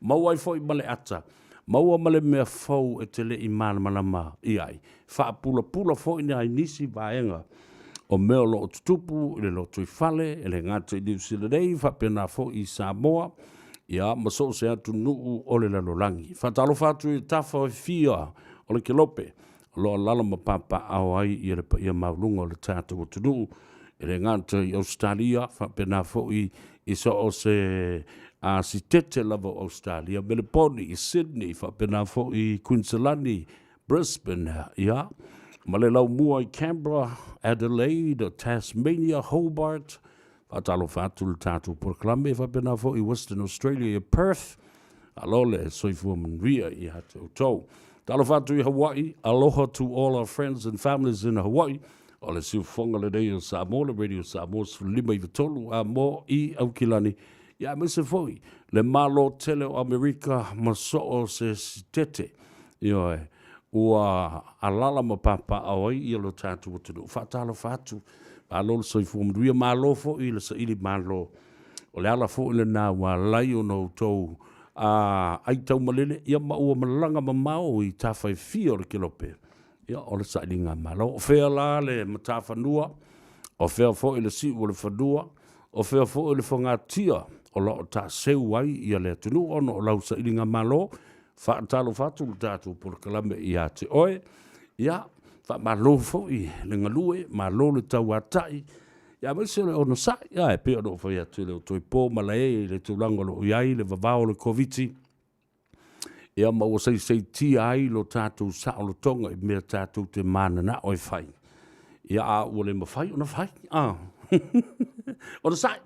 Mau ai foi male ata. Maua male mea fau e te le I mana malama I ai. Wha pula pula foi ni ai nisi vaenga. O mea lo o tutupu, I le lo tui fale, e le ngata I New Zealand ei, wha pena fo I Samoa. Ia, maso se atu nuu o le lalolangi. Wha talo fatu I tafa o fia o le kelope. Lo lala ma papa au ai I le pa ia maulunga o le tata o tunu. E le ngata I Australia, wha pena fo I so o se... si tete lava Australia, Melbourne, Sydney, whapena fo I Queensland, Brisbane, ia. Ma le lau mua I Canberra, Adelaide, Tasmania, Hobart, whatalo whātu le tātou Porklame, whapena fo I Western Australia, Perth, alole soifua manria I hatu tau. Talo whātu I Hawaii, aloha to all our friends and families in Hawaii, o le siufonga le rei o Samoa, le radio Samoa, lima I vitolu, a mo I Aukilani, ia me se foi le malo tele o Amerika ma so o se tete io e ua alala ma papa ai I lo tatu o tunu fatalo fatu alo so I fumria malo fo I le sa ili malo o le ala fo le na wa lai o no to ai tau malele ia ma ua malanga ma mau I tafai fio le kilope ia o le sa ilinga malo o fea la le matafa nua o fea fo I le si o le fanua o fea fo I le fongatia o lo ta seu ai I le tunu ono o lau sa ilinga malo fa talo fatu le tatu por kalame I ate oe ia fa malo fo I le ngalue malo le tau atai ia mese le ono sa ia e pe ono fa ia tu le toi po malae le tulango lo iai le vavao le koviti ia ma o sei ti ai lo tatu sa o lo tonga I mea tatu te mana na oi fai ia a o le mafai ona fai ona sai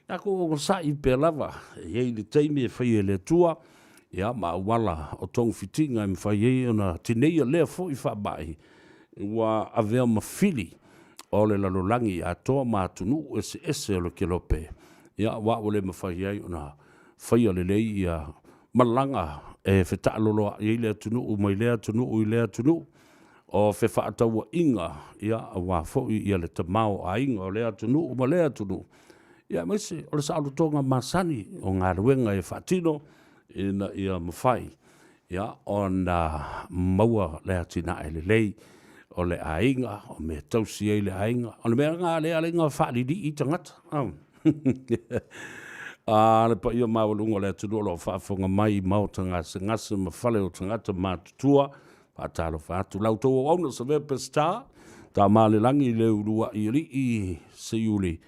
Ako o sa I pe lava, e le teimi e whai le tua, ia ma wala o tong fitinga I whai e ona tinei lea fo I whabai, ua avea mawhili o le lalolangi a toa mātunu ese o le kelope. Ia wa o le mawhai e ona whai le lei ia malanga e whetaloloa I lea tunu u mai lea tunu u I lea tunu, o whe whaataua inga ia a wa fo I le tamao a inga o lea tunu u ma lea tunu. Ia mese, o le sa tonga masani o ngā ruenga e whatino ina ia mawhai. Ia, o na maua lea tina e le lei o le ainga, o me tausi e le ainga. O le mea ngā lea le ngā whaariri I tangata. Le pa ia mawalunga lea tino lo whaafonga mai mautanga se ngasa mawhale o tangata mātutua. Pātalo whaatu. Lau tō o auna Savea Pesta, tā māle langi le urua I ri I se iuli.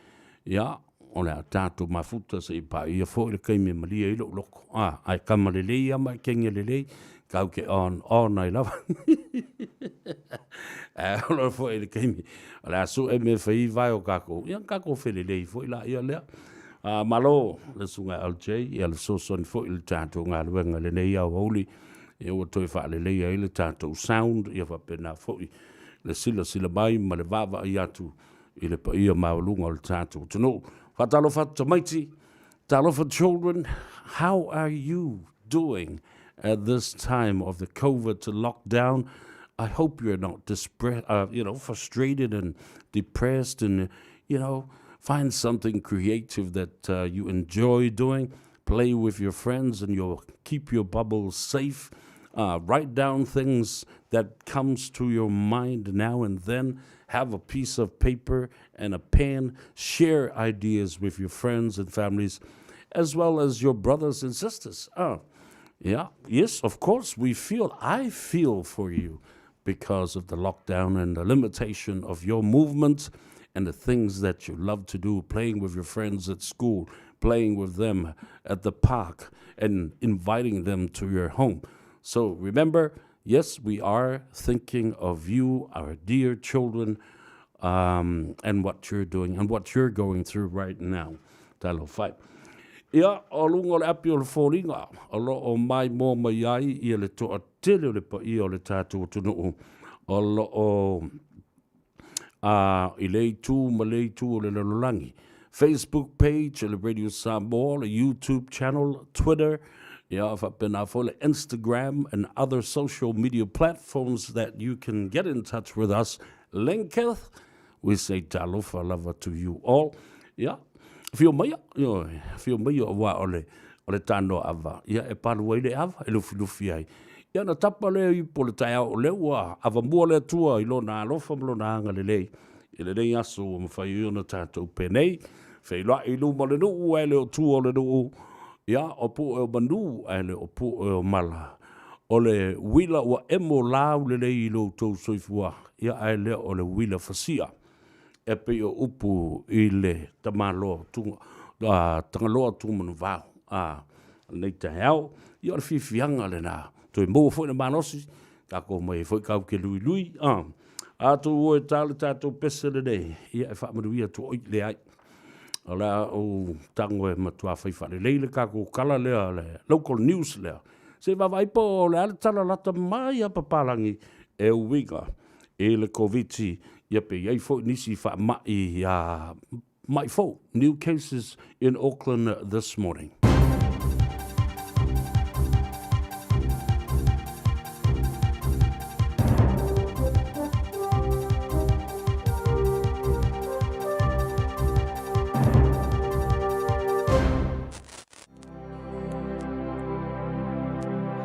Ia, o le tātou mafuta se I pa ia fo le kaime malia I loko. Ai kama le lei ama I kenga le lei. Kau ke on ai lava. O le fo le kaime. O le asu e me whai vai o kako. Ia kako whele lei fo I la ia lea. Malo le sunga LJ. Ia le soson fo I le tātou ngā luenga le nei au hauli. Ia ua toi wha le lei I le tātou sound. Ia wha pena fo I le sila mai ma le vava I atu. I le pa ia maulunga o le tātou. Tano. Fatalo Fatamaiti, talo for children, how are you doing at this time of the COVID lockdown? I hope you're not frustrated and depressed, and find something creative that you enjoy doing. Play with your friends, and you'll keep your bubble safe. Write down things that comes to your mind now and then. Have a piece of paper and a pen. Share ideas with your friends and families, as well as your brothers and sisters. Yes, of course, I feel for you because of the lockdown and the limitation of your movement and the things that you love to do, playing with your friends at school, playing with them at the park, and inviting them to your home. So remember, yes, we are thinking of you, our dear children, and what you're doing and what you're going through right now. Talo fai. Ia, o lungo le api o le fōringa, o lo o mai mō mai ai, ia le toa tele o le pa ia o le tātou tunu o lo o I lei tū ma lei tū o le lalolangi. Facebook page, o le Radio Samoa, le YouTube channel, Twitter, Instagram and other social media platforms that you can get in touch with us. Linketh, we say talofa lava to you all. Yeah. Fio mai o wa ole o le Tanoa Ava. Ia e palu ai le ava, e lufi ai. Ia na tapa lea i po le tai au le ua, ava mua le atua i lo na alofa mlo na anga le lei. I le lei aso o mawhai i ona tātou penei, fei loa i luma le nuu ai le o tua o le nuu. Ia o po e o manu ai le o po e o mala. O le wila ua emo lau le lei i lo tau soifua. Ia ai le o le wila fasia. E pe o upu i le tamalo tunga. Tangaloa tunga manu vau. Nei te heau. Ia o le fifianga le nā. Toi mō fwoi na manosi. Kako mai fwoi kau ke lui lui. Tu o e tāle tātou pese le nei. Ia e whaamanuia tu oi le ai. Ala o tango e matua whaifa le leile kako kala lea le local news lea. Se wawaipo le ale tala lata mai a papalangi e uwinga e le COVID-19 ia pe iei fo nisi wha mai fo. New cases in Auckland this morning.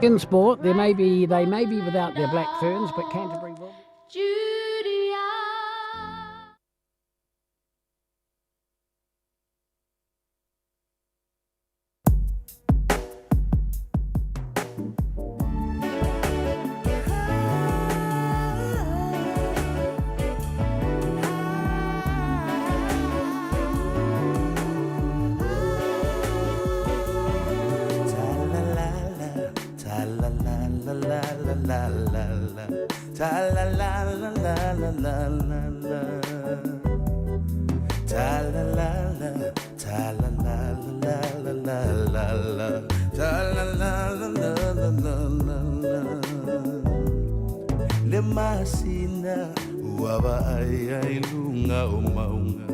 In sport, they may be without their black ferns, but Canterbury will. Le masina uava ai lunga o maunga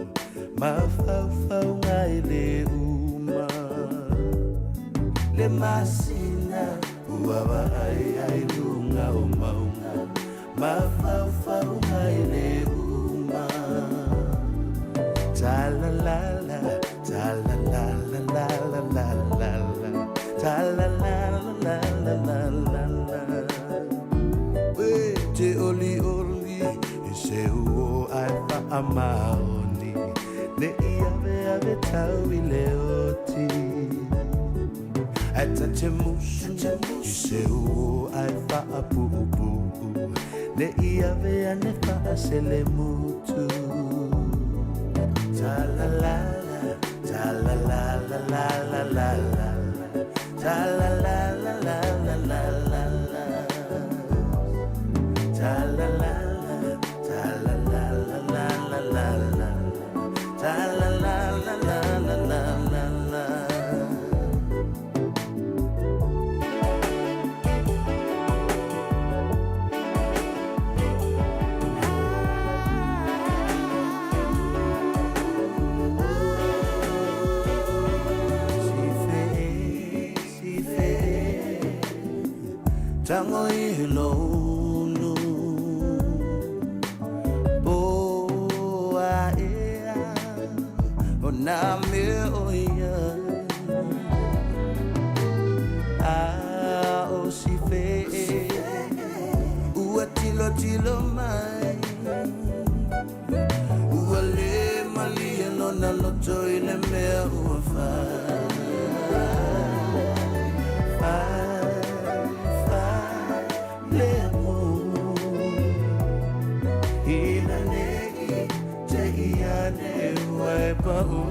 mafau ngai le uma le masina uava ai lunga o maunga mafau ngai le uma ta la la la ta la la la la la la la ta la la la la la la te oli e se uo ai pa amaoni ne ave tau i le oti ata te musu e se uo ai pa apu ne ave ane pa se le mutu ta la la ta la la la la la la la ta la la la la la la la ta la la la ta la la la la la la la ta la la la la la la la si fe tango i lo na me oia o si fe ua tilo mai ua le malia no na loto i le mea ua le mo ina nei te iane ua e pa'u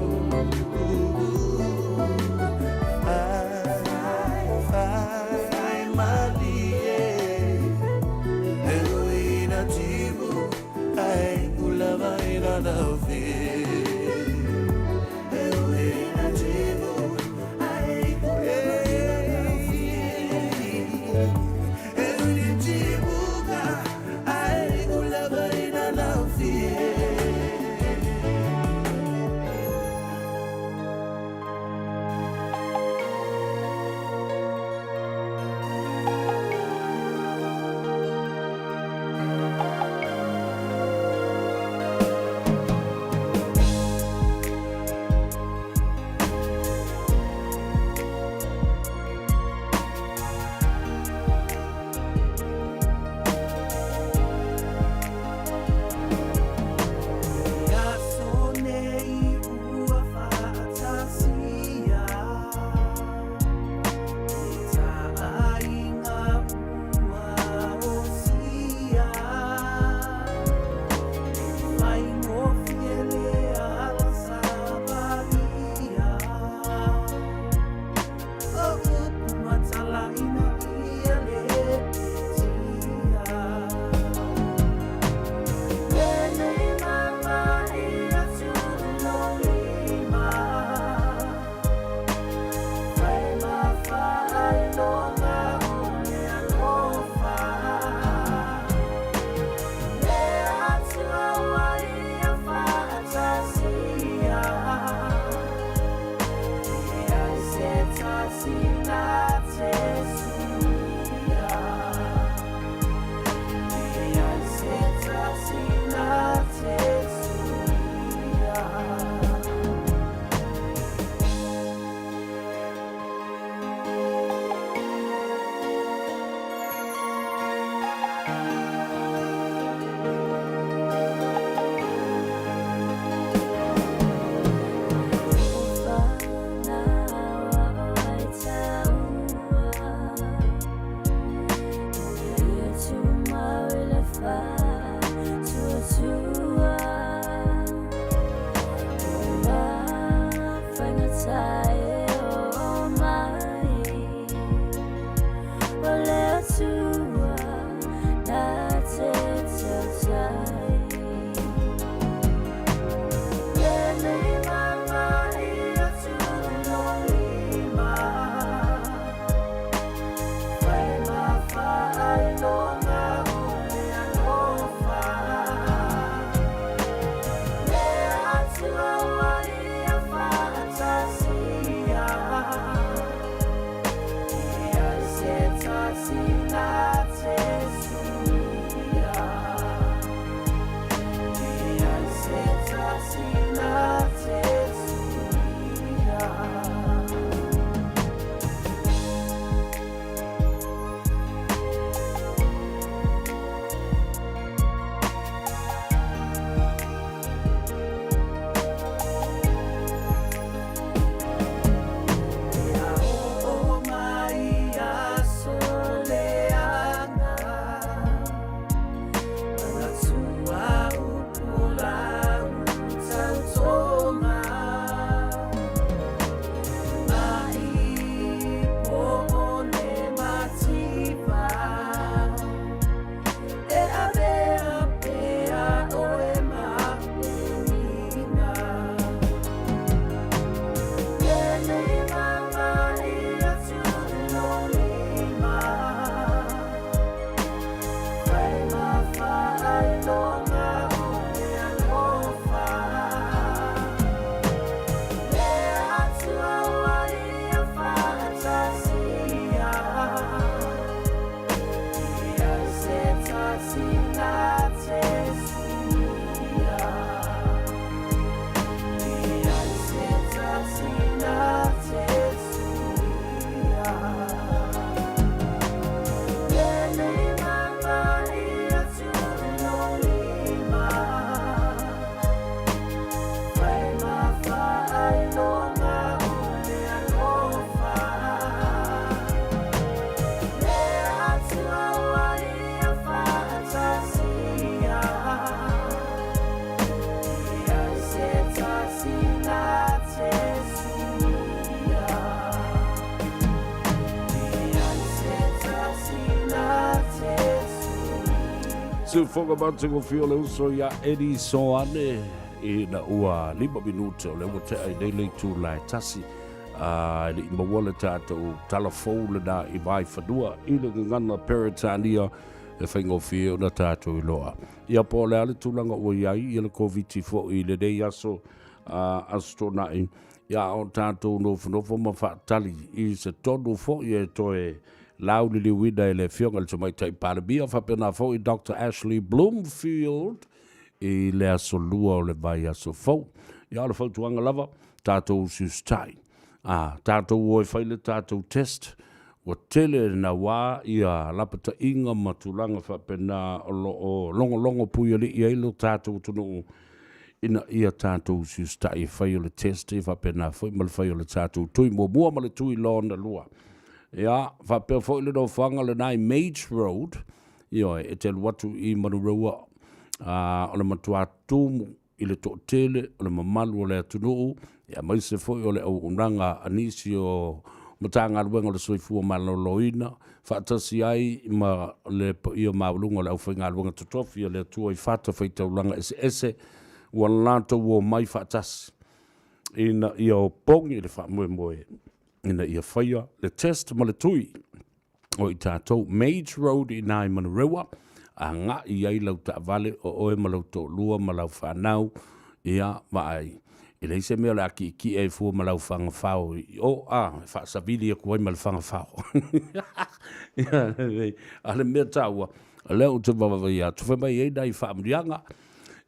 Se foga mate ko fio le uso ya Eddie Soane e na ua 5 minuto le ua te ai nei tu lai tasi le mawala tātou talafou le na i vai whanua i le ngana Peritania e whaingo fio na tātou i loa. Ia po le ale tūlanga ua iai i le COVID-19 i le nei aso astonai ia o tātou no whanofo ma whaatali i se tonu fo i e toe lau ni liwina e le fionga le tamai tai paramia whapena fo i Dr. Ashley Bloomfield i le aso lua o le vai aso fo. Ia le fautuanga lava tātou sustai. Tātou oi whaile tātou test wa tele na wā ia lapata inga matulanga whapena o longo puia li i eilo tātou tunu ina ia tātou sustai whaile test e whapena fo i mal whaile tātou tui mua male tui lona lua. Ia, whapea fo ile no whanga le nai Mage Road, ia e te watu i Manurewa, o le matua tumu i le tōtele, o le mamalu o le atunuu, ia maise fo i o le au unanga anisi o matanga aluenga le soifua maloloina, whaatasi ai ma le i o maulunga le au whainga aluenga tutofi, le atua i whata whaitaulanga ese, walato wo mai whaatasi. Ina i o pongi le wha ina ia whaia le test ma le tui o i tātou Mage Road i nai Manurewa a ngā i ai lau ta vale o oe ma lau tō lua ma lau whanau ia mai i leise mea le aki ki e fua ma lau whanga whao whaasavili a kuai ma le whanga whao a le mea tāua a leo te wawawai a tuwha mai e nai whaamrianga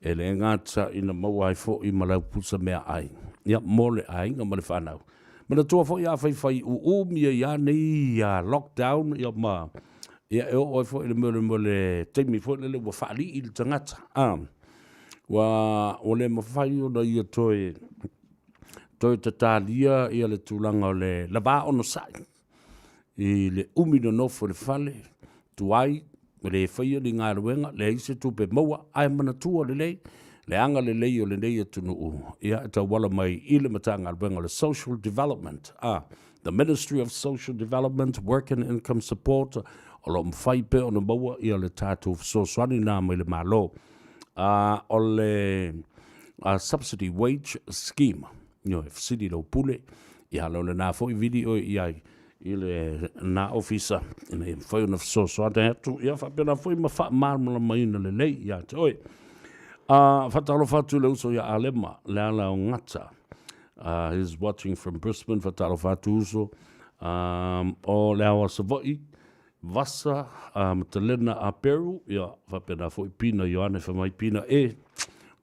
e le ngāta ina maua ai fo i ma lau pusa mea ai ia mole ai ngā ma le whanau. Mana tua fo ia whai mia ia nei lockdown ia ma ia e oi fo i le mele teimi fo le wa whaali i le tangata. Wa o le mawhai o na ia toi tatalia ia le tūlanga o le lava ono sai. I le umino nofo le whale tuai le whaia li ngā ruenga le ise tupe maua ai mana tua le lei. Le anga le lei o le nei atunu ia e tau wala mai i le matanga alwenga le social development, the Ministry of Social Development, Work and Income Support, o lo mwhai pe o na maua ia le tātou fsoswani nā mai le malo. O le Subsidy Wage Scheme, fsidi lo pule, ia lo le nā fo i video ia i le nā ofisa, ina i mwhai o na fsoswani atu, ia whapena fo i mawha marmala mai na le lei, ia te oi. Whatalo whatu le uso ia alema, le ala o ngata. He's watching from Brisbane, whatalo whatu uso. O le awa savoi, vasa, matalena a Peru, ia whapena fo i pina, Ioane whamai pina,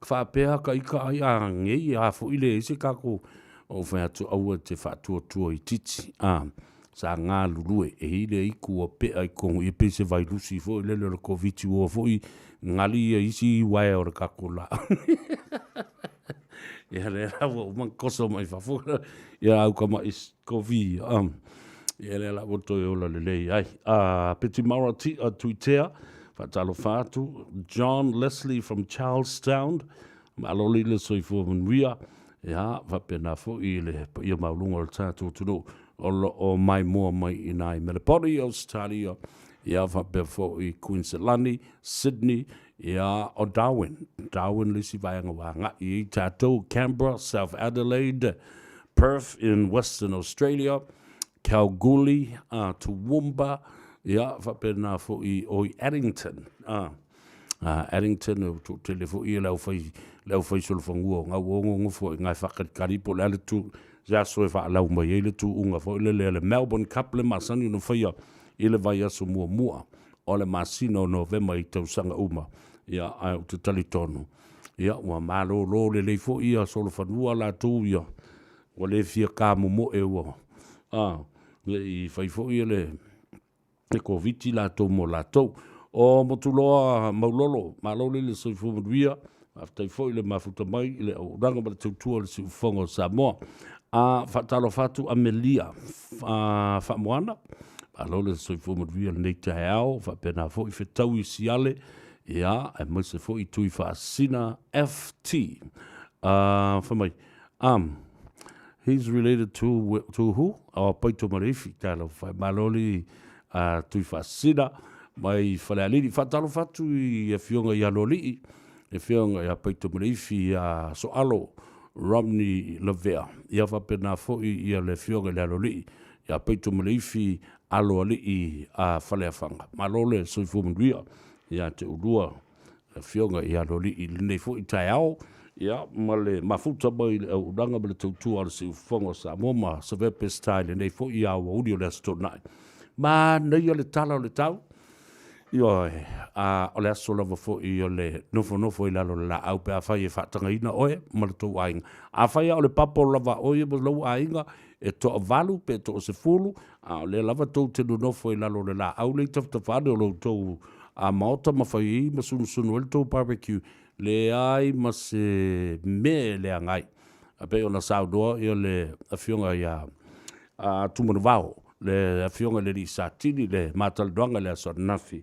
whapea ka ika ai a ngei, a fo i le isi kako, o whatu aua te whatua tua I titi. Sa ngā lulue, hile iku o pea I kongu, I pese vai lusi fo I lele le koviti ua fo I ngali ia isi wae o re kako la. Ia le rawa o man koso mai whafura, ia au kama is kovi, ia le la woto e ola le lei ai. Peti maura ti a tuitea, whatalo whatu, John Leslie from Charlestown, maloli le soifua manuia, ia whapena fo I le ia maulunga o le tātou tunu, o mai mua mai I nai Melaponi, Australia, ia whapea fo I Queensland, Sydney, ia o Darwin lisi vaianga wanga I tātou, Canberra, South Adelaide, Perth in Western Australia, Kalgoorlie, Toowoomba, ia whapena fo I o Addington, Addington, o tele fo I lau fai solfangua, ngā uongo fo I ngai whakaripo le ale tu, Zaso e whaalau mai ele tu unga fo ile le Melbourne Cup le masani no whaia ile vai aso mua o le masino November I tausanga uma ia ai te talitonu ia ua malo lo le fo ia solo fanua la tu ia o le fia ka mo e ua I fai fo ia le koviti la tu mo la tu o motuloa maulolo malo le so fo via after fo ile mafuta mai ile o ranga ba tu le si fongo Samoa whatalo whatu Amelia whamoana alo le soifo maduia le nei te hao whapena fo I whetau I siale ia e maise fo I tui whaasina FT whamai he's related to who? Paito Marifi talo whai maloli tui whaasina mai whalealini whatalo whatu I whionga I aloli e whionga I Paito Marifi so alo Romney Lavea. Ia whapena fo I le whionga le aloli. Ia peito malifi alo ali a whaleawhanga. Malole soifo manuia. Ia te urua whionga I aloli I lene fo I tai ao. Ia male mafuta mai le au uranga male tautua ala si ufonga Samoa ma Savea pestai lene fo I awa uri o le asto nai. Ma nei le tala o le tau. Ia o le aso lava fo I o le nofo I lalo la au pe a whai e whatanga ina oe, ma le tau ainga. A whai o le papo lava oe mo lau ainga, e to a valu pe to o se fulu, a le lava tau tenu nofo I lalo le la au le taftawhane o lau tau a maota ma whai I ma sunu le tau barbecue, le ai ma se me le angai. A pe o na saudoa I o le a whionga I a tumanu vao, le a whionga le li satini, le mataldoanga le aso nafi.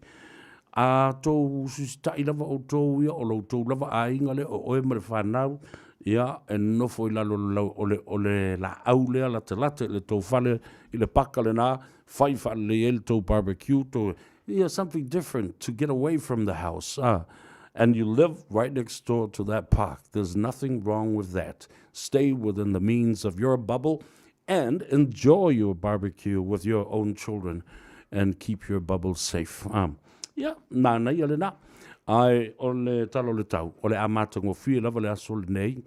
A tau sustai lava o tau ia o lau tau lava a inga le o oe mare whanau ia e nofo I lalo o le la au lea la te late le tau whale I le paka le nā whai whale le el tau barbecue tau ia something different to get away from the house and you live right next door to that park. There's nothing wrong with that. Stay within the means of your bubble and enjoy your barbecue with your own children and keep your bubble safe. Ia, nāna ia le nā. Ai, o le talo le tau, o le amatango fia lava le aso le nei,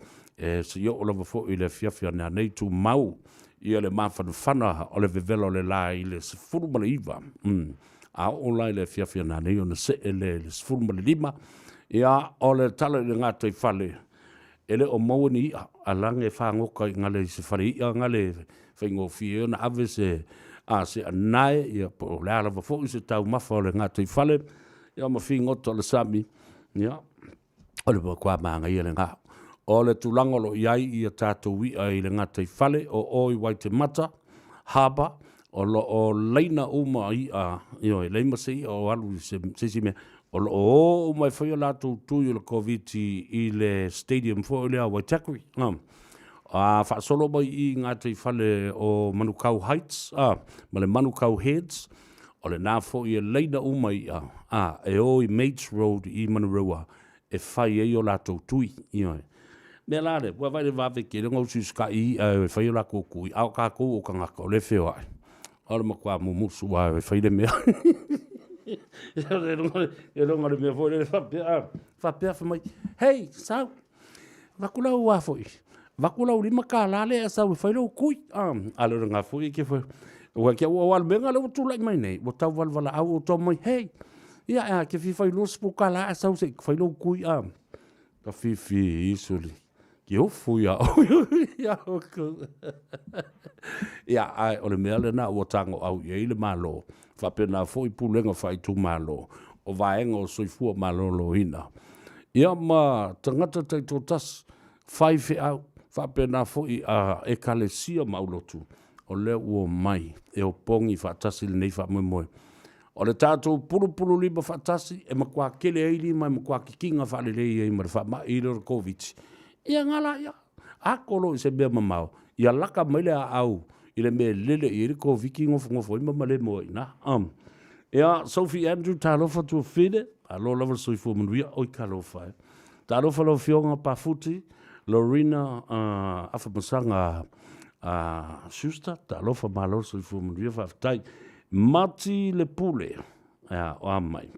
se ia o lava fo I le fiafia nea nei tu mau, ia le mawhanawhana o le vevelo le la I le sefuru male iwa. A o lai le fiafia nea nei o na se le sefuru male lima, ia o le talo le ngātai whale, ele o mauani ia, a lange whangoka I ngale se whare ia, ngale whaingo fia, na ave se se anai ia po le ala fo I se tau mafa o le ngātai whale ia ma whi ngoto le sami ia o le kwa maanga ia le ngā o le tulangolo iai ia tātou wia I le ngātai whale o oi Waitemata Harbour o leina uma ia e leima se ia o alu se si mea o mai whai o lātou tui o le COVID I le stadium fo o le a Waitakuri Whaasolo mai I ngā te whale o Manukau Heights, ma le Manukau Heads, o le nā fo I leina umai e o I Mates Road I Manurewa, e whai e o lātou tui, Mea lare, wa vai le vave ke le ngau suska I e whai o la kōkui, au kā kou o ka ngaka o le wheo ai. Ora makua mumusu wa e whai le mea. E ronga le mea fo le whapea whamai. Hei, sau, wakulau wa foi. Wakulau lima ka lale a sau e whai lau kui. Ale ronga foi ke foi. Wa kia ua wal menga le utu lai mai nei. Wa tau walwala au o tau mai. Hei, ia ke fi whai lau spu ka la a sau se whai lau kui. Ka fi isuli. Ki hofu ia ia hoku. Ia ai o le mea le na ua tango au i le malo. Whapena fo I pulenga whai tu malo. O vaenga o soifua malo lo hina. Ia ma tangata tei tō tas whai whi au. Whapena fo I e kalesia maulotu. O leo ua mai. E o pongi whatasi le nei whamoe. O le tātou pulu liba whatasi. E makua kele eili mai makua kikinga whalelei e mara whama I le COVID. Ia ngala ia. Akolo I se mea mamau. Ia laka maile a au. I le mea lele I le COVID ngofo I mamale mo ina. Ia Sophie Andrew talofa tu fide. Alo lava soifua manuia. Oi kalofa. Talofa lo fionga pafuti. Lorena afamasanga Schuster. Talofa malo soifua manuia. Whaftai. Mati le pule. Ia o amai.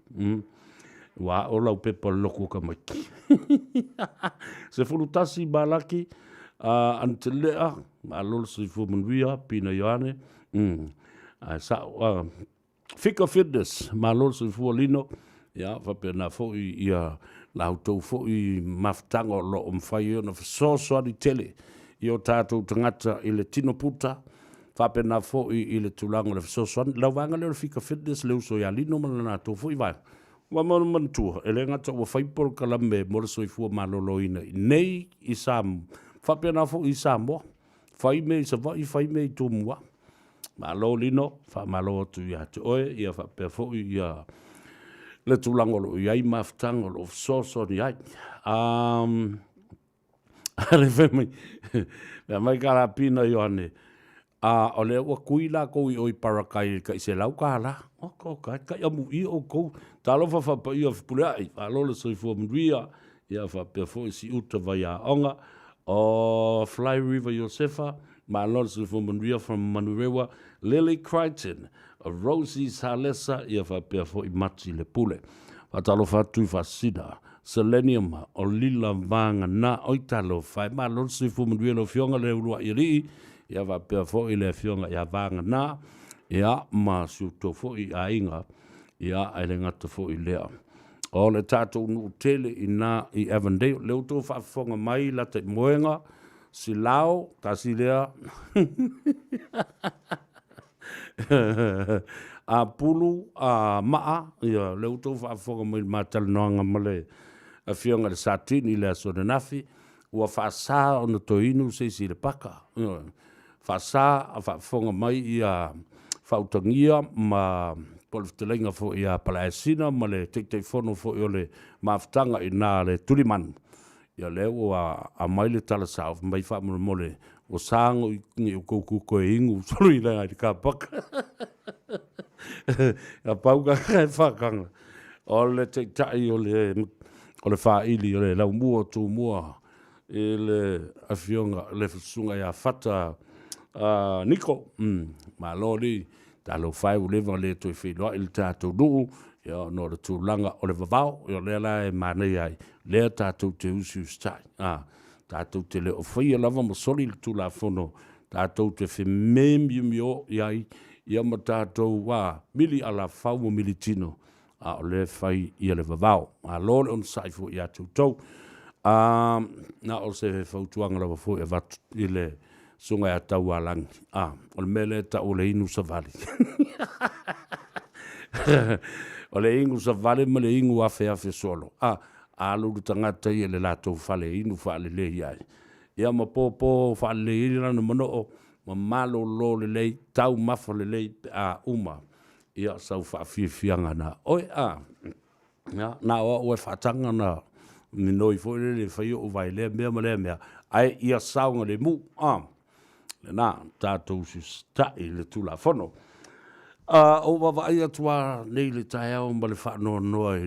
Wa o lau pepa loko ka mai. Se fulutasi balaki antelea alol se fu manuia pina yoane. Fika fitness malol se fu lino ya fa pena fo ia lautou fo I maftango lo mfai no so di tele. Io tatou tangata I le tino puta. Fa pena fo I le tulango le so la wanga le fika fitness le so ya lino mana to fo I vai. Wa mantua ele ngata wa faipor kalame mo soifua maloloina nei I sam whapena fo I Samoa whai me sa vai whai me tu mua malolino wha malo tu ia te oe ia whapea fo ia le tulangolo iai maftangolo so ni ai ale whemai mea mai karapina Ioane o le ua kui la kou I oi parakai ka I se lau ka la kai amu I o kou talofa whapa ia whipuleai alola soifua manuia ia whapea fo I si uta vai a onga o Fly River Josefa ma alola soifua manuia from Manurewa Lily Crichton Rosie Salesa ia whapea fo I mati le pule watalofa tui whasida Selenium o lila vanga na oitalo whai ma alola soifua manuia lo fionga le urua I rii ia whapea fo I le fionga ia vanga na ia ma siuto fo I ainga ia ai le ngata fo I lea. O le tātou nu tele I nā I Avondale leo tō whaafonga mai la te moenga si lao kasi lea a pulu a maa ia leo tō whaafonga mai mātala noanga male a fionga le satini le aso na nafi ua whaasā o na toinu se si le paka whaasā a whaafonga mai ia whautangia ma poliftelenga fo ia palaesina ma le teitei fono fo I ole maftanga I nā le tulimanu. Ia leo a mai le tala sao mai whaamura mole o sango I o kouku koe ingu solo I rea I ka paka. Ia pauka kai whakanga. O le teitai o le whaili o le lau mua tū mua I le awhionga le whasunga ia whata Niko. Ma lori talo fai u leva le toi whenua I le tātou nuu, ia no le tūlanga o le vavao, ia lea la e mānei ai, lea tātou te usi ustai, tātou te leo whaia lava mo soli le tūla whono, tātou te whememi mio iai, ia ma tātou mili ala whau mo mili tino, o le whai ia le vavao, lole on saifo ia tūtou, na o se whautuanga lava fo e vatu I le sunga ya tau alangi. O le mele ta o le inu sa vale. O le ingu sa vale ma le ingu afe solo. Alu tangata I le lato fale inu fale le iai. Ia ma popo fale le ina na mano o ma malo lo le lei tau mafa le lei uma. Ia sau fa fianga na. Oi na o e fatanga na minoi fo le fai o vai le mea ai ia saunga le mu le na tātou sustai le tula fono o wawai atua nei le tae au ma le whaanoa noa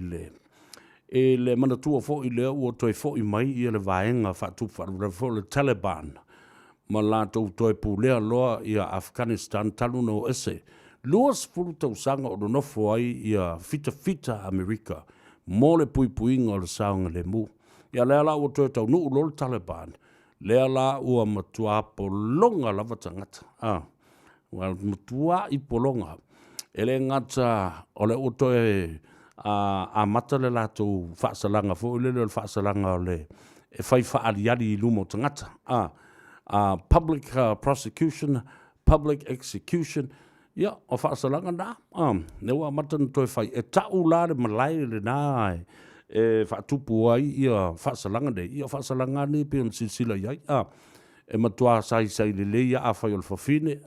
e le manatua fo i le ua toi fo i mai i le vaenga whaatupa fo le Taliban ma lātou toi pūlea loa i Afghanistan talu no ese luas fulu tau sanga o nofo ai i fita Amerika mo le puipuinga o le saunga le mu ia lea la ua toi tau nuu lo le Taliban lea la ua matua polonga lava tangata wal matua i polonga ele ngata o le ua toi a mata le lātou whaasalanga fo le whaasalanga o le e whai whaariari i lumo tangata public prosecution, public execution, ia, o whaasalanga nā. Ne wa matan toi whai, e tau la le malai le nā e whaatupu ai ia whaasalanga nei, ia whaasalanga nei pe on silsila iai, e matua sai le leia a whai o le whawhine,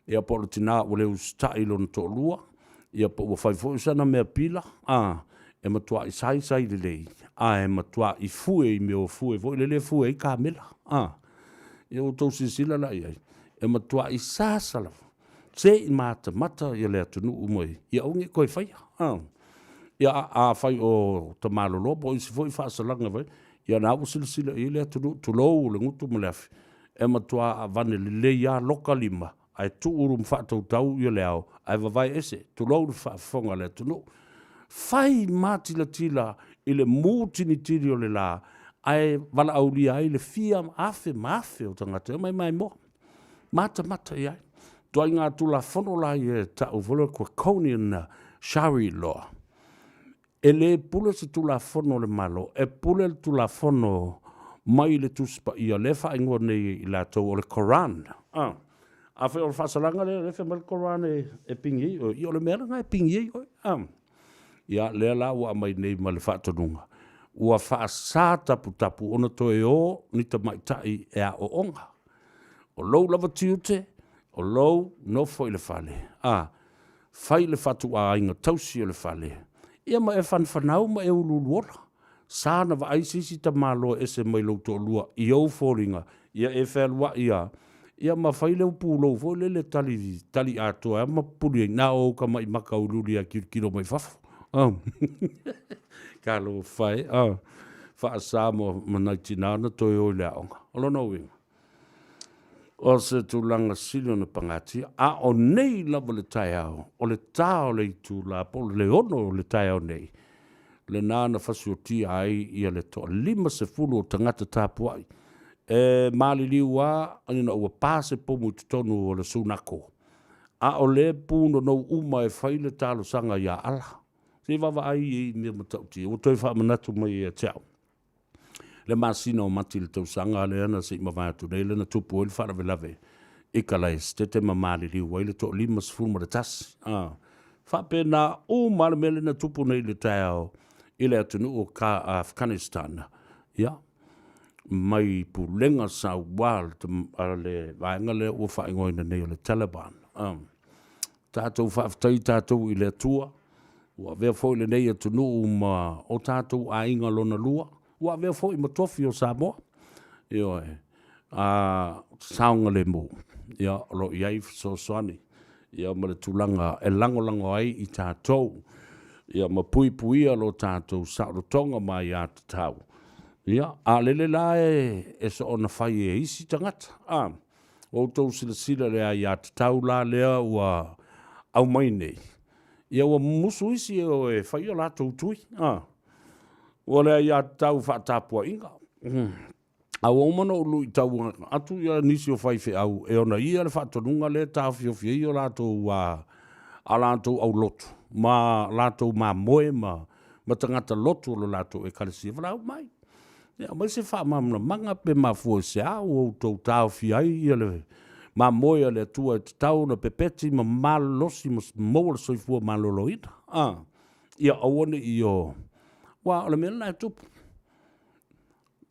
ia po le tina o le ustai lona to lua, ia po ua whai fo usana mea pila, e matua i sai le lei, e matua i fue i meo fue, vo le fue i kāmela, ia o tau silsila la iai, e matua i sāsala, se i mata ia le atunu umoi, ia unge koe whai, ia a whai o ta malolo, po i si fo i whaasalanga vai, ia nā usilisila i le atunu, tulou le ngutu maleafi, e matua a vane le ia loka lima, ai tu uru mwhātau tau i le au, ai vavai ese, tulou le whaafonga le atunu, whai mātila i le mūtini o le la, ai wala aulia ai le fia mafe o tangata, mai mo, mata iai. Toi ngā tula whono la i e tau volo kua Conian Shari Law. E le pule se tula whono le malo, e pule le tula whono mai le tuspa i a lefa ingo nei i la tau o le Koran. A whai o le whasalanga le whai mai le Koran e pingi, i o le mea nga e pingi, ia lea la ua mai nei ma le whaatonunga. Ua whaasa tapu ona toe o ni ta maitai e a o onga. O lou lava tiute, o lou no foi le fale. Fai le fatu a inga tausi o le fale. Ia ma e whanau ma e ululuola. Sāna wa aisisi ta malo e se mai lau to lua i au fōringa. Ia e whelua ia. Ia ma fai leu pūlou fo le tali atoa. Ia ma puri nā o ka mai maka uluri a kiro mai fafu. Kalo fai. Whaasa mo manaitinana toi o le aonga. Olo no winga. O se tūlanga sili o na pangatia, o nei lava le tai au, o le tāo le itu la, po le ono o le tai au nei. Le nāna whasiotia ai ia le toa 50 o tangata tāpuai. Māli liu anina ua pāse pomu tutonu o le sunako. O le pūno no uma e whaile tālo sanga ia ala. Se wawa ai i mea matauti, o toi wha manatu mai e teau. Le masina o mati le tausanga le ana se ima vātu nei le na tupu o le whara velave i kalais te te mamali liu wai le to 50 ma le tasi. Whape nā o male mele na tupu nei le tau i le atunu o ka Afghanistan. Ia, mai pulenga sa wal le vaenga le o whaingoina nei o le Taliban. Tātou whaftai tātou i le atua, ua vea foi le nei atunu o tātou a inga lona lua, ua vea foi matofi o Samoa. Io saunga le mo. Ia lo iai so soani. Ia ma le tulanga e lango ai i tātou. Ia ma pui lo tātou saurotonga mai a tātou. Ia a lele la e so ona fai e isi tangata. O tau sila lea i a tātou la lea ua au mai nei. Ia ua musu isi e fai o la tui. Ua lea ia tau whaatapua inga. A womana o lui tau atu ia nisi o whaife au. E ona ia le whaatonunga le tau whiowhia i o lātou a lātou au lotu. Ma lātou ma moe ma tangata lotu o lātou e kalisia. Whalau mai. Ia mai se whaamamna manga pe ma fua se au o tau tau whiai ia le ma moe le tua e tau na pepeti ma malosi ma moa soifua maloloina. Ia awane i o wa o le mena na tupu.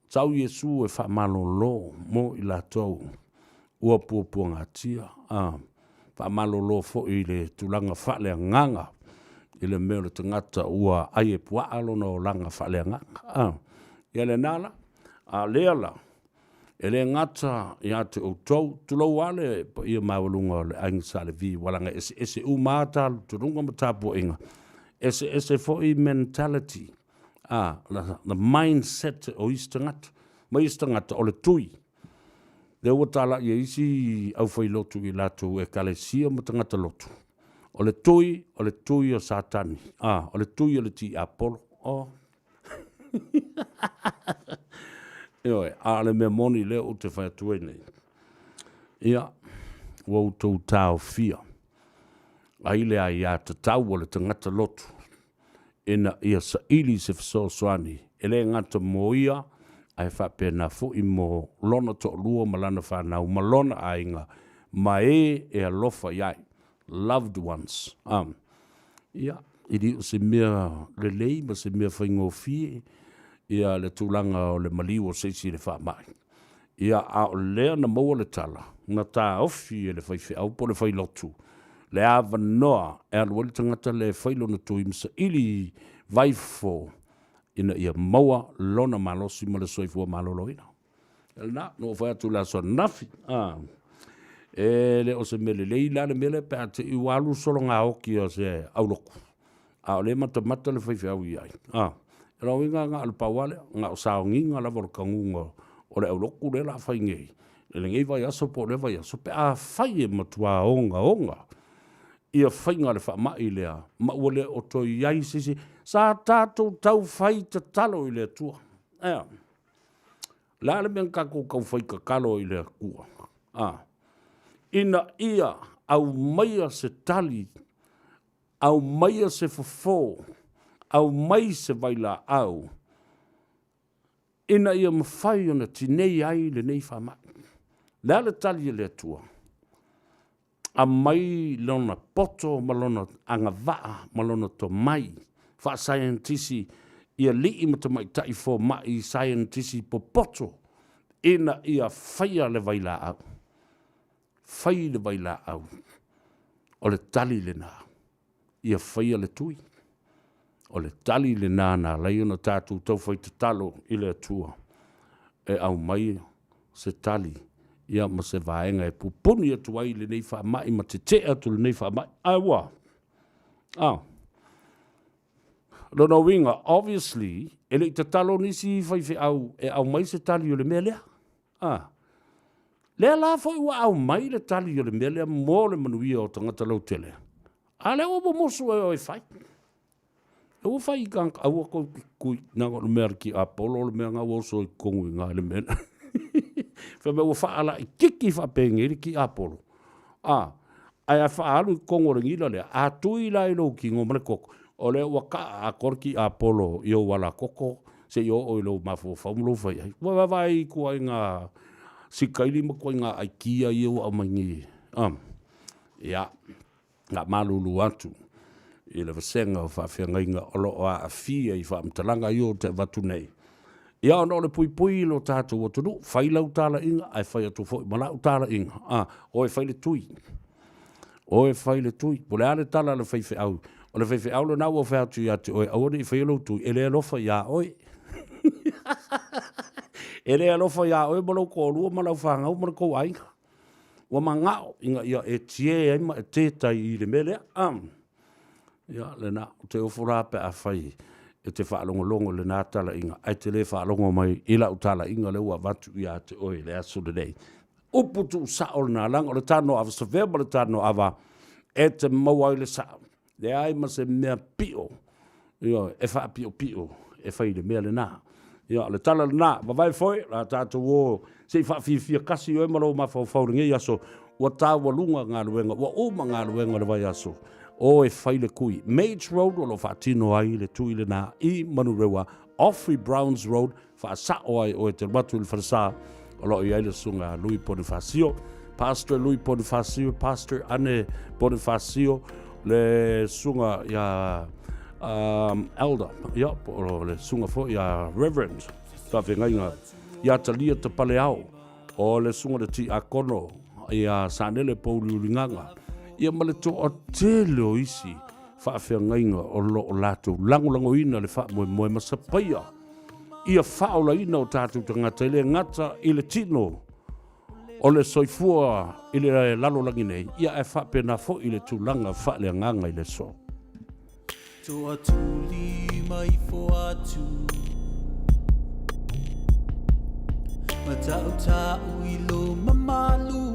Tau Yesu e whaamalolo mo i la tau ua puapua ngatia. Whaamalolo fo i le tulanga whaalea nganga i le mea le tangata ua aie puaalo na o langa whaalea nganga. ia le nala, a leala, e le ngata ia te outou, tulau ale pa ia mawalunga le ainga sa le vi, walanga ese umata, turunga matapu inga, ese foi mentality, the mindset o istangata, ma istangata o le tui, le watala ia isi au fai lotu i latu e kalesia matangata lotu, o le tui o satani, o le tui o le ti apolo, Ioe, a le mea moni leo o te whai atue nei. Ia, wau tau tau fia. Aile a ia te tau o le tangata lotu. Ina ia sa ili se fisosoani. Ele ngata mo ia, ai whape na fu i mo lona to lua malana whanau, malona a inga. Ma e alofa iai. Loved ones. Ia, ili o se mea lelei, ma se mea whaingo fie. Ia le tūlanga o le maliu o seisi le whaamai. Ia a o lea na maua le tala, na tā ofi e le whaiwhi au po le whailotu. Le awa noa e aluali tangata le whailo na tui msa ili vaifo ina ia maua lona malosi ma le soifua maloloina. E na, no whai atu la so nafi. E le o se mele leila le mele pe ate i walu solo ngā oki o se auloku. A o le mata le whaiwhi au iai. Rau inga ngā alpawale, ngā o sao nginga la wala kangunga o le auloku le la whai ngei. Le ngei vai aso po le vai aso, pe a whai e matua onga. Ia whai ngā le wha mai lea, ma ua le o toi iai sisi, sa tātou tau whai te talo i le tua. La le mea kako kau whai ka kalo i le kua. Ina ia au maia se tali, au maia se fofo, au mai se vaila au, ina ia mawhai ona tinei ai le nei whamai. Lea le tali le atua. A mai lona poto, malona anga waa, malona to mai. Wha scientisi, ia lii mata mai tai fo mai scientisi po poto. Ina ia whaia le vaila au. Whai le vaila au. O le tali le nā. Ia whaia le tui. O le tali le nāna, lai ona tātou tau whai te talo i le atua. E au mai se tali, ia ma se vaenga e pupuni atu ai le nei wha mai, ma te te atu le nei wha mai. Ai wā. Lona winga, obviously, e le te talo nisi whai whi au, e au mai se tali o le mea lea. Lea la whai wa au mai le tali o le mea lea, mō le manuia o tangata lau tele. A lea obo mosu e oi whai. O fai kanka au ko kui na ko mer ki apolo le me nga wo so kongu nga le men. Fa me wo fa ala kiki fa pengeri ki apolo. Ai fa alu kongo ngila le a tui la lo ki ngomre koko. O le wa ka a korki apolo yo wala koko se yo o lo mafo fa mo fai. Wa vai ko nga sikaili mo ko nga aikia yo amangi. Ya nga malulu atu. I le vasenga o whawhiangainga o lo a fia i whaamtalanga i o te watu nei. Ia ono le pui lo tātou o tunu, whailau tāla inga, ai whai atu fo, malau tāla inga. O e whai le tui. O e whai le tui. Po le ale tāla le whaiwhi au. O le whaiwhi au le nau o whaiatu i ate oe, au ne i whai lo tui, e le alofa ia oe. E le alofa ia oe, malau ko lua, malau whangau, malau ko ainga. Wa mangao, inga ia e tie eima e tētai i le melea, Ia, le nā, te ofura pe a whai, e te whaalongolongo le nā tala inga, ai te le whaalongo mai, ila utala inga le ua watu i a te oe, le asu le nei. Uputu sa o le nā langa, o le Tanoa Ava, Savea ma le Tanoa Ava, e te maua i le sa, le ai ma se mea pio, ia, e wha pio, e whai le mea le nā. Ia, le tala le nā, wawai foi, la tātou o, se i wha fia kasi o e maro ma whauringe i aso, ua tā walunga ngā luenga, ua uma ngā luenga le vai aso. O e whaile kui. Mage Road, o lo whaatino ai le tui le nā i manurewa. Offrey Browns Road, whaasao ai o e te watu le whanasa. O lo i aile sunga Louis Bonifacio. Pastor Louis Bonifacio, Pastor Anne Bonifacio, le sunga ya Elder. Ia, o le sunga fo ya Reverend. Ka whengainga. Ia talia te pale au. O le sunga le ti akono. Ia sanele pouli ulinganga. Ia male to o tele o isi whaafea ngainga o lo o lato lango ina le wha moe moe masapaia ia whaola ina o tātou tangata, ile ngata ile tino, o le soifua ile lalo langi nei, ia e whapena fo ile tūlanga whale nganga ile so. Toa tuli mai fo atu Matau tau ilo mamalu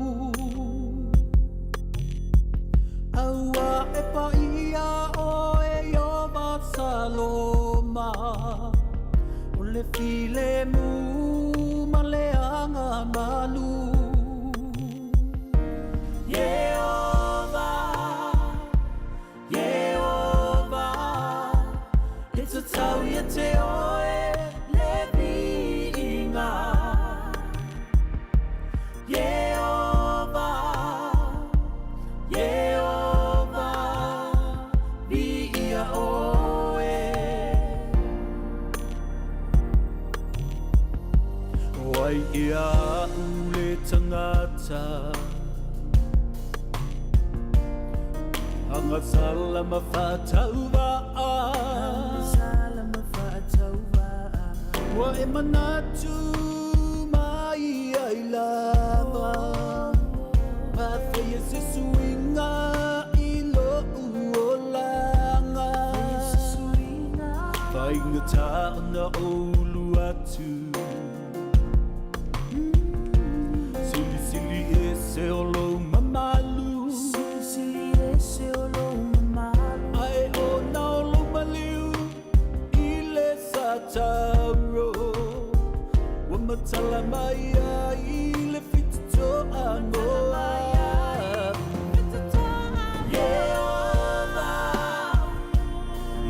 Aua e paia o e o vasaloma O le file mu ma le anga malu Tau ia te oe le viinga Yehova Via oe Wai ia ule tangata Anga sala mawhatau Wa e manatu mai ai lava Mawhai e se suinga I lo uolanga Whainga tāna olu atu Sili sili e se olo mamalu Sili e se olo mamalu Ai o na olo maliu I le satau Matala maya I le fitito anoa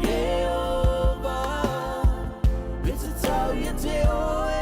Yehova It's a tau ia te oe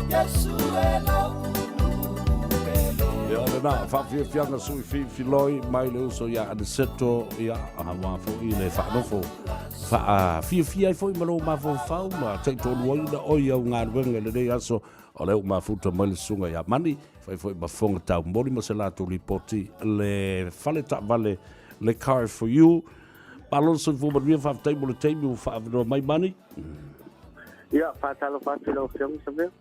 Yesu elo Ya le na fa fianga sui filoi mai le uso ya ane seto ya wa fo i le fa no fo fa fia fo i malo ma fo fa ma te to lo na o ya nga wenga le aso o le ma futa mai le sunga ya mani fo ma fonga tau moli ma se la to ripoti le fale ta vale le car for you balon so fo ma ria fa table fa no mai mani ya fa talo fa tilo fiang sabe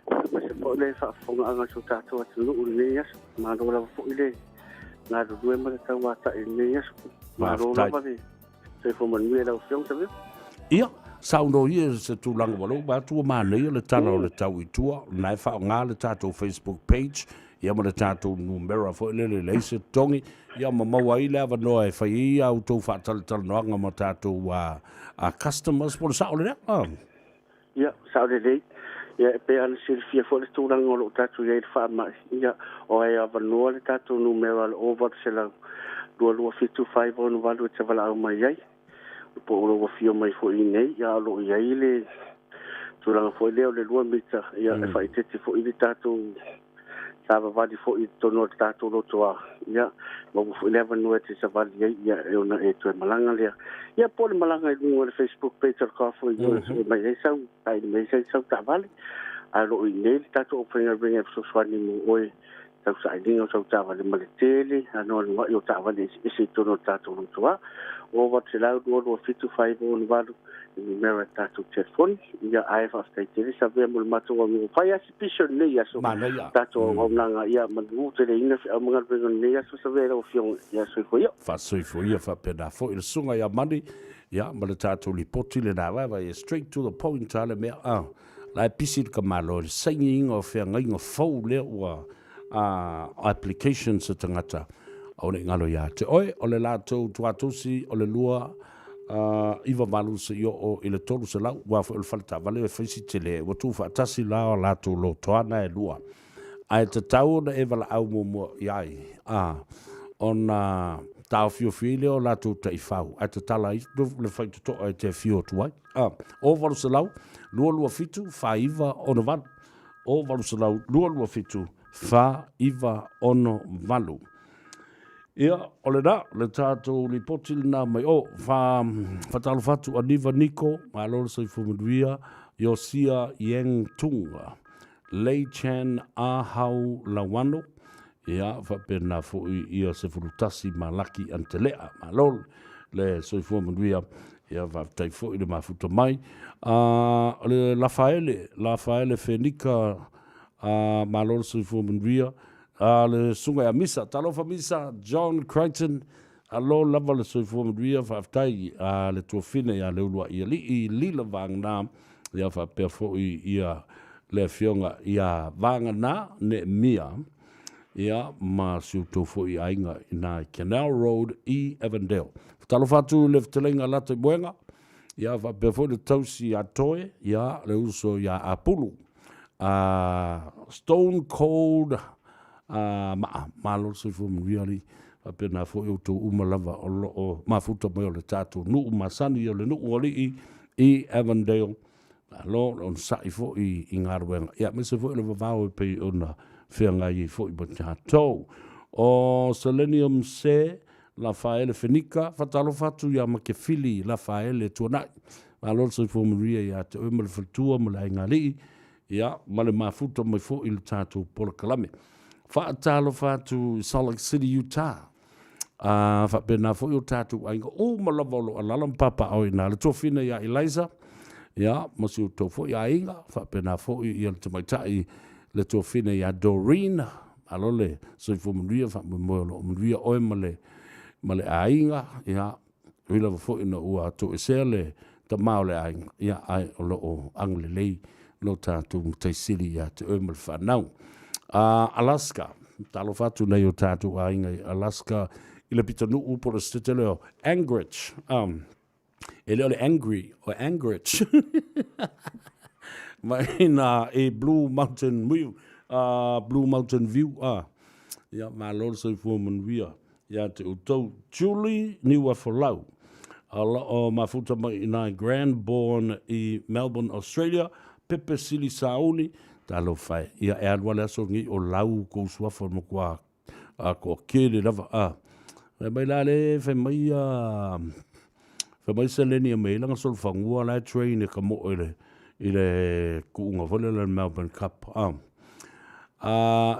se po le fa fonga anga so ta to tu le yes ma do la fo ile na do e ma ta wa ta ile yes ma do la ba se fo man le la fiang sabe ia sauno ia se tūlanga walo ba tu manei le tala o le tau i tua nai fa ngā le tātou Facebook page ia ma le tātou numera fo le se tongi ia ma maua i le ava noa e whai ia au tau whātala noanga ma tātou customers po le sao le rea ia sao le lei ia e pe ana silfia fo le tūlanga o lo tātou ia i le wha mai ia o e ava noa le tātou numera le over se la lua fitu 5 o nuwalu e te wala au mai ai po o fio mai fo i nei ya lo ia ile tu la fo le lua mita ya e fa ite fo i tato sa va di fo i tono tato lo toa ya mo fo le va no te sa va ya e ona e tu malanga le ya po le malanga i no Facebook page ka fo i mai sa ai mai sa ta vale a lo i nei tato o fenga bring up so swani mo oi sa sa dingo sa ta vale mal tele ano no yo ta vale isi tono tato lo toa o wat se lau do fitu 5 on valu ni mera tatu telefon ia ai fa sta tele sa ve mo mato o mo fa ya suspicion ne ya so tatu o nanga ia manu te le ina a mga vengo ne ya so sa ve o fion ya so ko ia fa so fo ia fa pena fo il sunga ya mani ya ma le tatu li poti le na va straight to the point ale me la pisit ka malo singing of ngai ngo fo le wa applications tangata o le ngalo ya te oi o le lato tuatusi o le lua iva malu se yo o ile tolu se lau wa fo il falta vale e fisi tele wa tu fa tasi la lato lo toana e lua ai te tau na e vala au mo yai on tau fio file o lato te ifau ai te tala i le fai to ai te fio tuai o valu se lau lua fitu fa iva ono valu o valu se lau lua fitu fa iva ono valu. Ia, o le da, le tātou li poti na mai whatalo whatu a Niva Niko, ma lolo sa i fumaduia, Yosia Yang Tunga, Lei Chan Ahau Lawano, ia, whapena fo ia se furutasi ma laki antelea, ma lolo, le sa i fumaduia, ia, whaptai fo i le mafuta mai, le Lafaele Fenika, ma lolo sa i fumaduia, le sunga ya misa talofa misa John Crichton alo lava le soifo mdria faftai le tuafine ya le ulua ia li la vangna ya fa perfo ia le fionga ia vangna ne mia ia ma su tofo i ainga ina Canal Road Avondale talofa tu le telenga late buenga ia fa perfo le tausi atoe ia le uso ya apulu Stone Cold malo se fu really apena fo eu to umalava o mafuta mo le tato nu masani o le nu oli i Avondale lo on sai fo i ngarwen ya me se fo le vao pe ona fenga i fo i botato o selenium se la faele fenica fatalo fatu ya makefili la faele tona malo se fu ya to umal futua mo la ngali ya male mafuta mo fo il tato por kalame Fa'atalo fatu Salt Lake City, Utah. Fa'apena fo yo tatu ainga malavolo alalam papa au ina le tofina ya Eliza. Ya, masi o tofo ya inga. Fa'apena fo i le tamaitai le tofina ya Doreen. Alole, so i fo mnuia fa'amemoelo mnuia oe male ainga. Ya, wila fo ina ua to esele tamao le ainga. Ya, ai o lo o anglelei lo tatu mtaisili ya te oe male whanau. Alaska, talo fatu nei o tātou ainga Alaska, ila pita nuu po le stete leo, Anchorage, ele ole angry, o Anchorage, ma ina e Blue Mountain View, ia ma lolo sa i fuaman via, ia te utou, Julie Niwa Folau, o mafuta mai ina Grandborn i Melbourne, Australia, Pepe Sili Sauni, talo fai. Ia e alwa le aso ngi o lau ko suafa mo kua ko kere lava e mai la le fe mai se leni mai langa sol fangua la train e ka mo ile kuunga vole le Melbourne Cup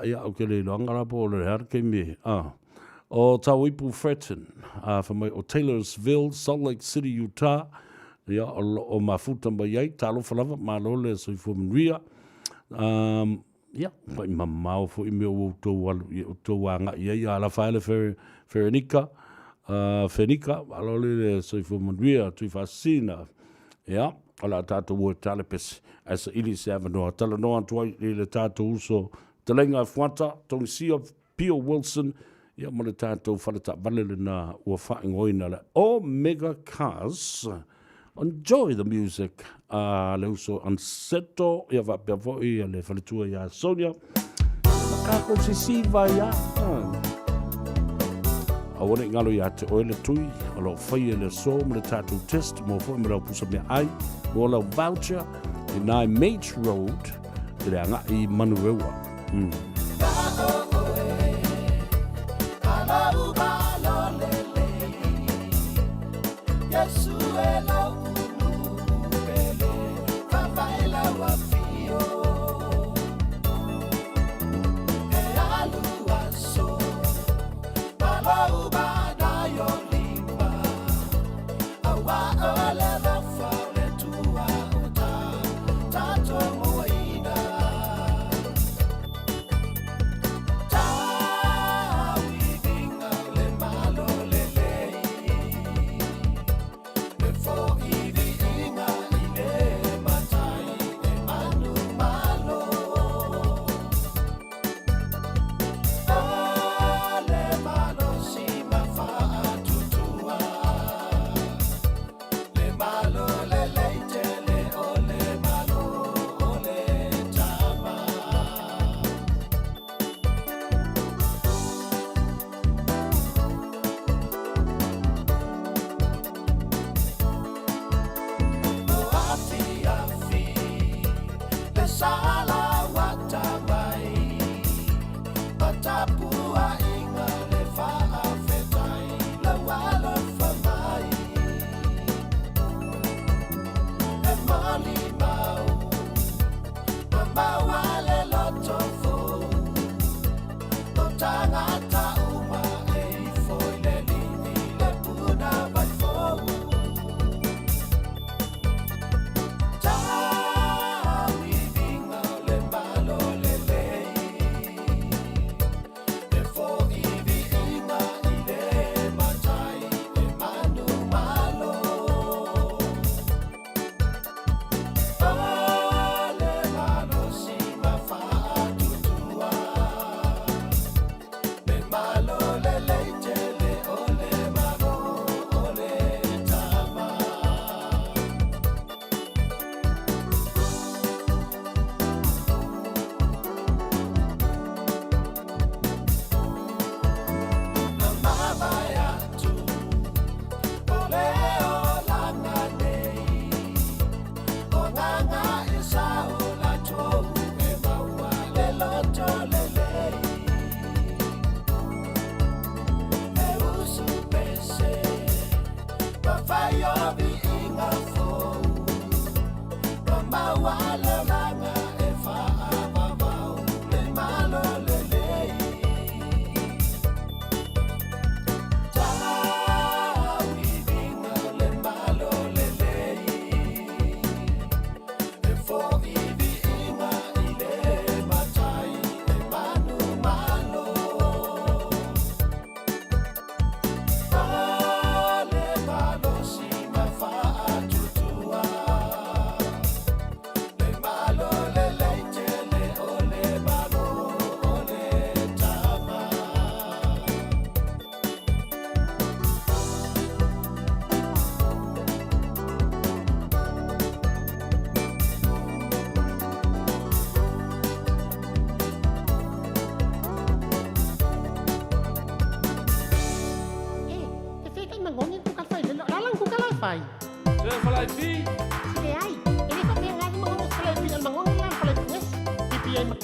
ia o ke le longa la po le har ke mi o Tawipu Fretton fa mai o Taylorsville, Salt Lake City, Utah. Ia o mafuta mai ai talo falava malo le so fu ria ia pa mamau fo i meu to wanga ia ala file Fenica alo le so fu ria tu fascina ia ala tatu wo talepes as ili seven no tala no to le tatu so telenga fuata tongsi of Pio Wilson ia mo le tatu falata vale na o fa ngoina le Omega Cars. Enjoy the music. Le uso anseto ia va pe voi le faletua ia Sonia. Kako se siva ia. Awone ngalo ia te oile tui, alo fai le so le tattoo test mo fo me pusa me ai, mo la voucher in Nine Mage Road, le anga I Manurewa. For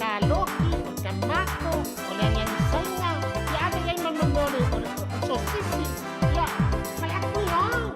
kaloki, o tamako, o le aniani sainga, ia ave iai mamamole, o sosisi, ia, mai aku iau.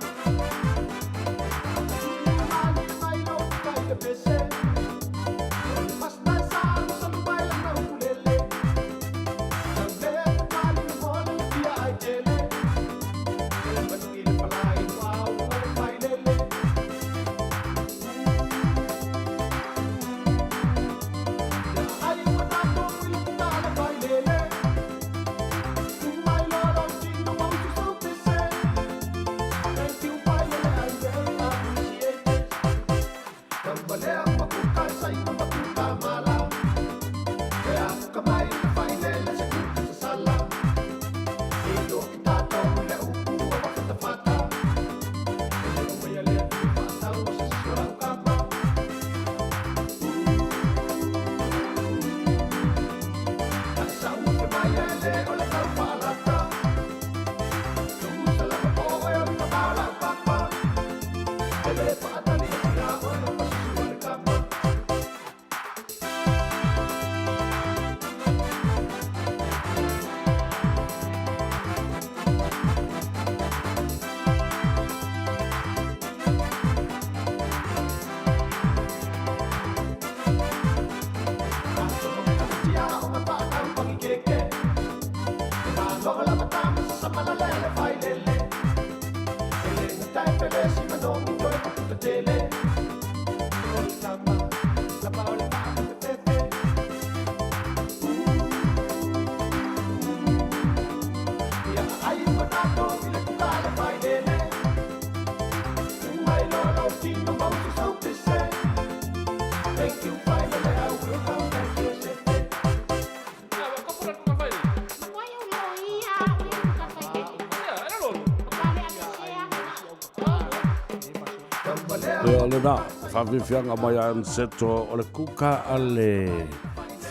Le na whawhiwhianga mai an seto o le kuka ale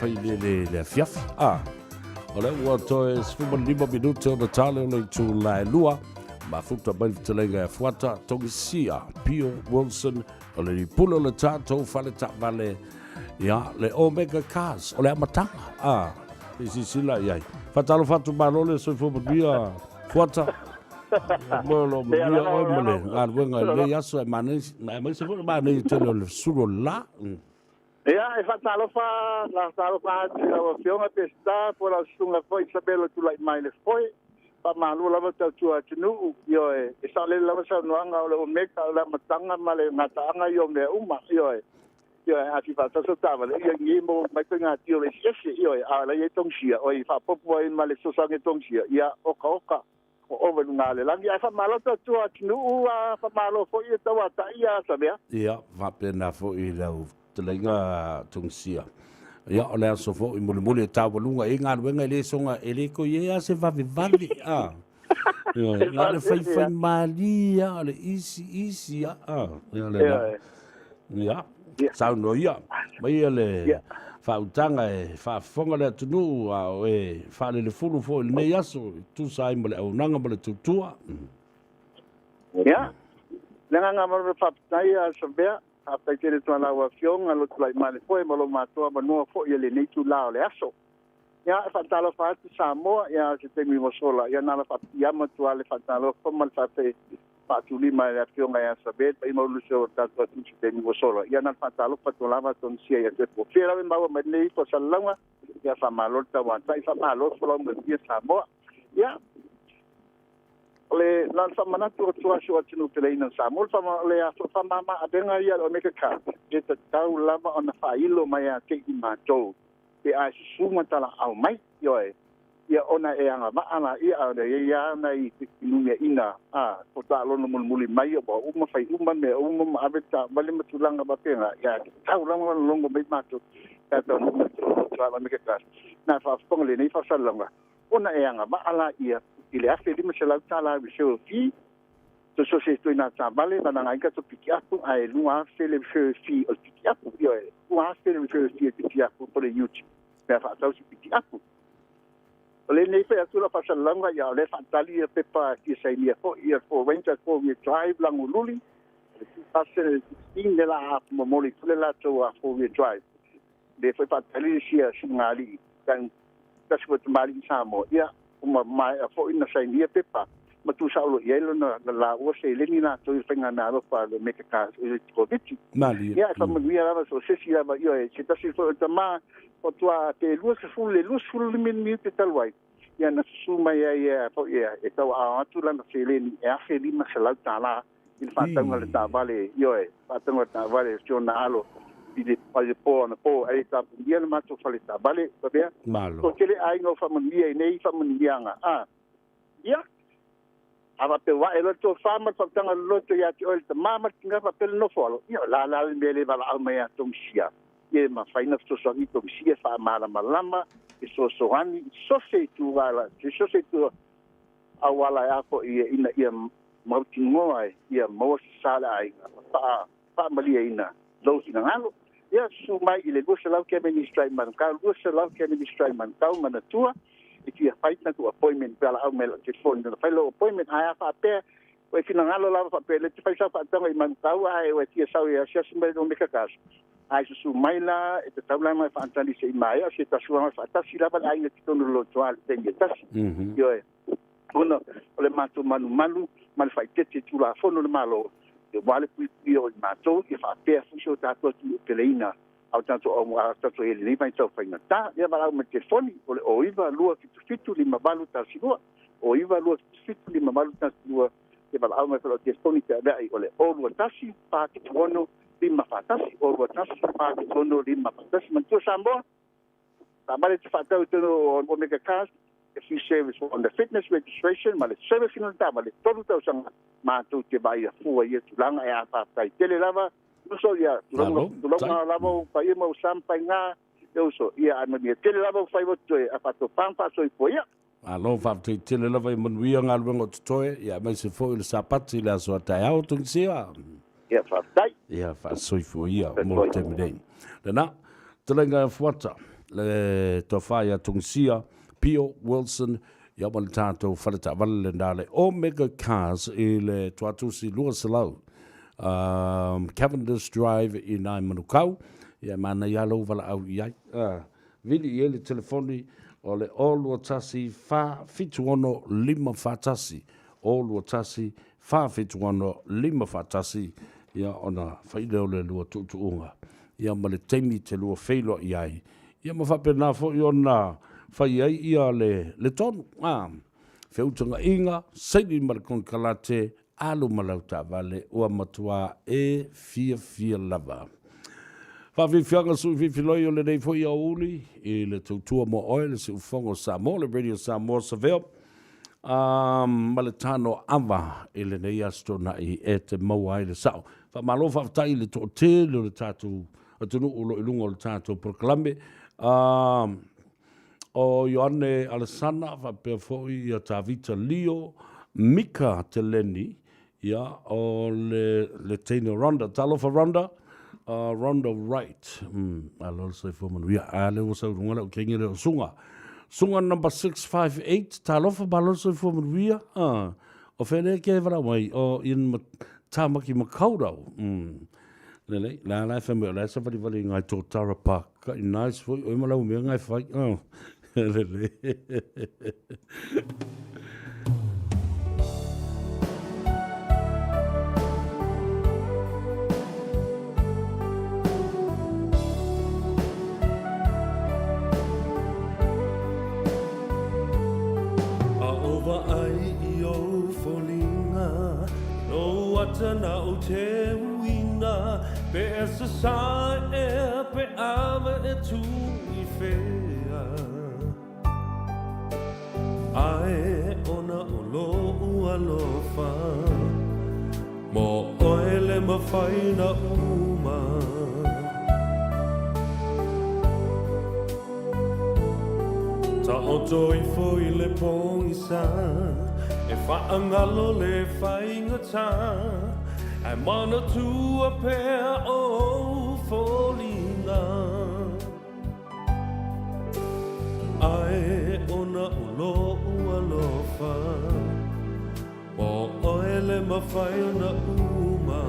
whaile le fiafi. O le ua toe 5 minute o na tale o le tu lai lua. Ma futa mai vitalenga e fuata tongi sia Pio Wilson o le pula o le tātou whale ta vale ia le Omega Cars o le amatanga. Isi sila iai. Whatalo whatu malole so fumadia fuata. Molo mia o mole ngar wenga le yaso e mane mai se fo mane tele le suro la ya e fatalo fa la talo fa la fiona pesta por la sunga foi sabelo tu like mai le foi pa malu la mata tu atunu yo e sale la sa no anga o le meka la matanga male matanga yo me uma yo e ati fa so tava le ye mo mai penga tio le sese yo e ala ye tongsia o i fa popo e male so sange tongsia ya oka o venale la ia fa malo tu atunu fa malo foi e tawa ta ia Savea ia va pena fo i lau telenga tungsia ia o le aso fo i mule tavalunga e ngar wenga le songa ele ko ia se va vivali ia la le fai malia le isi ia le ia sa no ia mai le fa utanga e fa fonga le tunu e fa le fulu fo le yaso tu sai mo le nanga mo le tutua ya le nga mo fa tai a Savea a pe ke le tona wa fiong a lo tla male foi mo lo mato ma no fo le nei tu la le aso ya fa talo fa Samoa ya se te mi mo sola ya na fa ya mo tu ale fa talo fo mal fa te pa tu li mai le fiong ya Savea pe mo lu so ta tu se te mi mo sola ya na fa talo fa to lava ton sia ya te po fera me ma me nei ko salanga ya fa malo ta wa tai fa malo fo lo mo dia Samoa ya le lan fa mana tu so tinu pele ina Samoa fa le a fa mama adenga ia o meka ka e te tau lava ona fa ilo mai a te i matou pe a suma tala au mai yo ia ona e anga ma ana ia ia na i nume ina ko ta lo no muli mai o uma fai uma me uma aveta vale matulanga ba pena ia tau langa longo mai matou ta to mo tra meka ka na fa pongole nei fa salanga ona e anga ma ala ia ile afe di masela tala bisho fi to so se to ina tabale na nga ka to piki apu ai lua fele fi o piki apu yo lua fele fi piki apu por YouTube per fa tau piki apu ole nei pe atu la pasa langa ya le fantali e pepa ki sai ni fo ia fo wenta fo we drive langu luli pasa in de la mo moli fle la to fo we drive le foi patali sia singali kan taswa mali Samoa ia uma mai a fo ina sai nia pepa ma tu sa lo yelo na la o se le ni na to fenga na lo pa le meka ka le covid Mali. ia fa mo ia la so se sia ba io e se tasi fo tama o tua te lu se fu le min te talwai ia na su mai ia fo ia e tau a tu la na se le ni e a se li ma se la tala il fa tanga le ta vale io e fa tanga ta vale sio na alo di pale po na po ai ta dia na tu fa le ta vale to bea Malo. ko kele ai no fa mo ia nei fa mo ia nga ia ava pe wa elo to fama fa tanga loto ya ti ol mama tinga fa pel no folo io la mele va la me ya tom sia ye ma fa ina to so ni to sia fa mala malama e so ani so se tu wala so se tu awala ya ko ina ia mau tingo ai ia mau sala ai fa malia ina lo ina ngalo ia su mai ile go se lau ke ministrai man ka go se lau ke ministrai man ka mana tua if you fight na to appointment pela au mel te phone na fellow appointment ai fa pe o fina ngalo la fa pe le te fa fa tanga man tau ai o ti sa ia sia simbe no meka kas ai su mai la e te tau la mai fa antali se mai o se ta su ma fa ta si la ba ai le tonu lo toal te ye tas yo e uno o le matu manu mal fa te tu la fono le malo e vale pi o mato e fa pe fu so ta to peleina au tanto o mo tanto ele ni vai tau faina ta ia va me telefoni o iva lua fitu lima balu ta sigo o iva lua fitu lima balu ta sigo e va au me pelo telefoni ta dai ole o lua tasi pa ki tono lima fatasi o lua tasi pa ki tono lima fatasi man tu Samoa ta male te fatau tono o me ka kas if you service on the fitness registration male service no ta male todo tau sang ma tu te vai a fu ia tu langa e a pa tai tele lava so ia tulonga lava pa ia mau sampai nga eu so ia ana dia tele lava fai wo toe a pato pampa so i poia Alo fa te tele lava i manuia ngal wengo toe ia mai se fo il sapati la so ta au tung sia ia fa tai ia fa so i fo ia mo te miden na telenga fuata le to fa ia tung sia Pio Wilson ia mon tato falata valle ndale Omega Cars ile tuatusi lua salau Cavendish Drive in Manukau ia mana yalo vala au ia vili ele telefoni ole olu tasi fa fituono lima fatasi olu tasi fa fituono lima fatasi ia ona faile ole lua tutuunga ia male temi te lua feilo iai ia mafapena fo iona fai ai ia le tonu feutunga inga seili malakon kalate alu malauta vale ua matua e fia lava Whawhiwhianga sui whiwhiloi o le nei fo ia uli i le tautua mo oe le si ufongo Samoa, le radio Samoa Savea. Ma le Tanoa Ava i le nei astona i e te maua i le sao. Whamalo whawtai le to te le tātou atunu ulo ilunga o le tātou proklame. O Ioane Alessana whapea foi i a Tavita Leo Mika te leni ia o le Teina Ronda. Talofa Ronda. Ronda Wright. I love say for man. We are also one of King of Sunga. Sunga number 658. Talofa Baloso for man. We are. Ofele gave it away or in Tamaki Makaudo. Lele, la life and la somebody voting I told Tara Park. Nice for you. I fight. Oh. Tana o te uina pe esa sa e pe ava e tu I fea ai ona o lo ua lofa mo oele ma faina uma ta oto I foi le pongisa e whaangalo le whaingata I mana tu a pea o folinga Ai ona ulo ua lofa O oele mawhaina uma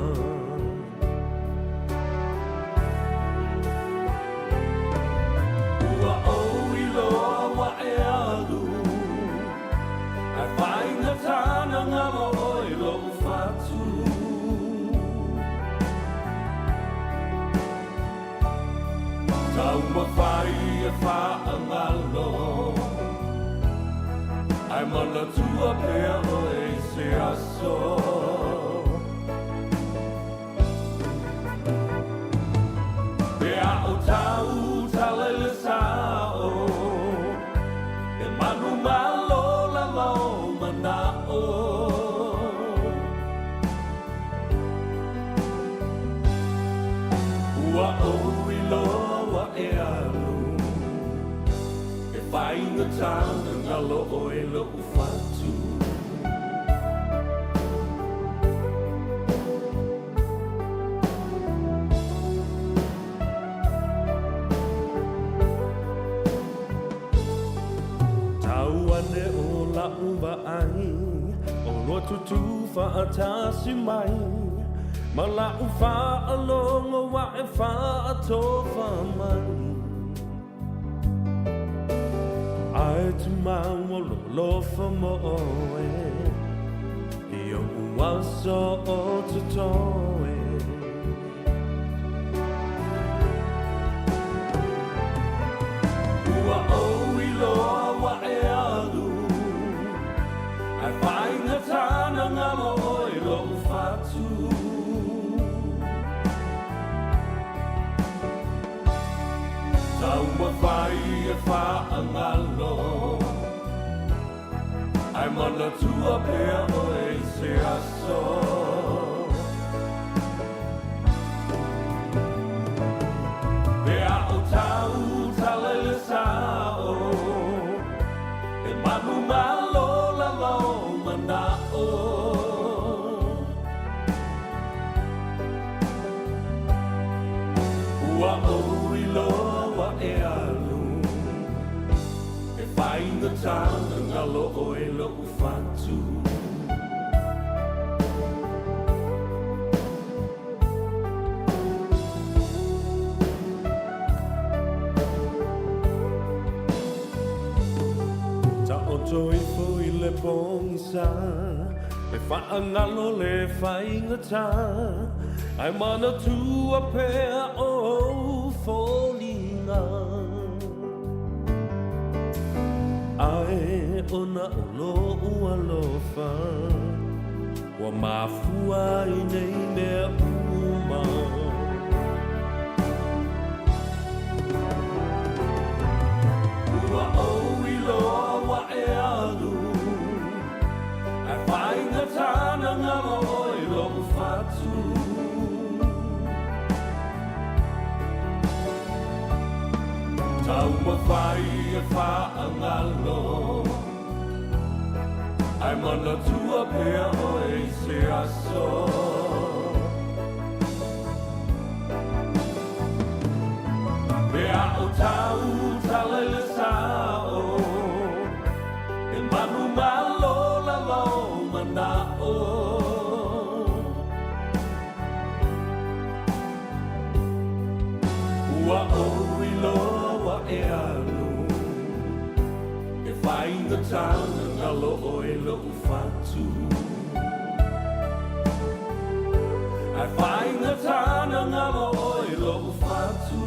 angalo ai mana tua pea o e se aso pea o tau talele sao e manu malo la lau manao ua o iloa e alu e whainga tana ngalo o e lo ufatu tau ane o la uva ai o loa tutu whaatasi mai ma la ufa alonga wa e wha atofa mai ai tu maua lo lofa mo oe i o uaso o tutoe ua o iloa wa e alu ai whainga tana ngalo oe lo ufatu tau mawhai e whaangalo ai mana tua pea o e se aso pea o tau talele sao e manu malo la lau manao ua o iloa e alu e whainga tana ngalo o e lo ufatu ta o toi fui le pongisa me whaangalo le whainga ta ai mana tua pea o fōlinga ai ona o lo ua lofa ua mafua i nei mea uma ua o iloa wa e alu ai whainga tana ngalo o i lo ufatu tau mawhai e whaangalo ai mana tua pea o e se aso pea o tau talele sao e manu malo la lau manao ua o iloa e alu e whainga tana ngalo o e lo ufatu ai whainga tana ngalo o e lo ufatu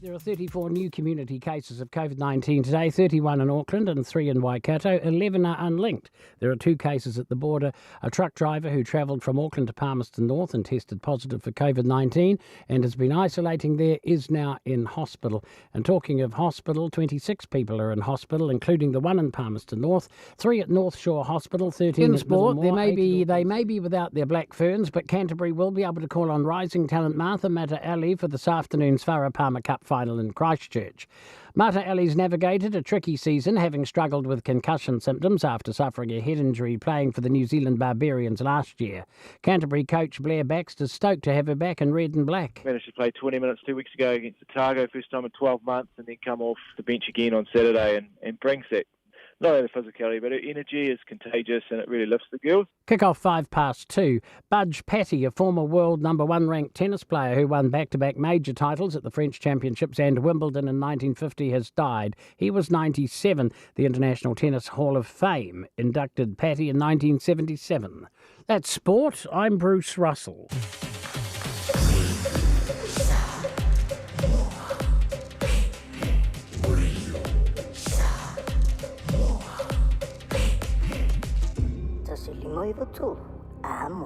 There are 34 new community cases of COVID-19 today, 31 in Auckland and 3 in Waikato. 11 are unlinked. There are 2 cases at the border. A truck driver who travelled from Auckland to Palmerston North and tested positive for COVID-19 and has been isolating there is now in hospital. And talking of hospital, 26 people are in hospital, including the one in Palmerston North, 3 at North Shore Hospital, 13 in sport. They may be without their black ferns, but Canterbury will be able to call on rising talent Martha Mata-Ali for this afternoon's Whara Palmer Cup final in Christchurch. Mata-Ali's navigated a tricky season, having struggled with concussion symptoms after suffering a head injury playing for the New Zealand Barbarians last year. Canterbury coach Blair Baxter's stoked to have her back in red and black. Managed to play 20 minutes 2 weeks ago against Otago, first time in 12 months, and then come off the bench again on Saturday and brings that. Not only the physicality, but her energy is contagious and it really lifts the girls. Kick-off 2:05. Budge Patty, a former world number 1 ranked tennis player who won back-to-back major titles at the French Championships and Wimbledon in 1950, has died. He was 97. The International Tennis Hall of Fame inducted Patty in 1977. That's sport. I'm Bruce Russell. Noiva tu, amo.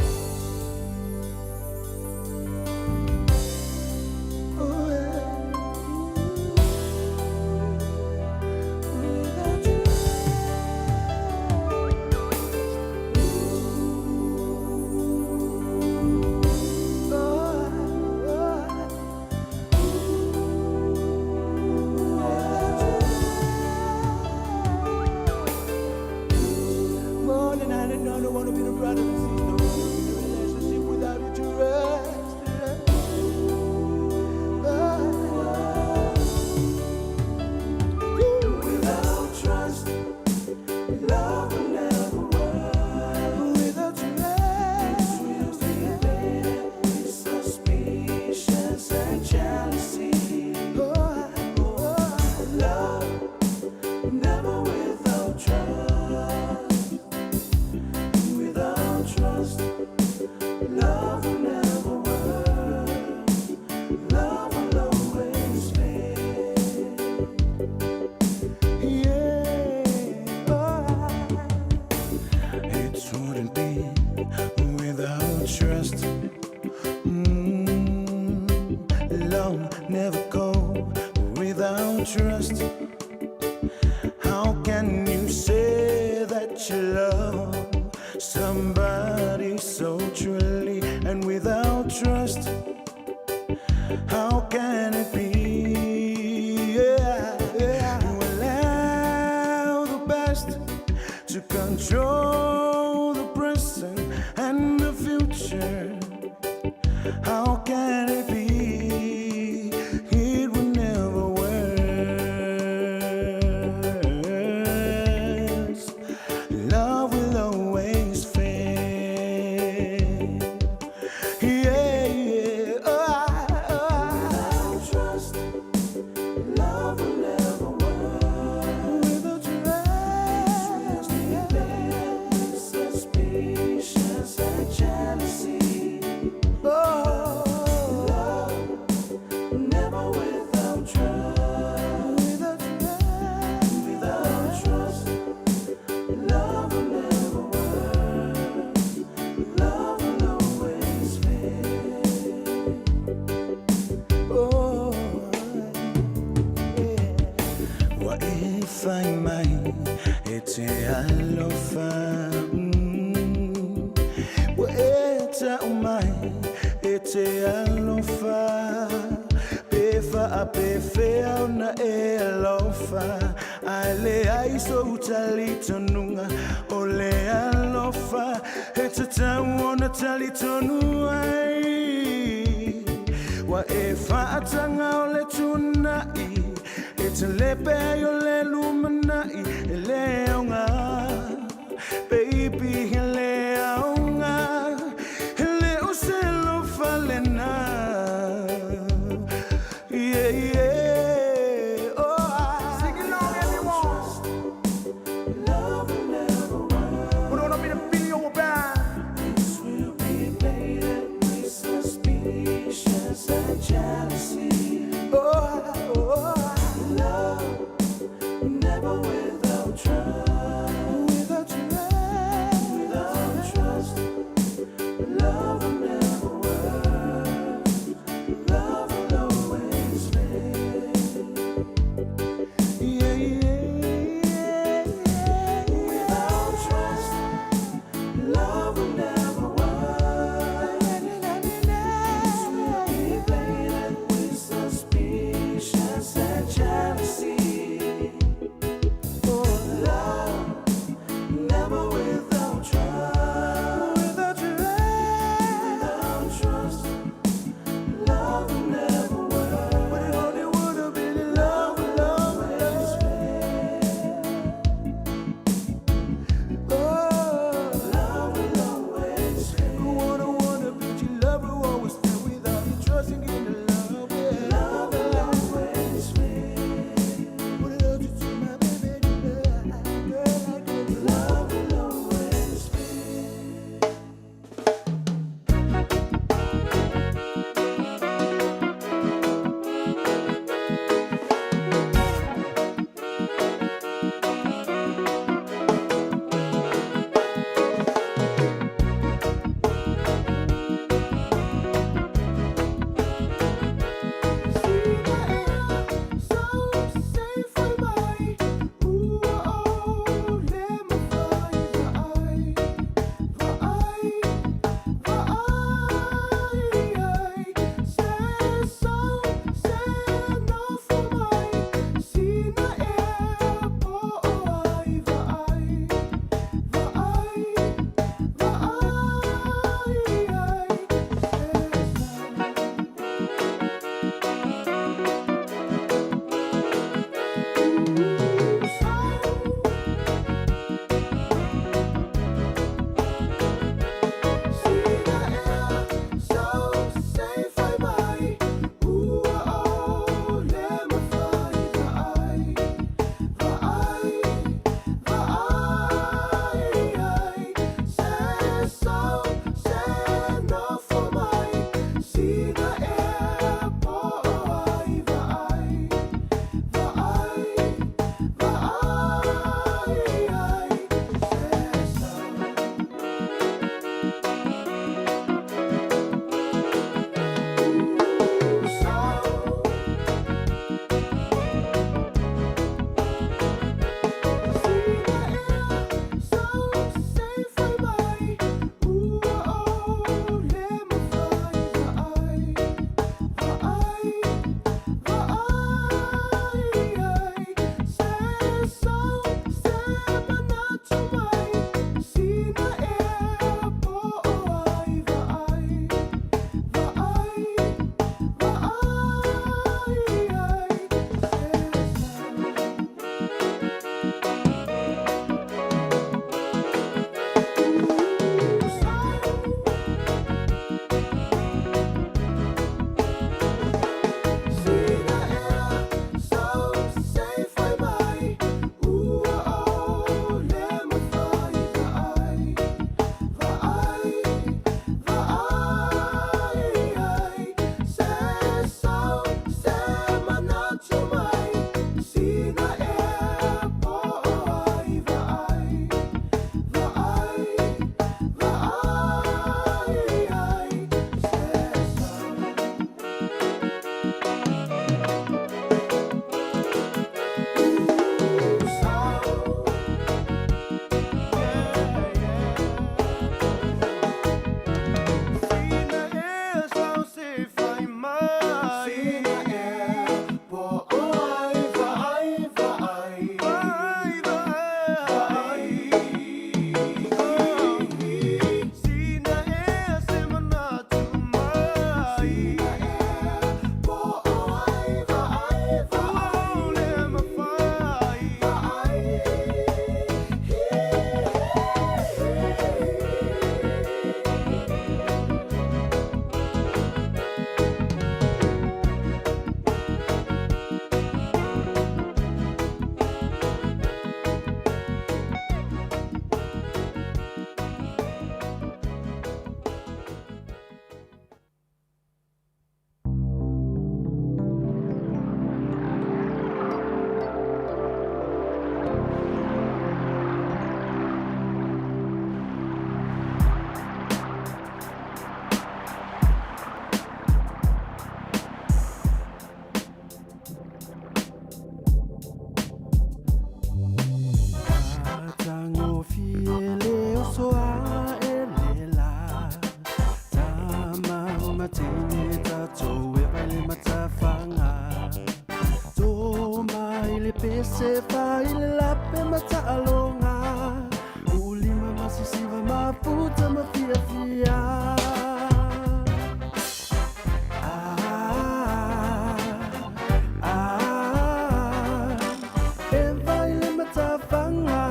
Jealousy. Oh, pese fa ile lape mata alonga ulima masisiva mafuta mafia fia eva ile matafanga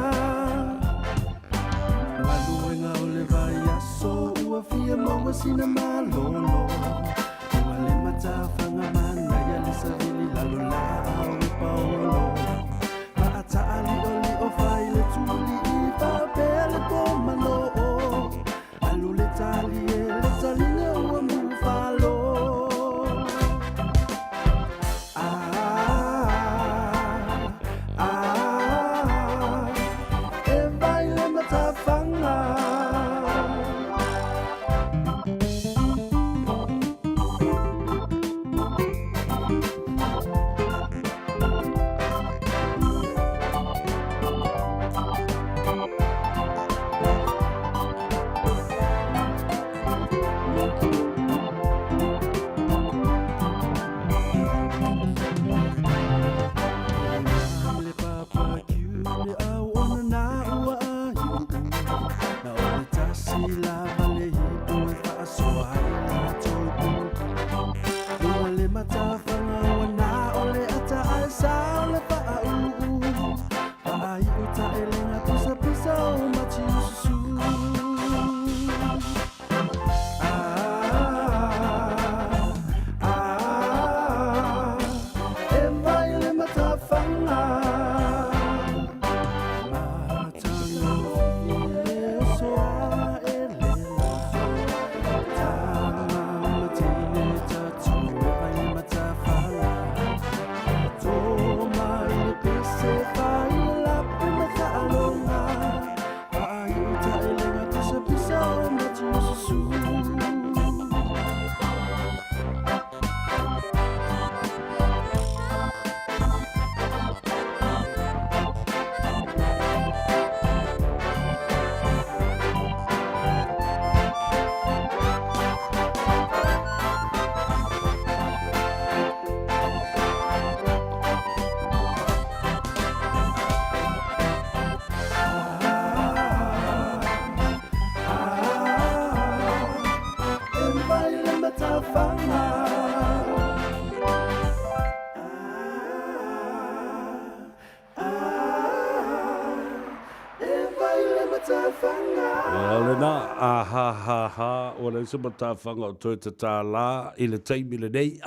waluenga oleva yaso uafia mawasina malolo wale matafanga mana yalisavili lalola Paolo, Maata Ali Oli Ofaile Tuli Ipa Bele Pomano, Alule Tali Le Taline Wamufalo. Evaile Matafanga. Ora se matawhanga o toi te tā la i le teimi le nei.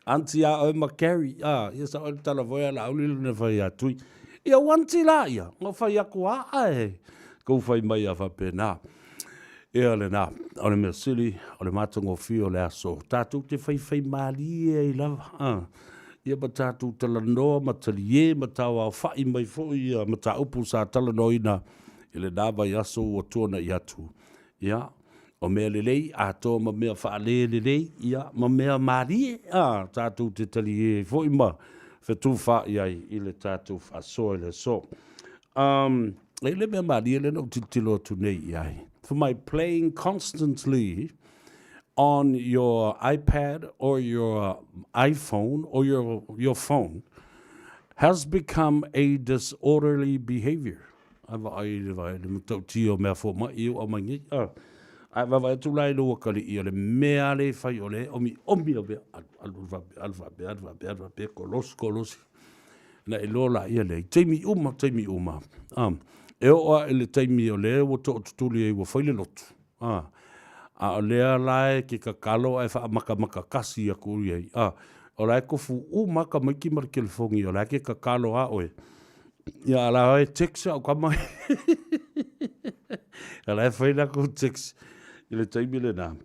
Anti a o makari. Ia sa o le tala voia la aulilo ne whai atui. Ia wanti la ia. Ngo whai aku e. Kou whai mai a whapena. Ia le nā. O le mea sili. O le matango fio le aso. Tātou te whai maali e i lava. Ia ma tātou tala noa matali e. Ma tāua o whai mai fo ia. Ma tā upu sa tala noina. Ile dava yaso o tona i atu. Ia, o mea lelei, a tō ma mea whaale lelei, ia, ma mea marie, tātou te tali e fo ima, whetu wha iai, ile tātou wha so ele so. Ile mea marie le no titilo tu nei iai. For my playing constantly on your iPad or your iPhone or your phone has become a disorderly behavior. Ava ai le vai le mutau tio mea fo mai i o mangi. Ava vai tu lai lo kali i le mea le fai o le omi o be alfa be kolos. Na e lola i le teimi uma. E o le teimi o le o to tutuli e o fai le lotu. A o le lai ki ka kalo e fa maka kasi a kuri ai. O lai kofu maka mai ki marke le fongi o lai ki ka kalo a oe. Ia la hoi text au kamai. Ala e whaina ko text i le taimi le nā.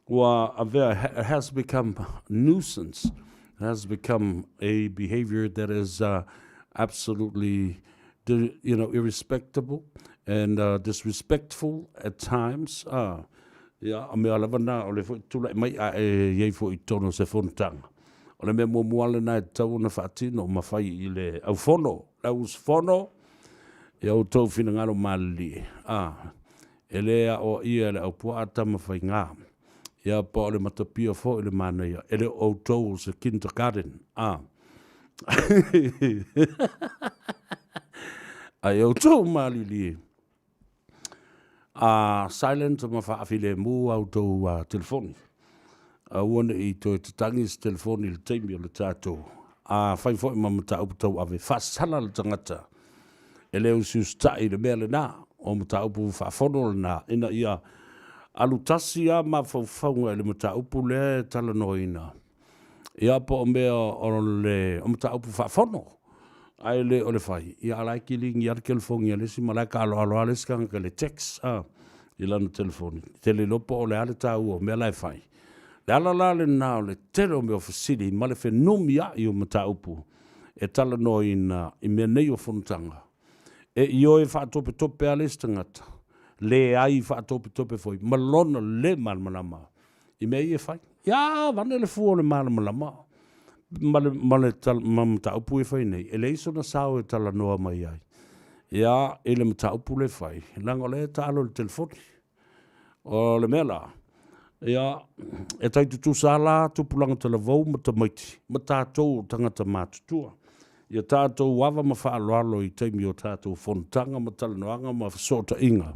Ua it has become nuisance. It has become a behavior that is absolutely irrespectable and disrespectful at times. Ia a mea lava nā o le tūlai mai a e iei fo I tono se fontanga. O le mea muale nā e tau na whaatino ma whai I le au fono. Aus fono e au tau fina ngaro mali. E lea o ia le au puata ma whai ngā. Ia pa o le matapia fo I le mana ia. E le au tau se kindergarten. Ai au tau malili. Silent ma whaafile mu au tau telefoni. Wana I to te tangis telefoni le teimi o le tātou. Whai fwoi ma mata upu tau ave whasala le tangata. E leo sius tai le mea le nā. O mata upu whaafono le nā. Ina ia alutasi a ma whauwhaunga le mata upu le tala noina. Ia po o mea o le o mata upu whaafono. Ai le o le whai. Ia alai ki lingi ar kelfongi a lesi malaka alo alo alesi kanga le text. I lana telefoni. Tele lopo o le ale tau o mea lai whai. Le ala le nao le tero me o fasili ma le whenumi a I o mata upu. E tala no I mea nei o whunutanga. E I o e whaatope tope a lesi tangata. Le ai whaatope tope foi. Malona le malamalama. I mea I e whai. Ia, vane le fua le malamalama. Ma mata upu e whai nei. E le iso na sao e tala noa mai ai. Ia, e le mata upu le whai. Langa le talo le telefoni. O le mea la. Ia, e tai tutu sala, tupulanga tala vau, ma ta maiti. Ma tātou tangata mātutua. Ia tātou wawa ma whaaloalo I teimi o tātou whontanga, ma tala noanga, ma whasota inga.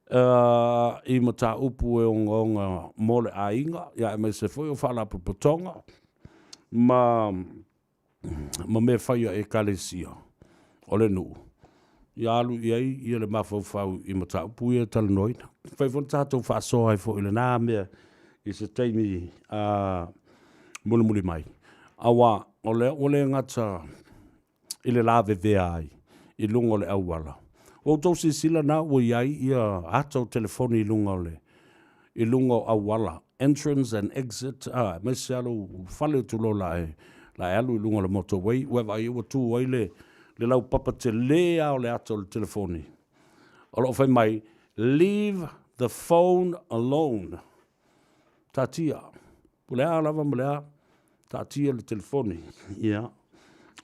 I ma tā upu e onga mole a inga, ia e mai se foi o whaalapu potonga, ma me whaia e kalesia. O le nuu. Ia alu iai, ia le mawhau I ma tā upu e tala noina. Whai whon tātou whaasoa I fo I le nā mea I se teimi muli mai. Awa, o le ngata I le lawe vea ai, I lunga o le awala. O tau si sila na o iai ia atau telefoni I lunga o le. I lunga o awala. Entrance and exit. Me se alu whale tulo la alu I lunga o le motorway. Wewa I ua tu wai le lau papa te lea o le atau le telefoni. O lo whai mai, leave the phone alone. Tatia. Pulea lava mulea. Tatia le telefoni. Ia.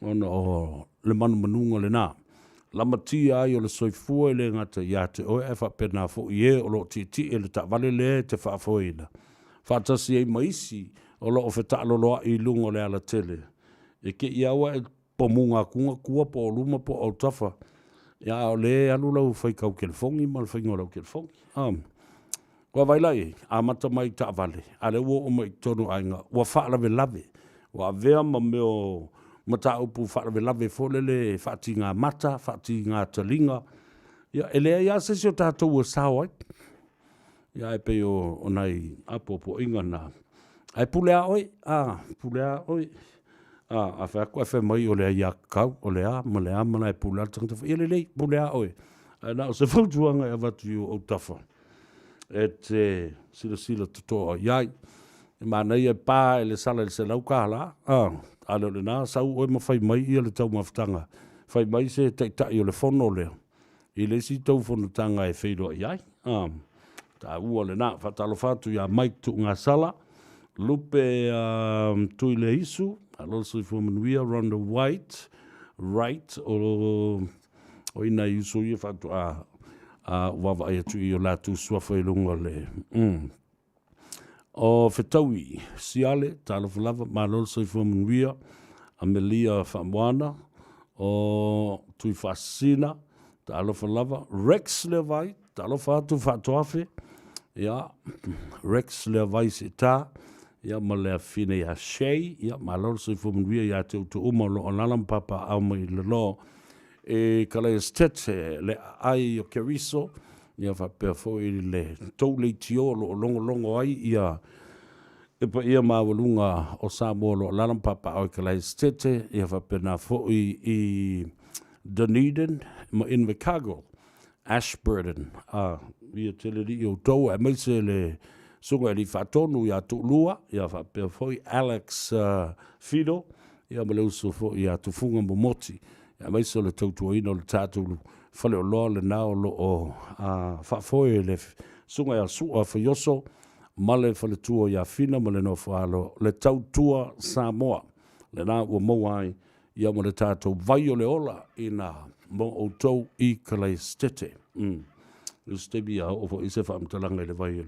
Ono le manu manunga le nā. Lama tia ai o le soifua I le ngata ia te oe e whapena fo I e o lo ti e le ta vale le te whaafoina. Whaatasi e maisi o lo o wheta aloloa I lunga le ala tele. E ke iawa e pomunga kunga kua po luma po au tafa. Ia o le alu lau whaikau kelfongi ma le whaingo lau kelfongi. Wa vailai, a mata mai ta vale. A le wo o mai tonu ainga. Wa whaalawe lave. Wa vea ma meo mata upu whaalawe lave folele. Whaati ngā mata, whaati ngā talinga. Ia elea ia sesi o tātou o sāwai. Ia e pe o nei apopo inga nā. Ai pulea oi, pulea oi. A whea koe whea mai o lea ia kau, o lea, ma lea, mana e pulea tangata whea. Ia lei, pulea oi. Nā o se whautuanga e watu o tafa. E te sila tutoa iai. E mānei e pā e le sala e le se lau kāla. Ale o le nā, sau oi ma whai mai ia le tau mawhtanga. Whai mai se teitai o le whono lea. I le si tau whono tanga e whairoa iai. Tā ua le nā, whatalo whatu ia Mike tu ngā sala. Lupe tui le isu. Also for Manuia, Rhonda White. Right. O ina isu ia whatu wawa ai atu I o lātu suafa I lunga le. O Whetaui, Siale, Tala Falava, Malol Soifua Manuia, Amelia Whamoana, o Tui Whasina, Tala Falava, Rex Levai, Tala Whatu Whatoafe, ia, Rex Levai se tā, ia ma lea whine ia Shea, ia Malol Soifua Manuia, ia te utu umalo o nalampapa au mai le lo, e kalai estete le ai o Keriso, ia whapea fōi le tau le tiolo o longo ai, ia e pa ia mawalunga o Samoa lo lalampapa au kalai estete, ia whapea nā fōi I Dunedin, ma Invercargill, Ashburton, ia tele li o tau, e meise le sunga li whatonu ia tuulua, ia whapea fōi Alex Fido, ia maleuso fōi ia tufunga momoti, ia meise le tautua ino le tātulu, whale o loa le nao lo o whafoe le sunga ia sua whaioso, male whale tua ia whina, male no whaalo, le tautua Samoa, le nā ua mauai, ia mo le tātou vai o le ola, I nā mo o tau I kalai stete. Le stebi a ofo I se whaamtalanga I le vai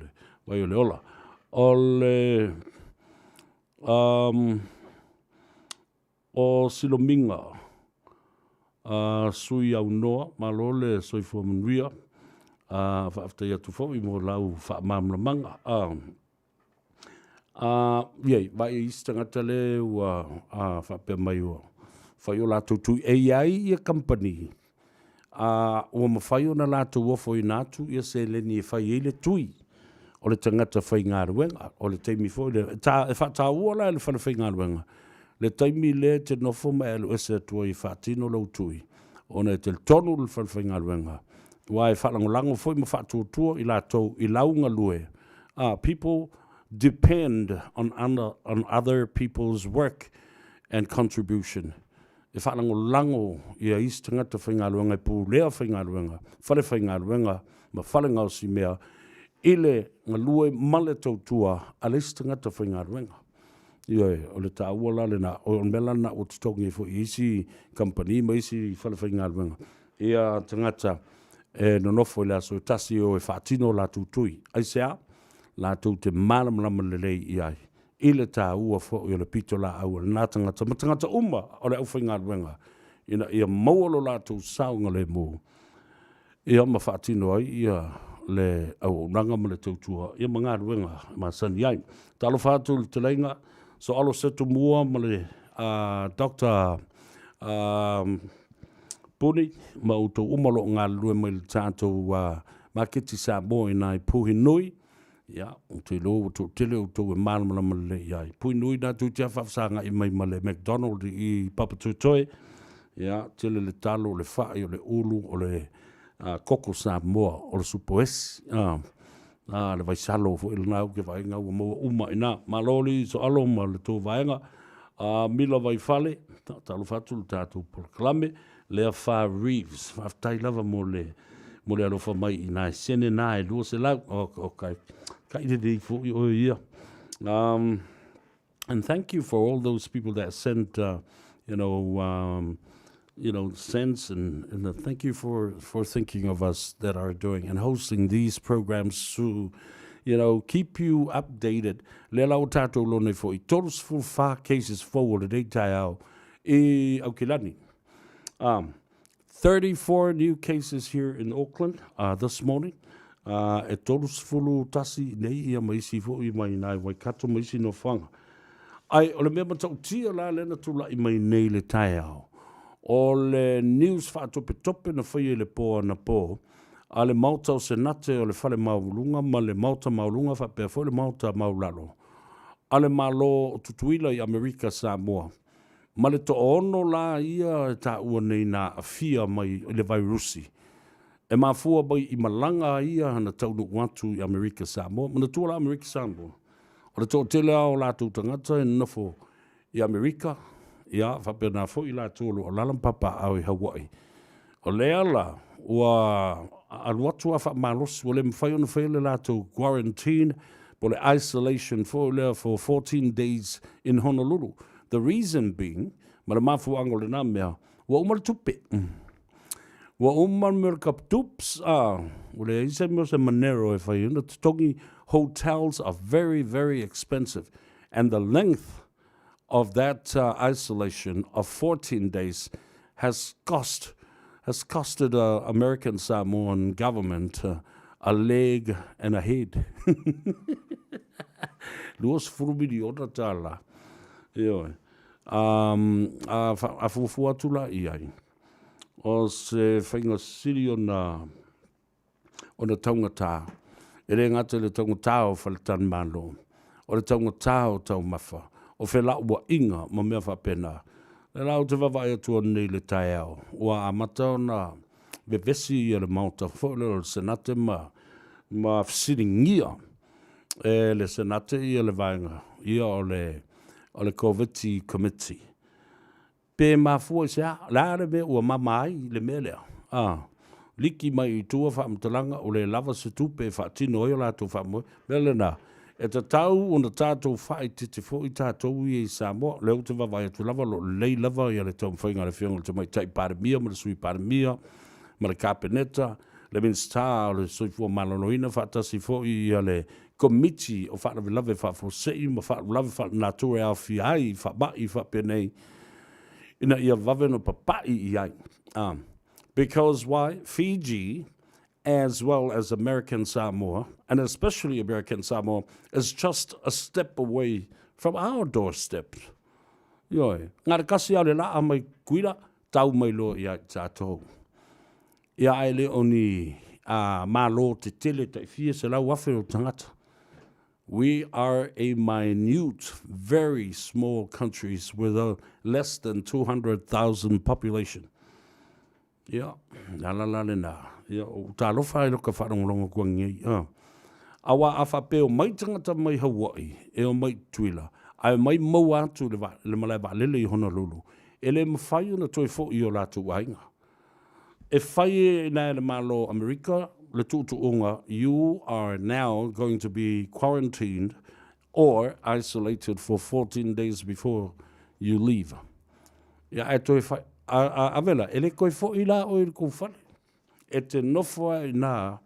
o le ola. O le o silominga sui au noa malole soi fo munria fa after ya tu fo I mo lau fa mamla manga ye vai istanga tale wa fa pe mai o fa yo la tu AI e company o ma fa yo na la tu wo fo inatu ye se le ni fa ye le tui o le tangata fa inga ruenga o le taimi fo le fa ta wola le fa inga ruenga le taimi le te no fo ma le ese tu I fa tino lo tui ona te tonu le fa inga ruenga wa fa lango fo ma fa tu I la to I launga lue people depend on other people's work and contribution. E whalango ia isi tangata whaingaruanga I pū lea whaingaruanga, whare whaingaruanga, ma whare ngau si mea, ile ngā lue male tautua a le isi tangata whaingaruanga. Ia o le tāua lale na, o mela na o tutongi fo isi company, ma isi whare whaingaruanga. Ia tangata no nofo I le aso tasi o e whaatino la tūtui. Aisea, la tū te mālamalama lelei I ai. I le tā ua fo I le pito la au nā tangata. Ma tangata uma o le au whaingaruenga. Ia maualo la tū saunga le mō. Ia ma whaatino ai ia le au nanga ma le tautua. Ia ma ngā ruenga ma sani ai. Talo whātu le te leinga. So alo setu mua ma le Dr. Puni ma uto umalo ngā lue mai le tātou maketi Samoa I nai puhi nui. Ya, te lo to tele to e malama le ya. Pui nui na tu tia fafsanga I mai male McDonald I Papa Tutoi. Ya, tele le talo le fa o le ulu o le koko Samoa o le supoes. Le vai salo fo il nau ke vai ngau mo uma ina maloli so alo ma le to vaenga. Mila vai fale, talo fatu le tatu proclame le fa Reeves. Faftai lava mo le alo fa mai ina sene na e lu se la okay. And thank you for all those people that sent, sense and thank you for thinking of us that are doing and hosting these programs to, keep you updated. Le lau tātou lone fo I todos full far cases forward e tai au e au kilani. 34 new cases here in Auckland this morning. E tolos fulu tasi nei ia maisi fo I mai nai wai kato maisi no whanga. Ai, o le mea matau tia la lena tula I mai nei le tai au. O le news whaatope tope na whaia le poa na po. A le mauta o senate o le whale maulunga, ma le mauta maulunga whapea fo le mauta maulalo. A le malo o tutuila I Amerika Samoa. Ma le to ono la ia ta ua nei na afia mai le vairusi. E mafua bai I malanga ia hana taunu watu I Amerika Samoa. Mana tua la Amerika Samoa. O le tō tele au la tū tangata e nafo I Amerika. Ia, whapea nā fo I la tōlu o lalampapa au I Hawaii. O le ala, ua aluatu a wha malos, ua le mwhai ona whaile la tō quarantine, po le isolation fo lea for 14 days in Honolulu. The reason being, ma le mafu ango le nā mea, ua umar tupe. Wa umar merkap tups ule isa mo se manero if I the tongi hotels are very very expensive and the length of that isolation of 14 days has costed American Samoan government a leg and a head. Luos furumidi ota tala. Yo. Afufu atula iai. O se whainga siri o na taungata. E re ngata le taungata o whaletan malo. O le taungata o tau mafa. O whela ua inga ma mea whapena. Le lau te wawai atua nei le tai au. Ua amata o na vevesi i le mauta. Fole o le senate ma fsiringia. E le senate i le vainga. Ia o le COVID committee. Pe mafua sea, la le me ua mamai le me lea. Liki mai I tua whaamtalanga o le lava se tupe whaatino oi o la tu whaamoi. Mele na, e ta tau o na tātou whae te fo I tātou I Samoa. Leo te wawai atu lava lo lei lava I le tau mwhainga le whionga te mai tai paramia, ma le sui paramia, ma le kapeneta, le minsta o le soifua malanoina whaatasi fo I le committee o whaalawe lave whaafosei, ma whaalawe whaanatore au fiai, whaamai whaapenei. ina ia vave no papai i ai. Because why? Fiji, as well as American Samoa, and especially American Samoa, is just a step away from our doorstep. Yoi, ngā kasi au le la a mai kuira, tau mai lo i ai tātou. Ia ai le oni malo te tele te fia se lau wafe o tangata. We are a minute, very small countries with a less than 200,000 population. Yeah, la le na. Yeah, o ta lo fai lo ka whanonglonga kua ngai. Awa a whapeo mai tangata mai Hawaii, e o mai tuila. Ai mai mau atu le malai ba lele i Honolulu. E le mawhai ona toi fo i o lātu wainga. E whai na le malo Amerika, le tutuunga, you are now going to be quarantined or isolated for 14 days before you leave. Ia e toi whai, a vela, e le koi fo i la o i kou whale. E te nofua i nā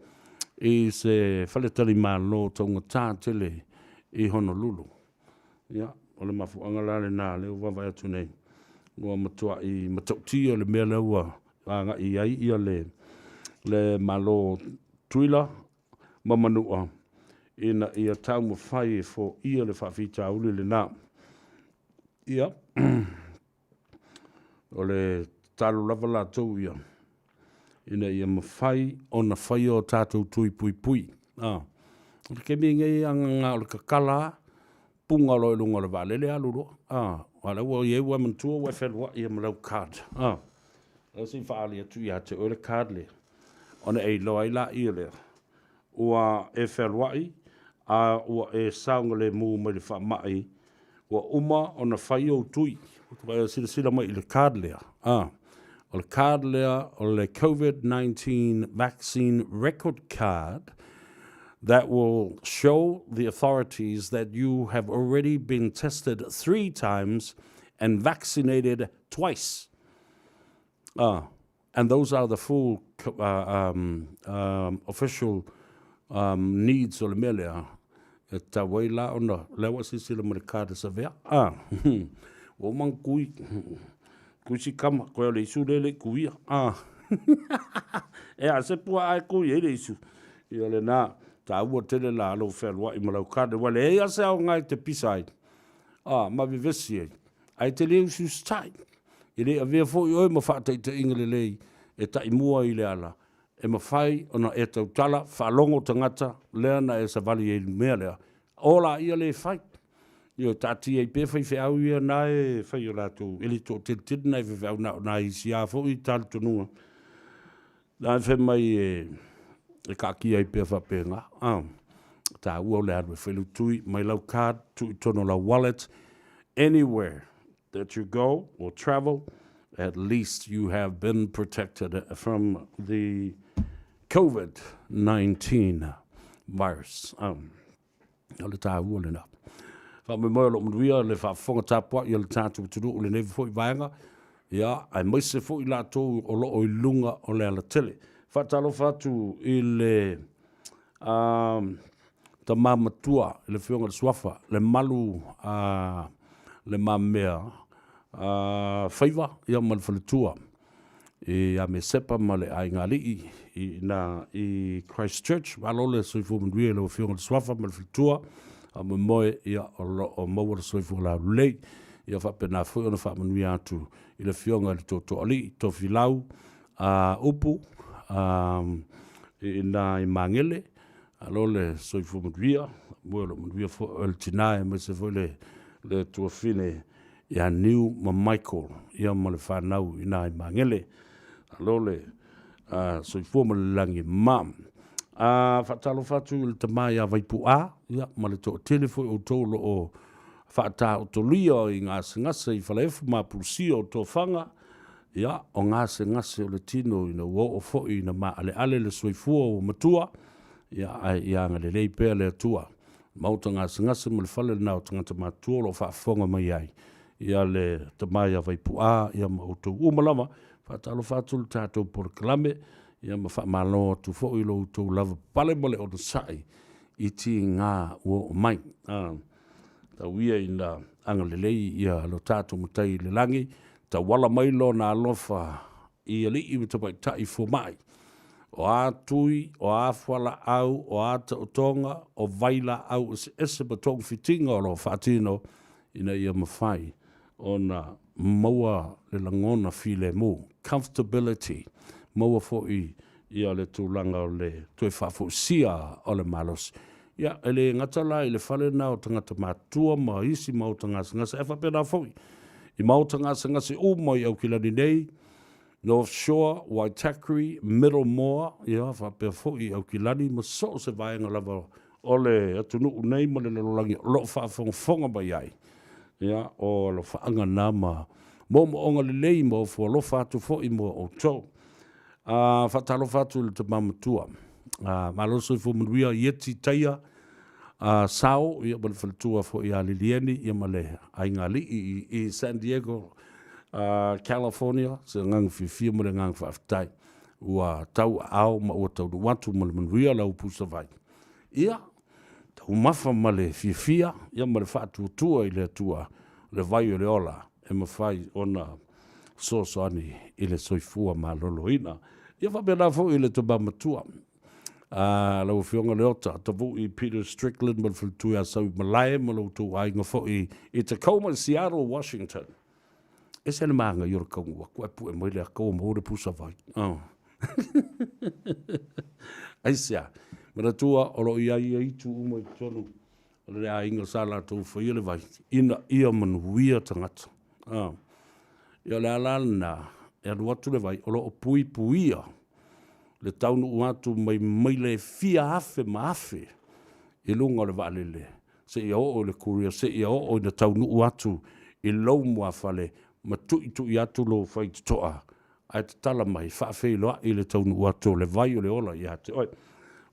i se whaletari malo taunga tātele i Honolulu. Ia, o le mafu angalale nā leo wawai atu nei. Ua matua i matautia le mea leua anga i ai ia le malo tuila mamanua ina ia tau mawhai fo ia le whawhita uli le nā. Ia, o le talo lava la tau ia. Ina ia mawhai o na whai o tātou tui pui pui. O le kemi ngai anga o le kakala punga loi lunga le valele aluro. Wala ua ie ua mantua ua whelua ia malau card. O si whaali atu ia te oile card le. Ona ei loa i la ia le. Ua e whelua i, ua e saunga le mū mai le whamai. Ua uma o na whai o tui. Ua sila mai i le card lea. O le card lea o le COVID-19 vaccine record card that will show the authorities that you have already been tested 3 times and vaccinated twice. And those are the full official needs o le mea lea. E ta wei la ona, lewa sila mo le kāta Savea. O mang kui si kama, koe o le isu lele kuia. E a se pua ai kui e le isu. I o le nā. Ta ua tele la alo whelua i malau kāde. Wale e ase au ngai te pisai. Ma vivesi e. Ai te leo sustai. I le a vea fo i oi ma whaatai te inga le lei. E ta i mua i le ala. E ma whai ona e tau tala. Whalongo tangata. Lea na e sa vali e mea lea. Ola ia le whai. Io tati e pe whai whiau ia na e whai o lātou. Eli tō te tidina e whiau na i si a fo i tali tonua. Na e whai mai e ka ki ai pe whapenga. Ta ua le arwe whelu tui, mai lau card, tui tono la wallet. Anywhere that you go or travel, at least you have been protected from the COVID-19 virus. Le ta ua le na. Wha me moe lo mnuia le whaafonga tāpua i le tātu tunu o le nevi fo i vaenga. Ia, ai maise fo i lātou o lo o i lunga o le ala tele. Whatalo whatu i le ta mamatua, le whionga le swafa, le malu, le mamea, whaiva, ia ma le whaletua. A me sepa ma le aingali i Christchurch, walo le soifu mnduia le whionga le swafa, ma le whaletua, a me moe ia o maua le soifu la lei, ia whapena whiona whamanuia atu i le whionga le toto ali, to filau, upu, i mangele alo le soifu mudria mo lo mudria fo el tinae me se fo le tuafine ya new ma Michael ia mo le fanau ina i mangele alo le soifu mo langi mam fatalo fatu le tamai a vaipu a ia mo le to telefo o tolo o fata o tolio i ngase i falefu ma pulsio to fanga. Ia, o ngase o le tino ina wo o fo ina ma ale le soifua o matua. Ia ngale lei pea le atua. Mauta ngase mo le fale le nao tangata matua lo whaafonga mai ai. Ia le tamai a vaipua, ia ma utou umalama. Whaatalo whaatu le tātou porokalame. Ia ma whaamalo atu fo i lo utou lava pale mole o na sai. I ti ngā ua o mai. Ta wia ina angalelei ia lo tātou mutai le langi. ta wala mai lo na alofa I ali I tapai tai fo mai. O a tui, o a whala au, o a ta otonga, o vaila au, ese batong fitinga o lo whaatino ina ia mawhai. O na maua le langona file mo. Comfortability. Maua fo ia le tūlanga o le tue whafo sia o le malos. Ia, ele ngatala I le whale na o tangata mātua ma isi mau tangasa ngasa e whapena fōi. I mau tangasa ngasa umoi au kilani nei, North Shore, Waitakere, Middle Moa, ia, whapea fōi au kilani, ma so se vaenga lava o le atunu nei ma le lolangi, lo whaafonga mai ai. Ia, o lo whaanga nā ma, mo onga le lei mo fo lo whaatu fōi mo o tau. Whaatalo whaatu le te mamatua. Maloso I fo manuia ieti taia, sao, ia ma le whalatua fōi a Lilieni, ia ma le aingali I San Diego, California, se ngang fifia mo le ngang whaftai. Ua tau au ma ua tau watu ma le manuia lau pusa vai. Ia, tau mafa ma le fifia, ia ma le whaatu tua I le tua, le vai o le ola, e ma whai ona soani I le soifua ma loloina. Ia whapena fo I le tuba matua. Lau whionga le ota, tavu I Peter Strickland, ma le whaltui a sau malae, ma lau tu ainga fo I Tacoma, Seattle, Washington. E se le maanga I ora kaunga, kua pu e moile a kaua ma ore pusa vai. Aisia, mana tua oro I ai tu uma I tonu, le a inga sala tau whaile vai, ina ia manuia tangata. Ia le alana, e anu atu le vai, oro o pui puia, le taunu uatu mai le fia afe ma afe, I lunga le valele, se ia o le kuria, se ia o ina taunu uatu, I lau mua fale, ma tui atu lo whai toa, ai te tala mai, whaafei loa I le taunu uatu, le vai o le ola I ate. Oi,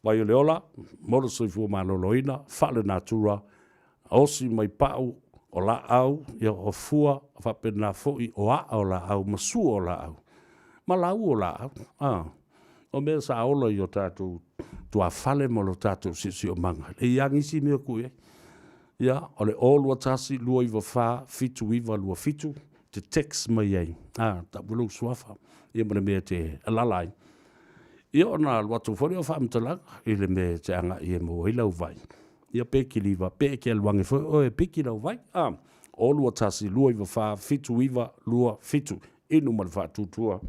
vai o le ola, moro soi fua ma loloina, whale nā tura, osi mai pau, o la au, ia o fua, whapena foi, o a o la au, ma su o la au. Ma lau o la au, o mea sa ola I o tātou, tua whale mo lo tātou sisi o manga. E iangisi mea kui, ia, o le olua tasi, lua iwa wha, fitu iwa, lua fitu, te text mai ei. Ta wulu suafa. Ia mana mea te alalai. Ia ona luatu whore o whaamtalanga. I le mea te anga I e mo I lau vai. Ia peki liwa, peki alwangi whore. Oe peki lau vai. O lua tasi, lua iwa wha, fitu iwa, lua fitu. Inu mana wha tutua.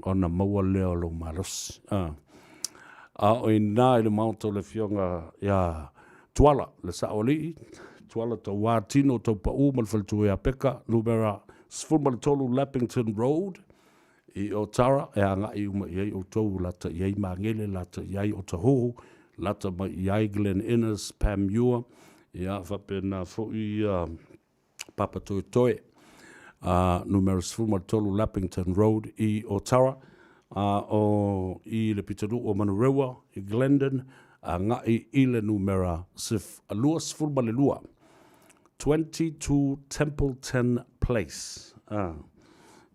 Ona maua leo lo maros. O ina I le mauta le fionga ia tuala le saoli. Tuala tau wātino tau pa'u mal whaltu ea peka. Numera Sfumalitolu Lappington Road I o Tara e anga I uma iei o tau lata iei mangele lata iei o tahoho lata mai iei Glen Innes Pam Ewer ia whapena fo I Papa Toe Toe numero Sfumalitolu Lappington Road I o Tara o I le pitanu o Manurewa I Glendon anga I le numera alua Sfumalelua 22 Templeton Place.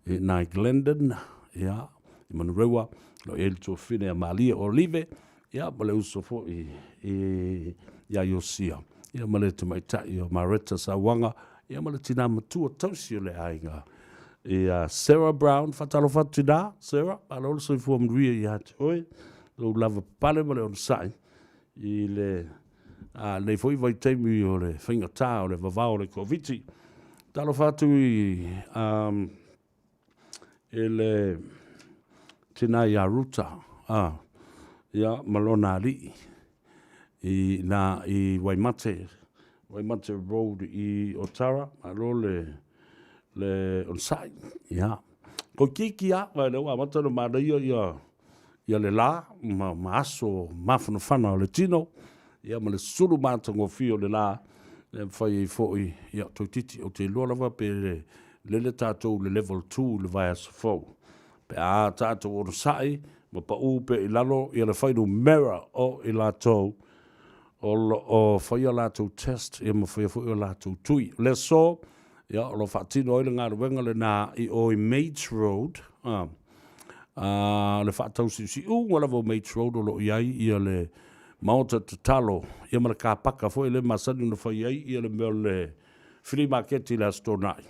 Nai Glendon, ia, I Manurewa, lo ele tō whine a Malia Olive, ia, ma le uso fo I Iosia. Ia, ma le tamaitai o Maretta Sawanga, ia, ma le tina matua tausi o le ainga. Ia, Sarah Brown, whatalo whatina, Sarah, ala olo soi fua mruia I hati oe, lo lava pale ma le on sai, I le... nei foi vai taimi o le whainga tā o le vavao le koviti. Talo whātu I le tina I Aruta. Ia malona li. I Waimate Road I Otara. Alo le onsai. Ia. Ko kiki a, vai leo a matano māreia ia le la, ma aso mawhanawhana o le tino. Ia ma le suru mātango fio le la, le whai I fōi, ia tō titi o te loa lawa pe le tātou le level 2 le vai aso fōu. Pe a tātou o sai, ma pa upe I lalo, ia le whai no mera o I lātou, o whai a lātou test, ia ma whai a fōi o lātou tui. Le so, ia o lo whaatino oile ngā ruenga le nā I o I Mates Road, le whaatau si unga lawa o Mates Road o lo iai, ia le Maota te talo, ia mara ka paka fo ele masani no fai ai ia le mea le free market I la stonai.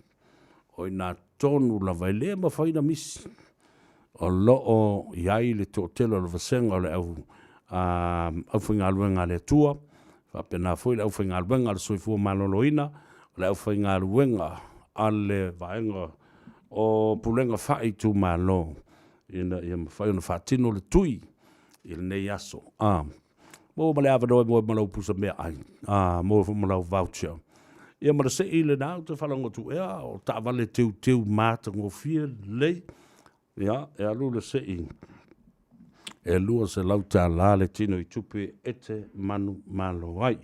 o ina tonu la vai le ma faina misi. O loo iai le to telo le vasenga o le au whainga aluenga le tua. Whapena foi le au whainga aluenga le soifua maloloina. Le au whainga aluenga ale vaenga o pulenga whai tu malo. Ina whai ona whatino le tui. Il nei aso. Mo male ava noi mo malau pusa mea ai. Mo malau voucher. Ia mara se ile nao te whalango tu ea o ta vale teu mata ngofia lei. Ia, e alu le se i. E lua se lau ta la le tino I tupe ete manu malo ai.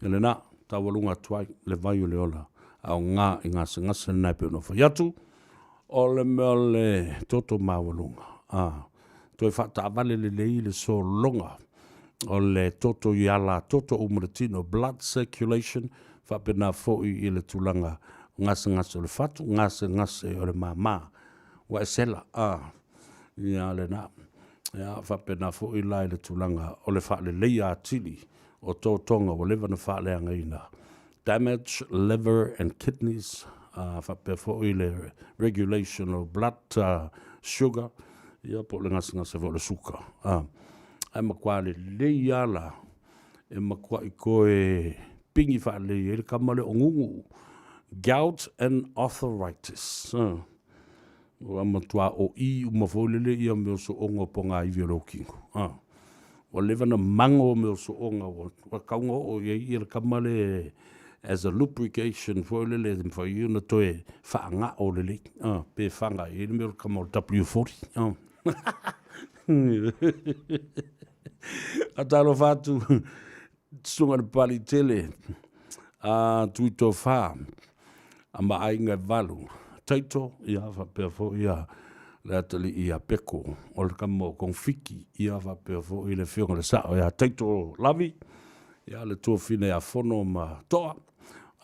Ele na, ta walunga tuai le vai o le ola. Au ngā I ngase nai pe no whaiatu. O le mea le toto mawalunga. Toi whata vale le lei le so longa. O le toto I ala toto umaratino blood circulation. Whapena fōi I le tulanga ngase le fatu. Ngase o le mama. Wa esela ia le na ia whapena fo I lai le tulanga o le wha le leia atili o tō tonga o lewa na wha lea ngaina damage liver and kidneys whapena fo I le regulation of blood sugar ia po le ngasa fo le suka ai makua le leia la e makua I koe pingi wha le kamale o ngungu gout and arthritis o amatua o I umafolele ia meo so onga ponga I violokingo. O lewa na mango meo so onga o kaunga o ia kamale as a lubrication folele for you na toe whaanga o lele. Pe whanga I meo kamo W40. Atalo whatu sunga le pali tele tuito wha ama ainga valu. Taito ia whapea fo ia le atali ia peko o le kamo konfiki ia whapea fo I le whionga le sao ia taito lavi ia le tua whine a whono ma toa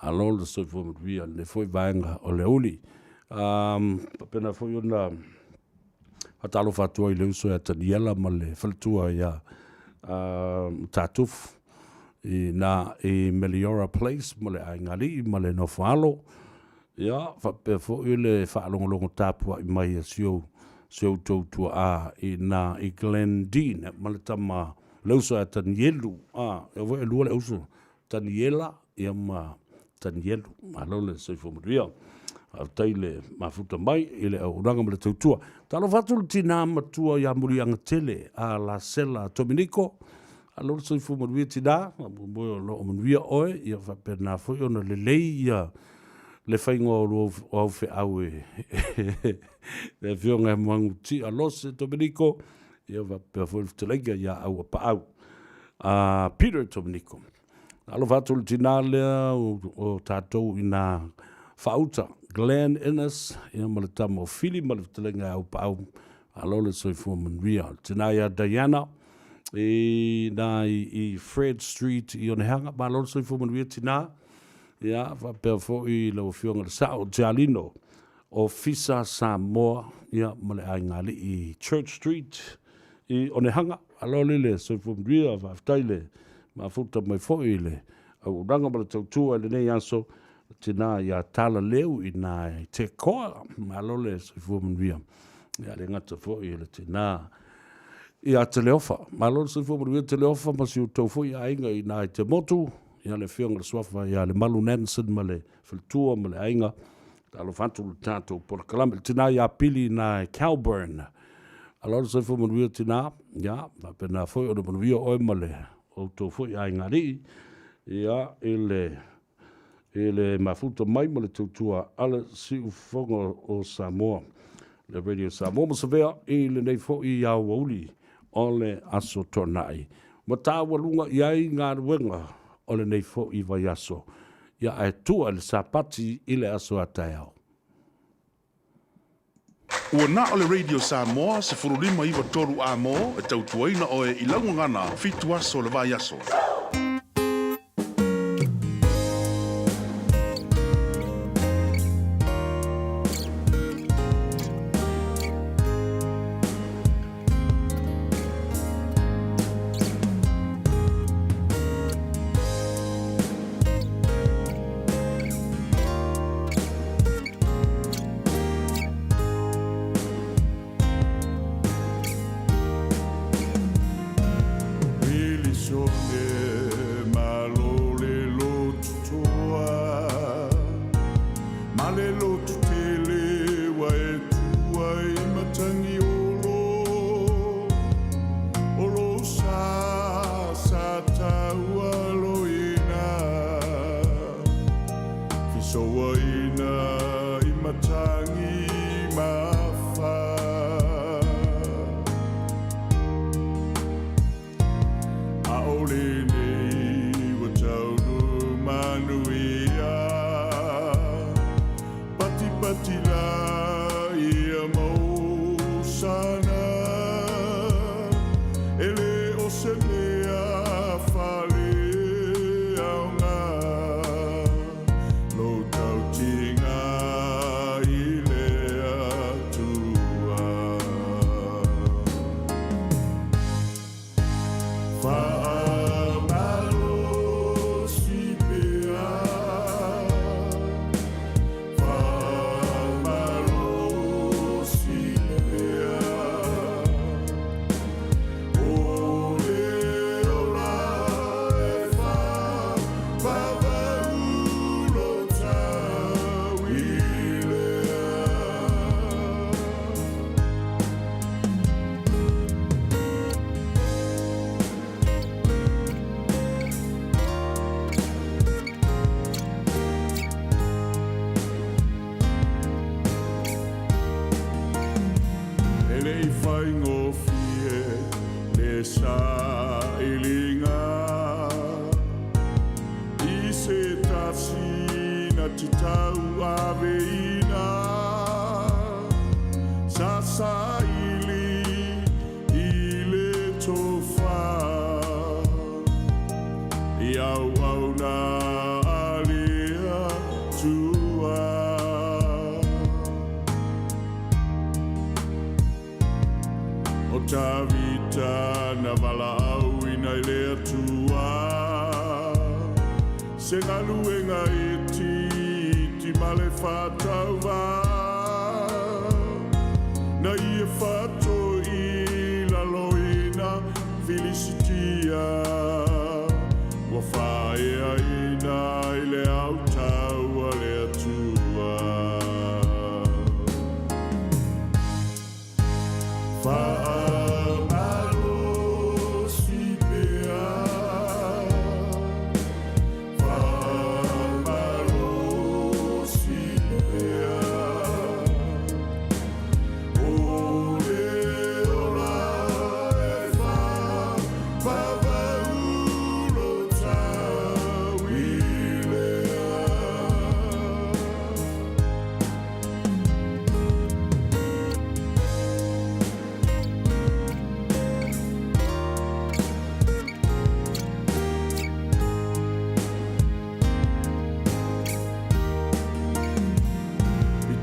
a lo le soifo mtuia le foi vaenga o le uli papena fo iona hatalo whatua I le uso ia taniela ma le whaletua ia tatuf na I Meliora Place ma le aingali ma le nofalo ia whapea fo I le whaalongolongo tāpua I mai a sio tautua I na I Glendine maletama lauso a Tanielu e voi e lua le uso Taniela ia ma Tanielu alo le soifo maria au taile mafuta mai I le au ranga ma le tautua talo whatu le tina matua ia muri anga tele a la sela Dominico alo le soifo maria tina mo lo maria oe ia whapea na fo I ona le lei ia le whaingo o au au le whionga mangu ti a lose Dominico ia va pe fo telega ia au pa au Peter Dominico alo vatu le tinale o tatou ina fauta Glenn Innes ia maletamo fili telega au pa au alo le soifo Maria tinaya Diana na I Fred Street I onehanga ma alo le soifo Maria tina ia whapea fo I lau whionga le sao Gialino o Fisa Samoa ia male ai ngali I Church Street I onehanga alo lile soifo mria whaftaile ma futa mai fo I le au ranga male tautua le nei anso tina ia tala leu I nai te koa alo le soifo mria ia le ngata fo I le tina ia te leofa ma alo le soifo mria te leofa ma si utau fo I ainga I nai te motu ia le whionga le swafa ia le malu Nansen ma le whaltua ma le ainga alo whantu le tātou por kalame tina ia pili na Calburn alo le soifo manuia tina ia pena foi o le manuia oe ma le o tō foi ai ngari ia ele mafuta mai ma le tautua ala si ufonga o Samoa le radio Samoa ma Savea le nei foi ia wauli o le aso tonai ma tā walunga iai ngā ruenga o le nei fo I vai aso. Ia e tua le sapati I le aso ataiao. Ua na o le radio Samoa se furulima iwa toru a mo e tautuaina o e ilangu ngana fitu aso le vai aso. Ale lotu tele wa e tua I matangi olo sa taua loina fisoa ina I matangi mafa a ole nei wa taunu manuia pati la ia mausana ele o se mea fale aunga lo tau tinga I le atua whaamalo si pea whaamalo si pea Ele I whaingofie le sa ilinga I se tasi na titau aveina sa ili I le tofa Iau au na alia tua O ta vita na wala au ina I le atua Se ngaluenga iti male whatau wā Na ia whato I laloina Felicitia Wa whaea ina I le au taua le atua Whaamalo si pea Whaamalo si pea Ole ora e whawaulo tawilea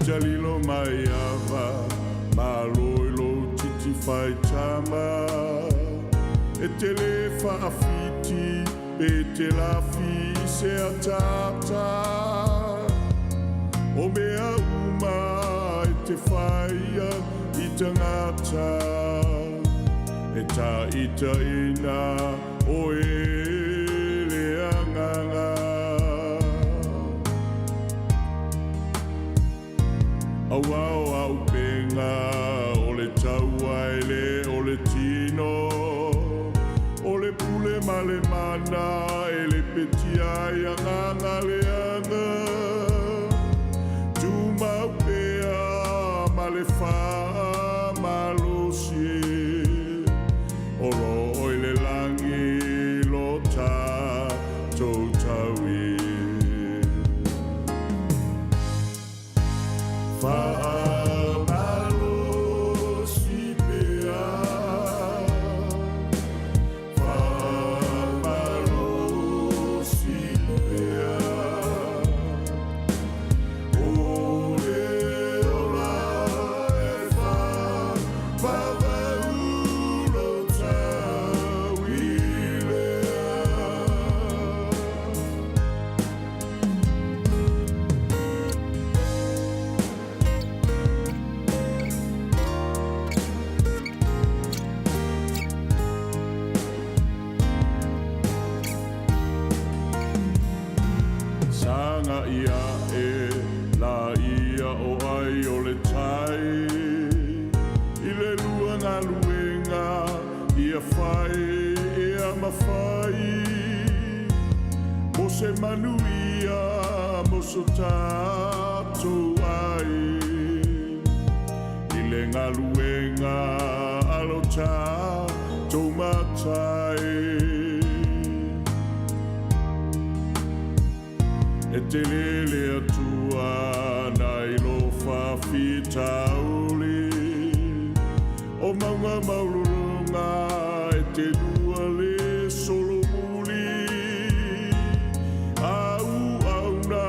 Jalilo mai ava Malolo titi fai tama E te le whaafiti Pe te lafi se atata O mea uma E te whaia I tangata E ta ita ina O e le anganga Au penga o le tauaile o le tino O le pule male mana e le petia ia nganga leanga Tu maupea male wha malosie O lo oile langi lo ta tau taui Whaamalo si pea Whaamalo si pea Ole ora e whawaulo tawilea Sanga ia e la se manuia mo so tātou ai I le ngaluenga alo tātou matai E te lele atua nai lo whawhita uli O maunga maulurunga e te lua le solo muli Au au na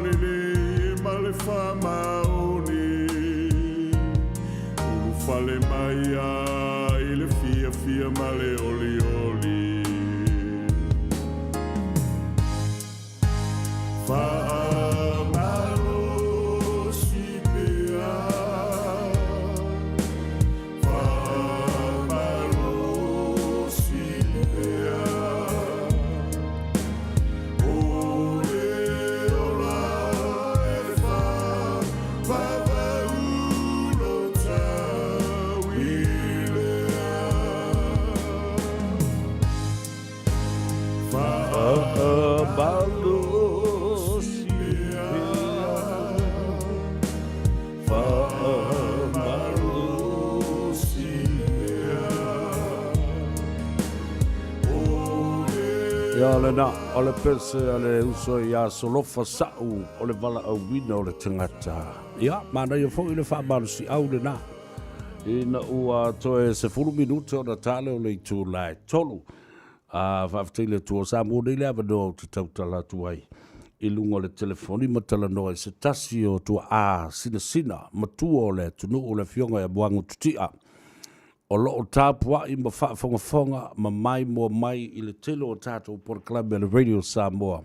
lele ma le whamaoni Uru whale mai a I le fia fia ma le oli oli Ia lena, o le pese a le uso ia solofa sa'u o le wala au wina o le tangata. Ia, mana ia fo i le whaamaru si au lena. Ina ua toe se 10 minute o na tale o le itu lai tolu. Whaaftile tua sa mo nei lea vano au te tautala tuai. I lunga le telefoni matala noa se tasi o tua sina sina matua o le tunu o le fionga e buangu tutia. O loo tāpua I ma whaafongafonga ma mai mua mai I le telo o tātou por kalame le radio Samoa.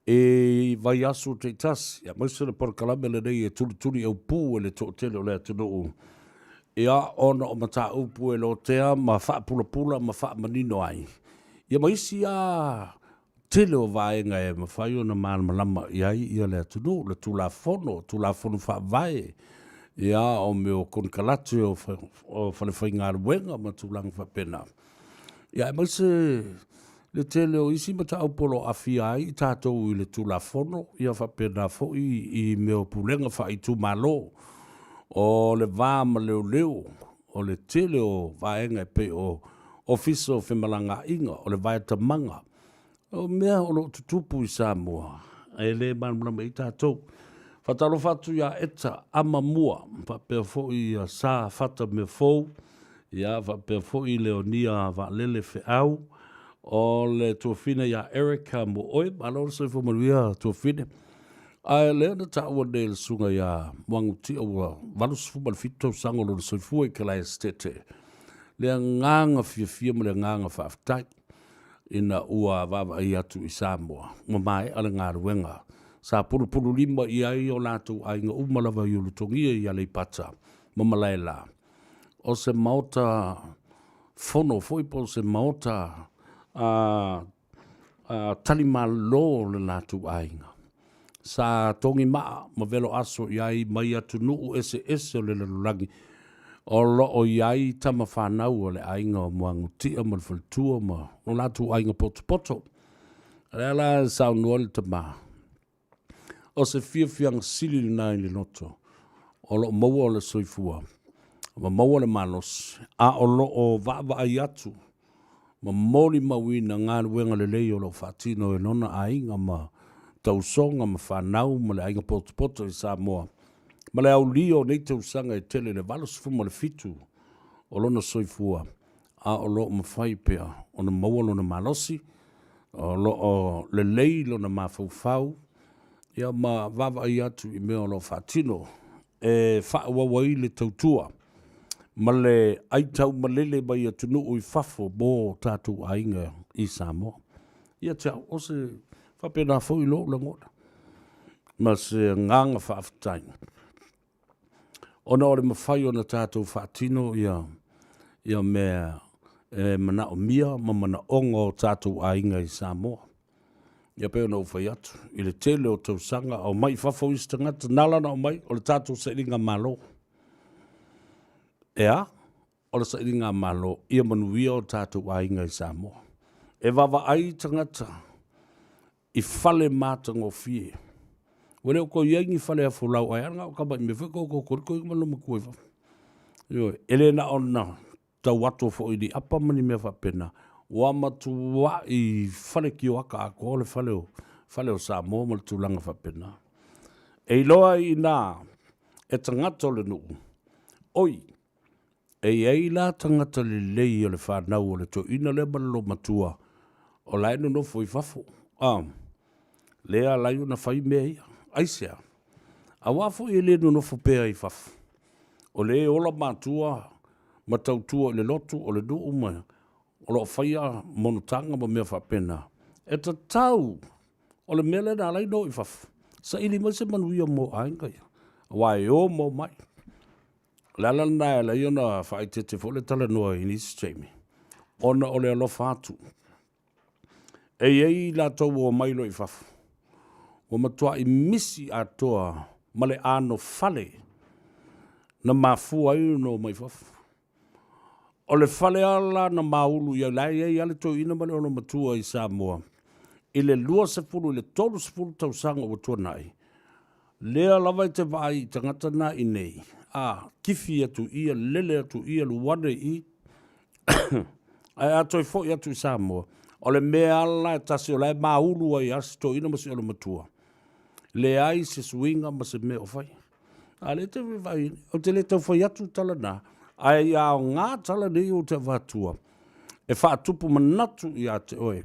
E vai asu te tasi, ia maise le por kalame le nei e tuli au pū e le tō telo le tunu. E a ona o mata upu e lo tea ma whaapula ma whaamanino ai. Ia maisi a telo vaenga e ma whai o na malama iai ia le tunu, le tula fono whaavae. Ia o meo kon kalate o whanewhai ngā ruenga ma tūlang whapena. Ia e maise le tele o isi ma ta aupolo awhia ai I tātou I le tūla fono. Ia whapena fo I meo pulenga whai tū malo. O le vāma leo o le tele o vaenga e pe o ofiso whemalanga inga o le vaetamanga. O mea o lo tutupu I Samoa. E le manmulama I tātou. Whatalo whatu ia eta ama mua, whapea fo I sā whata me fōu, ia whapea fo I leonia wa lele whe au, o le tuawhine ia Erika mo oe, alor se fo manuia tuawhine. Ai lea na tāua nei le sunga ia wangu ti aua, walus fumal fito sangolo le soifua I kalai estete. Lea nganga fia mo le nganga whaaftai, ina ua wawa I atu I Samoa, mamai ale ngā ruenga. Sa pulu lima I ai o lātou ai ngā umalawa I ulutongia I alei pata, mamalaela. O se maota fono, foi po se maota talima lo le lātou ai ngā. Sa tongi maa, ma velo aso I ai mai atu nuu ese o le lalulangi. O lo o I ai tama whanau o le ai ngā muangu tia ma le whaltua ma o lātou ai ngā poto. Rela sa unuoli ta maa. O se fiang sili nai le noto. O lo maua o le soifua. Ma maua le manos. A o lo o vava ai atu. Ma moli mawina ngā ruenga le lei o lo whatino e nona a inga ma tausonga ma whanau ma le ainga poto I Samoa. Ma le au lio nei tausanga e tele le valos fuma le fitu. O lona soifua. A o lo ma whaipea. O na maua lo na malosi. O lo o le lei lo na mawhau. Ia ma vava I atu I mea lo whatino. E whaawawai le tautua. Ma le aitau malele mai atu nuu I whafo mō tātou ainga I Samoa. Ia tau, o se whapena fo I lo langona. Ma se nganga whaafitai. Ona ore mawhai o na tātou whatino ia mea mana o mia ma mana ongo tātou ainga I Samoa. Ia peo na ufai atu. I le tele o tausanga o mai whafo istangata nalana o mai o le tātou sa iringa malo. Ea, o le sa iringa malo ia manuia o tātou ainga I Samoa. E wawa ai tangata i fale mātango fie. Wale o ko iangi fale a fulau ai anga o ka mai me wheko ko i maloma kua i wafu. Ele na ona tau ato fo i di apa mani mea whapena. Wa matua i fale ki o aka ako ole fale o Samoa mo le tūlanga whapena. E loa i nā, e tangata le nuu. Oi, ei la tangata le lei o le whanau o le to ina le malalo matua. O lai no nofo i whafo. Lea lai una whai mea ia. Aisea. A wafo i le no nofo pēa i whafo. O le ola matua, matautua o le lotu o le do umai. O lo whaia monotanga ma mea whapena. E ta tau, o le mele na lai no i whafo. Sa ili mai se manuia mo ainga ia. Wai o mo mai. Lala na e la iona whai te fo le tala noa i nisi Jamie. Ona o le alofa atu. Ei la tau o mailo i whafo. O matua i misi atoa ma le ano fale. Na mafua i no mai whafo. O le fale ala na maulu ia lai ei ale to ina ma le ono matua i Samoa. I le lua se fulu, i le tolu se fulu tau sanga o tua nai. Lea lava i te vai tangata na i nei. Kifi atu ia, lele atu ia, luwane i. Ai ato i fo i atu i Samoa. O le mea ala e tasi o lai maulu ai asi to ina masi o le matua. Le ai se suinga ma se mea o fai. Le te vai, o te le tau fai atu tala na. Ai a o ngā tala nei o te vatua. E wha tupu manatu i a te oe.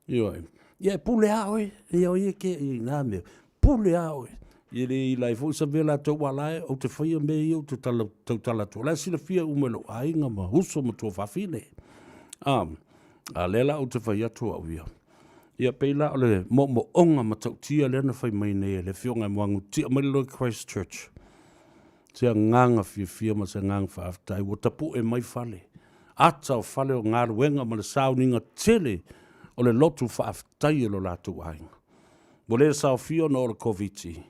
Ioi. Ia pule a oe. Ia oe ke i nā mea. Pule a oe. Ia le i lai fo isa vela tau walae o te whaia mea i o te tau tala tua. Lai sila fia umelo a inga ma huso ma tua whawhine. A lela o te whaia tua au ia. Ia peila o le mo onga ma tau tia lena whai mai nei le fionga mwangu tia mai loi Christchurch. Tia nganga fia ma se ngang whaaftai. Wa tapu e mai fale. Ata o fale o ngā ruenga ma le sauninga tele o le lotu whaaftai e lo latu ainga. Mo le sao fio no o le COVID.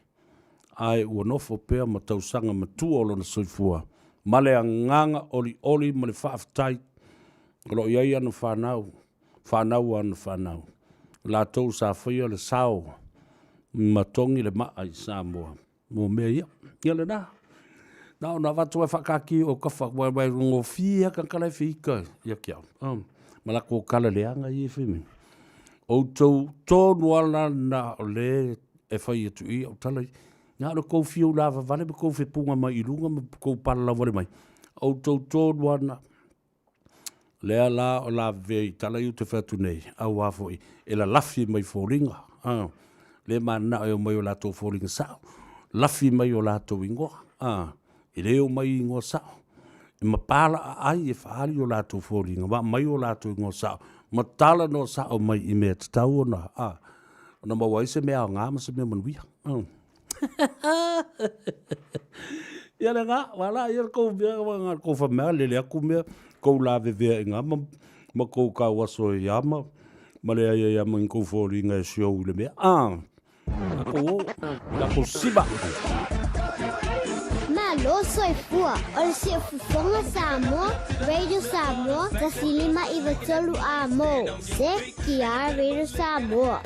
Ai ua nofo pea ma tausanga ma tua o lo na soifua. Ma le nganga oli ma le whaaftai. Lo iai anu whanau. Whanau anu whanau. La tau sa whaia le sao. Matongi le maa i Samoa. Mo mea ia. Ia le nā. Nā na watu e whakaki o ka wai rungo fia kan kalai whika. Ia kia. Malako kala leanga i e whimi. O tau tōnu ala na o le e whai atu i au talai. Ngā ro kou fiu lava vale me kou whipunga mai i runga me kou pala vale mai. O tau tōnu ana. Lea la o la vei talai u te whatu nei. Au wafo i. E la lafi mai fōringa. Le mana o mai o la tō fōringa sao. Lafi mai o la tō ingoa. I leo mai ingoa sao. I mapala ai e whaari o la tō fōringa. Wa mai o la tō ingoa sao. Matala no sao mai i mea te tau ona. Ona maua ise mea o ngā masa mea manuia. Ia le ngā, wala, ia kou mea, ngā kou whamea, lele aku mea, kou la vevea i ngā, ma kou ka waso i ama, ma le ai ama in kou fōringa e siou le mea. La kou siba. Malo soifua, o le si fufonga Samoa, Radio Samoa, tasilima i vatolu a mo, se ki a Radio Samoa.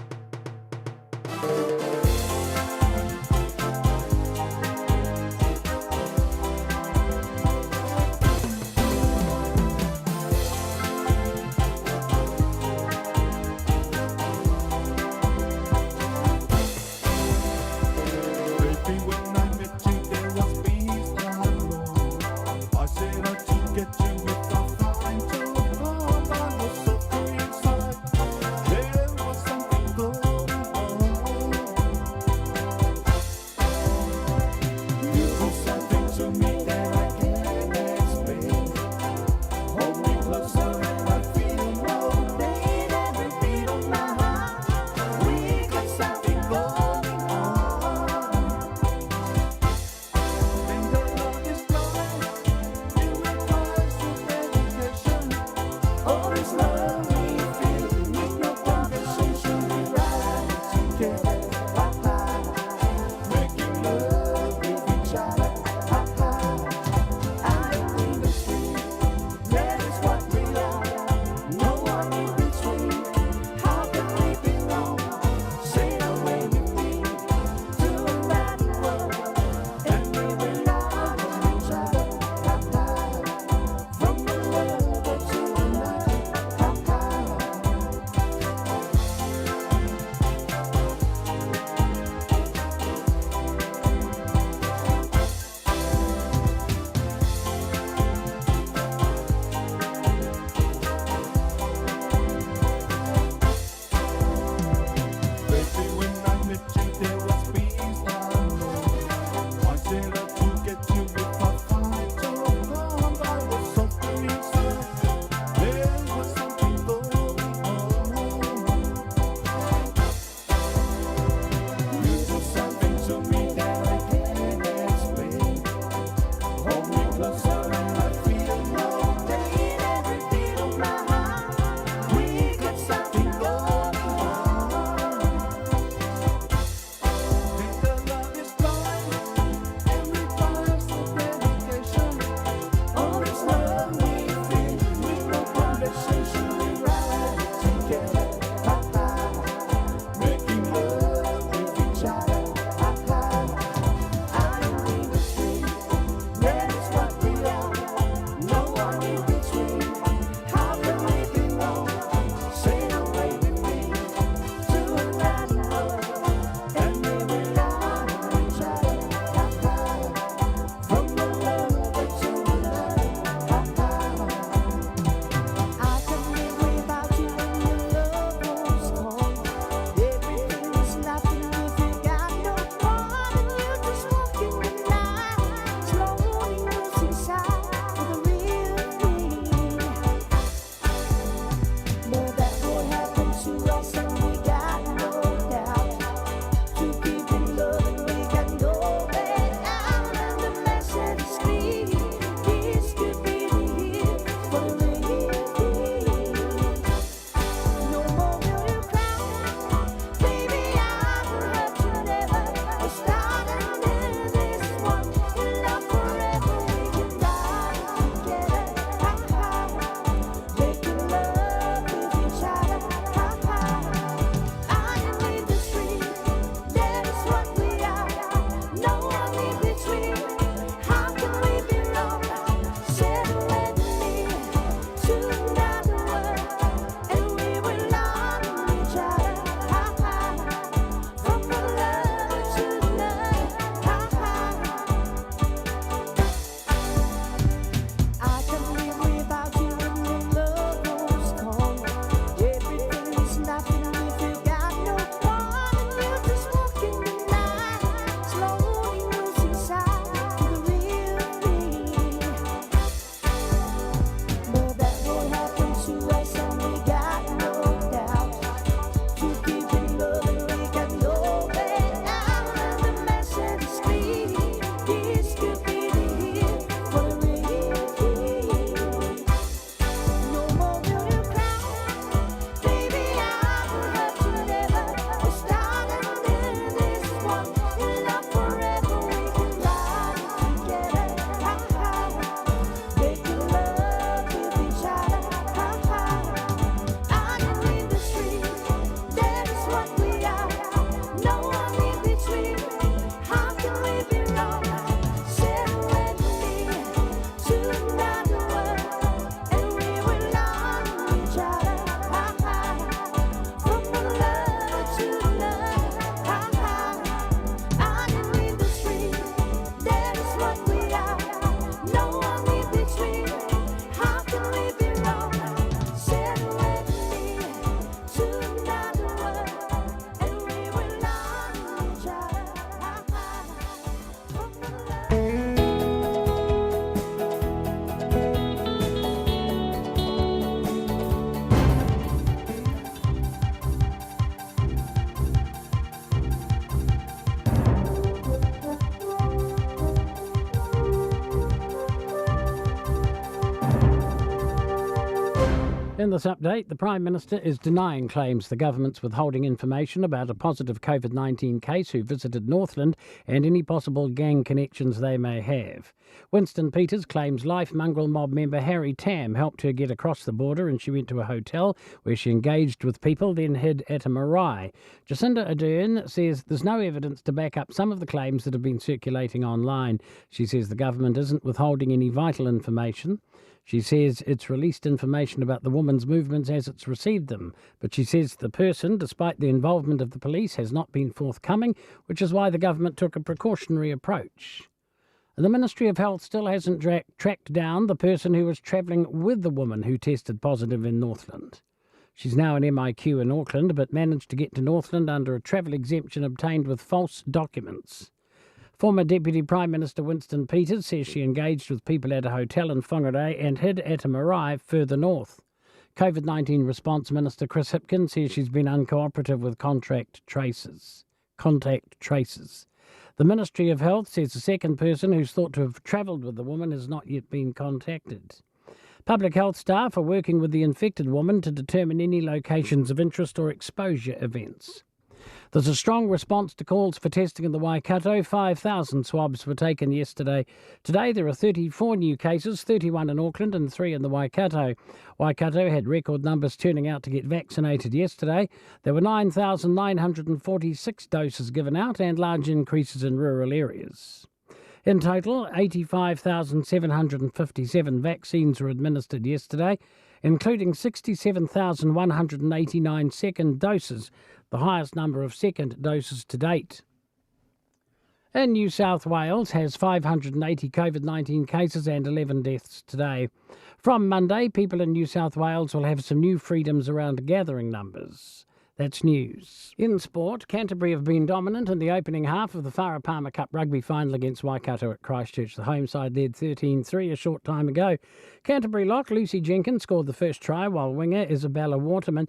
In this update, the Prime Minister is denying claims the government's withholding information about a positive COVID-19 case who visited Northland and any possible gang connections they may have. Winston Peters claims Life Mongrel mob member Harry Tam helped her get across the border and she went to a hotel where she engaged with people, then hid at a marae. Jacinda Ardern says there's no evidence to back up some of the claims that have been circulating online. She says the government isn't withholding any vital information. She says it's released information about the woman's movements as it's received them, but she says the person, despite the involvement of the police, has not been forthcoming, which is why the government took a precautionary approach. The Ministry of Health still hasn't tracked down the person who was travelling with the woman who tested positive in Northland. She's now an MIQ in Auckland, but managed to get to Northland under a travel exemption obtained with false documents. Former Deputy Prime Minister Winston Peters says she engaged with people at a hotel in Whangarei and hid at a marae further north. COVID-19 Response Minister Chris Hipkins says she's been uncooperative with contact tracers. The Ministry of Health says the second person who's thought to have travelled with the woman has not yet been contacted. Public health staff are working with the infected woman to determine any locations of interest or exposure events. There's a strong response to calls for testing in the Waikato. 5,000 swabs were taken yesterday. Today there are 34 new cases, 31 in Auckland and 3 in the Waikato. Waikato had record numbers turning out to get vaccinated yesterday. There were 9,946 doses given out and large increases in rural areas. In total, 85,757 vaccines were administered yesterday, including 67,189 second doses, the highest number of second doses to date. In New South Wales has 580 COVID-19 cases and 11 deaths today. From Monday, people in New South Wales will have some new freedoms around gathering numbers. That's news. In sport, Canterbury have been dominant in the opening half of the Wharapama Cup rugby final against Waikato at Christchurch. The home side led 13-3 a short time ago. Canterbury lock Lucy Jenkins scored the first try, while winger Isabella Waterman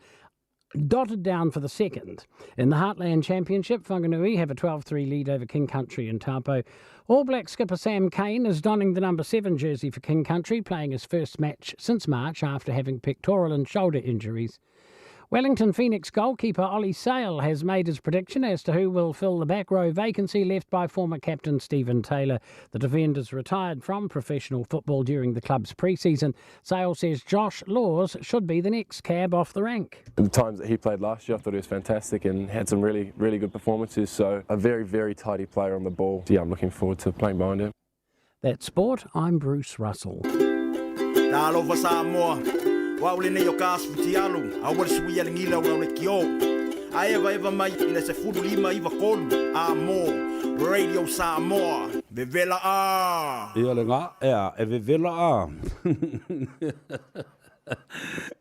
dotted down for the second. In the Heartland Championship, Whanganui have a 12-3 lead over King Country in Taupo. All Black skipper Sam Cane is donning the number 7 jersey for King Country, playing his first match since March after having pectoral and shoulder injuries. Wellington Phoenix goalkeeper Ollie Sale has made his prediction as to who will fill the back row vacancy left by former captain Stephen Taylor. The defenders retired from professional football during the club's pre-season. Sale says Josh Laws should be the next cab off the rank. The times that he played last year, I thought he was fantastic and had some really good performances. So a very tidy player on the ball. Yeah, I'm looking forward to playing behind him. That's sport. I'm Bruce Russell. Over Samoa. Waule nei o kaasuti alu, awale sui alingila o le kio. Eva mai ina se fulu lima iwa kolu, Amo, Radio Samoa, vevela a. Ia le ngā, e vevela a.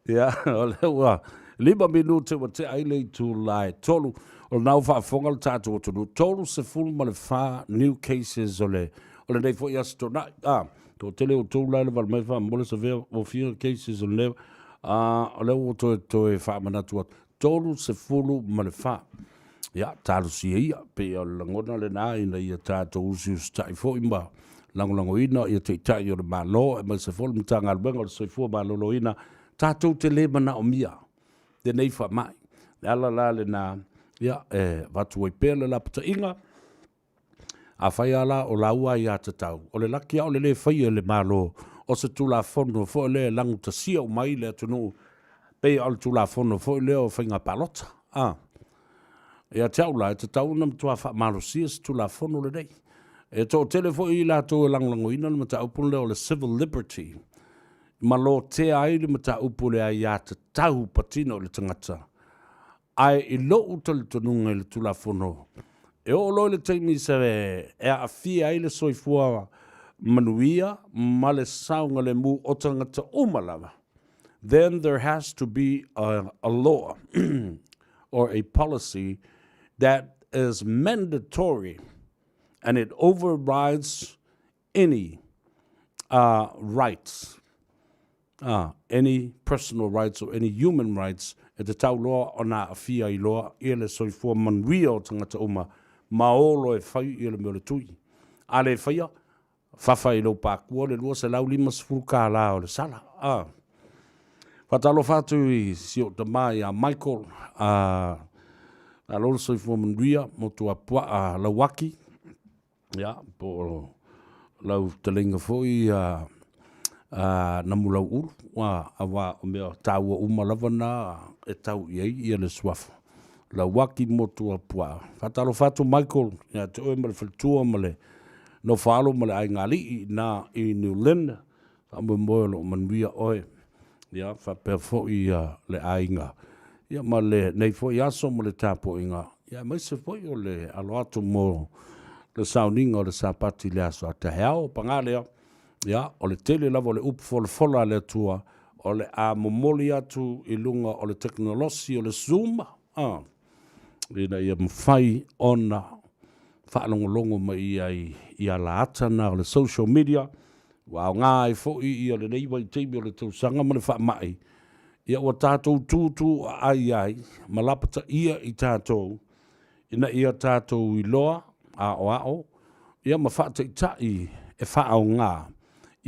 Ia, o le ua, 5 minute wa te aile tu lai tolu, o nau whaafonga le tātou o tonu, tolu se fulu ma le wha new cases o le nei fo i asto na, to tele o tō lai le wala mai wha mole Savea o 4 cases o leo. O leo o toe wha manatu atu. Tōru se fulu ma le wha. Ia, tāru si ia, pe o langona le nā ina ia tātou usi ustai fo ima. Langolango ina, ia te itai o le malo, e mai se fulu mta ngā ruenga o le soifua malolo ina. Tātou te le mana o mia. Te nei wha mai. Le ala la le nā, ia, watu wai pēle la puta inga. A whai ala o la ua i ata tau. O le laki au le whai le malo. O se tula fono fo le langu ta sia o mai le atunu. Pei al tula fono fo le o whainga palota. E a tau la, e te tau nam tua wha maro sia se tula fono le nei. E tō tele fo i la tō e langlango ina le mata upun le o le civil liberty. Malo te ai le mata upu le ai ata tau patino le tangata. Ai i lo utale tonunga le tula fono. E o loi le teimi se e a fia ai le soifua manuia ma le saunga le mu o tangata umalawa. Then there has to be a law or a policy that is mandatory and it overrides any rights, any personal rights or any human rights. E te tau loa o nā awhia i loa i le soifua manuia o tangata uma maolo e whai i le meo le tui. A le whaia, whawhai lo pākua le lua se lau 5 ka la o le sala. Fatalo fatu I sio te mai a Michael, a lolo soi fuamanria, mo tua pua a Lawaki, po lau talinga foi na mulau uru, awa o mea taua umalava na e tau iei le swafu. Lawaki mo tua pua. Fatalo fatu Michael, te oe male faltua male, no falo male ai ngali na I New Zealand, mo lo manuia oe. Ya fa pe fo le ainga ya ma le nei fo ya so mo le tapo inga ya mai se fo yo le aloato mo le sounding o le sapati le aso te hao pangale ya o le tele lavo le up fo le fola le tua o le a momoli atu I lunga o le teknolosi o le zoom ina ia mfai ona fa longo mai ia la atana o le social media wa nga fo I le nei vai te le tau sanga mo le fa mai ia o tātou tūtū ai malapata ia I tātou ina ia tātou I loa ao ia ma whata I tai e whaau ngā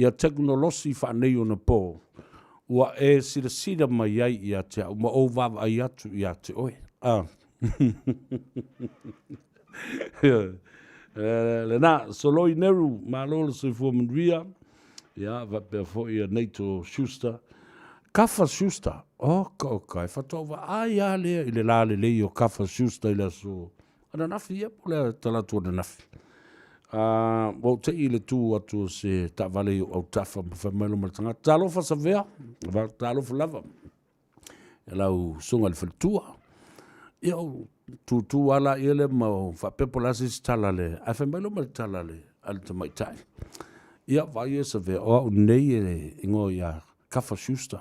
ia teknolosi whanei o na pō ua e sira mai ai ia te au ma o wawa ai atu ia te oe le nā soloi neru ma lola soi fuamanria ia va pe fo ia Nato Schuster Kafa Schuster kai fatova ai ale ile la le o Kafa Schuster ile so ana nafi ia pole tala tu na nafi wo te ile tu atu se ta vale o tafa fa melo matanga talo fa Savea va talo fa lava ela o songa le faltua eu tu ala ile ma fa pepola se tala le a fa melo matala le al te mai tai ia vai Savea o nei ingo ia Kafa Schuster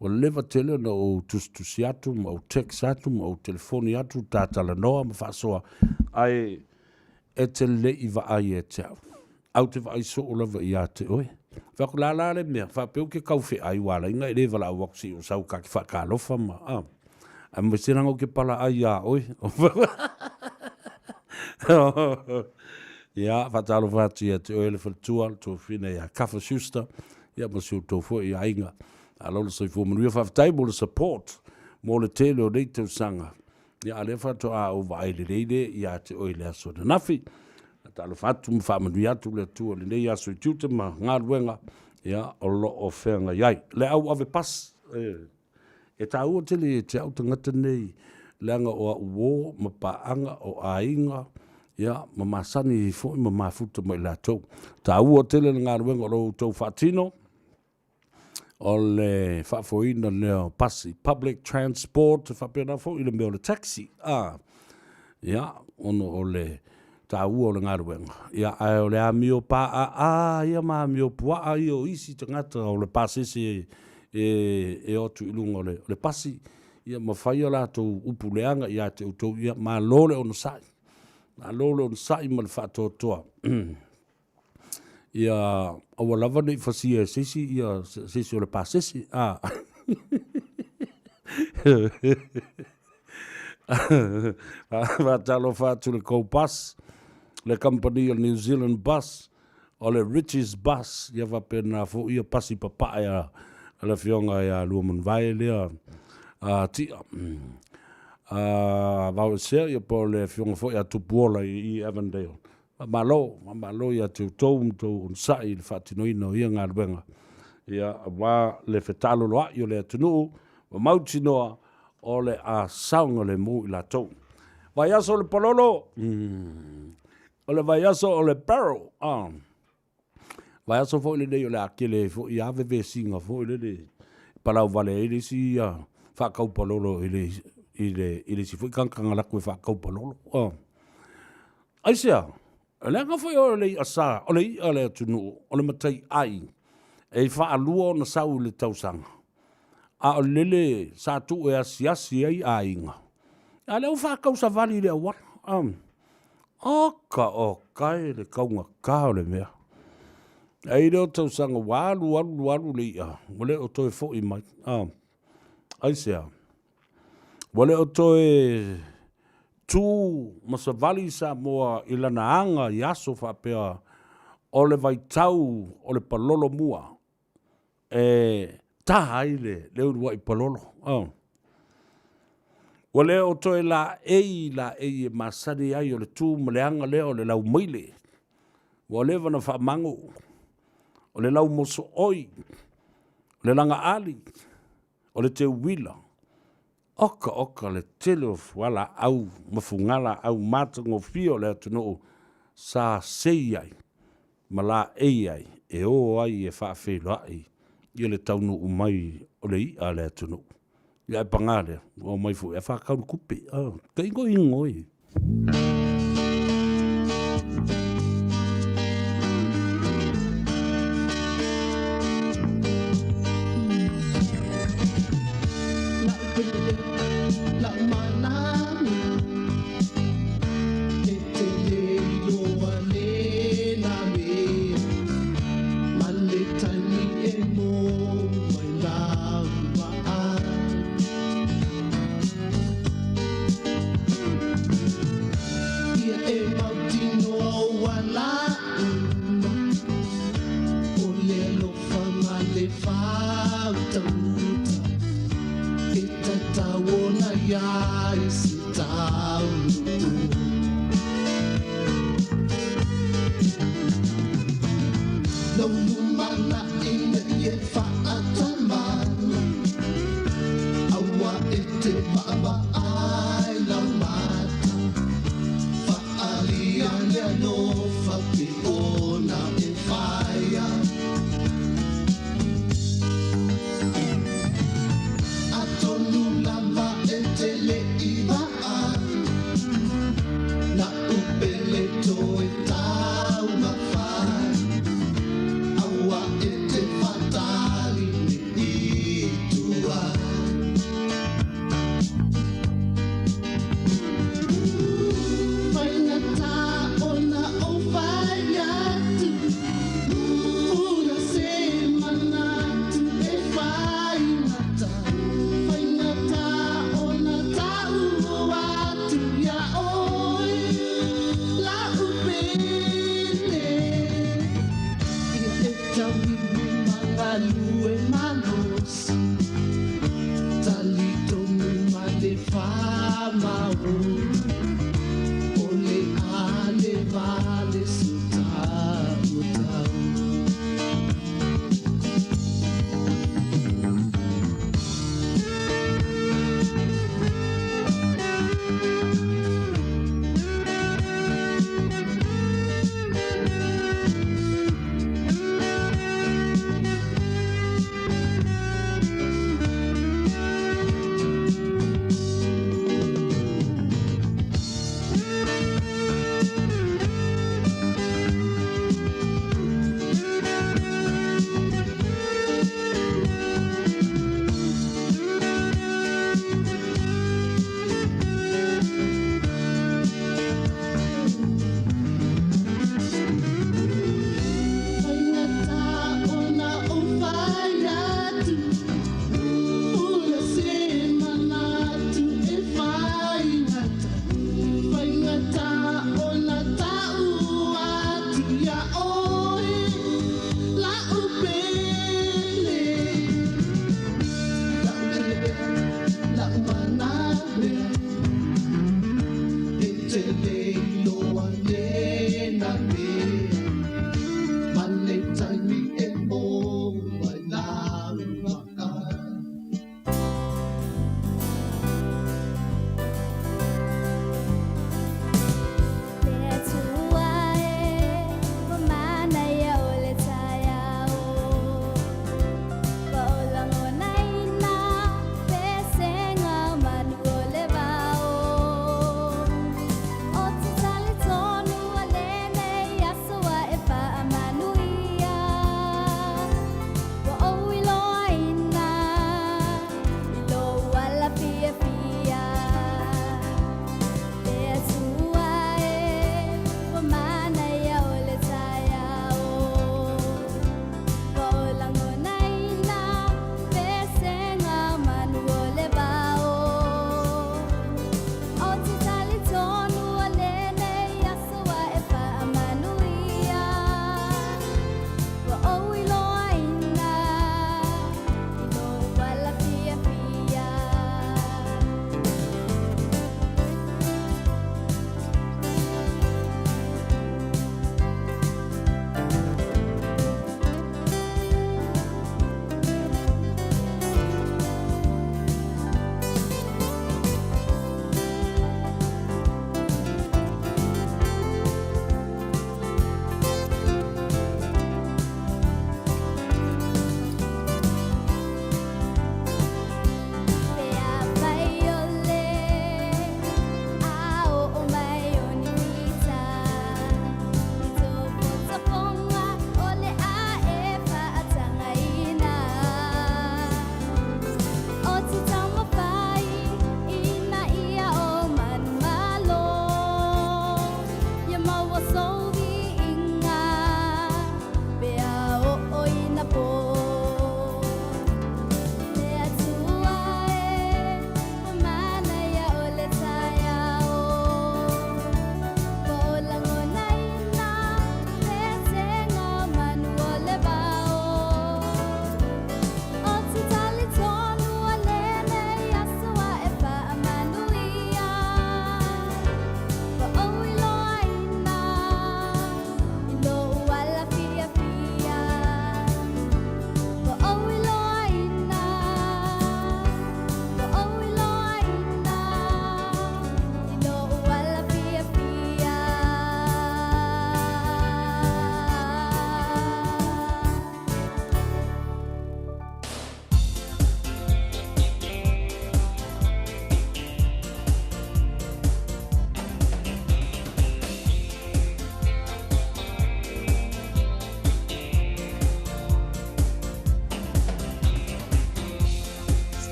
o leva tele no tusiatu o texatu o telefoni atu tatala noa ma fasoa ai e te lei va ai e te au te vai so o lava ia te oe fa kula la le mea fa peu ke kaufe ai wala inga e leva la waksi o sau ka ki fa ka lofa ma a me sinango ke pala ai a oe ia fa talo fa tia te oe le faltua to fine ia Kafa Schuster ia ma su to fo ia inga alo so fu mo fa table support mo le tele o dei te sanga ya ale fa to a o vai le dei ya te o ile so na nafi ta lo fa tu fa mo ya tu le tu le ya so tu te ma nga wenga ya o lo o fenga yai le au ave pas e ta o te le te au tanga nei langa o wo ma pa anga o ainga ya ma masani fo ma mafuta mo la to ta o te le nga wenga lo to fatino o le whaafoina leo pasi, public transport, whapena fo I le meo le taxi. Ia, ono o le tāua o le ngaruenga. Ia, ai o le a mio pa ia ma mio pua ai o isi te ngata o le pasisi e otu ilunga o le pasi. Ia, ma whai o lātou upuleanga ia te utou, ia, ma lole o sai. Ma lole o sai ma le whaatotoa. Ia o lava nei fasia sisi ia sisi o le pasisi va talo fatu le co-bus le company o New Zealand bus o le Riches bus ia va pena fo ia pasi papa ia la fionga ia lumen vai lea ti va ser ia po le fionga fo ia tupuola I Avondale malo ia te tom to sai le fatinoina ia ngā ruenga ia wa le fetalo loa i le tunu wa mauti noa o le a saunga le mu I la tau vai aso le pololo o le vai aso o le barrel vai aso fo le nei o le akele fo I ave ve singa fo le palau vale ele si fa kau pololo ele si fo kankanga la ko fa kau pololo aisia le nga foi o le asa o le tunu o le matai ai e fa alua na sau le tausanga a o lele sa tu e asiasi ai ainga a le fa kausa vali le wa o kai le kaunga ka o le mea ai le tausanga walu le ia o le o toi fo I mai ai sea o le o toi tu masavali sa moa ilana anga yaso fa pea o le vai tau o le palolo mua ai le ua I palolo. Wa le o toi la e masari ai o le tū ma le anga le o le lau maile. Wa le vana wha mango. O le lau moso oi. O le langa ali. O le te wila. Oka le tele o wala au mafungala au matango fio le atuno sa sei ai. Ma la ai e o ai e wha whelo ai. I le taunu umai o le I a le atuno. Ia e pangare, o mai fu, e whakauru kupe. Ka ingo ingoi.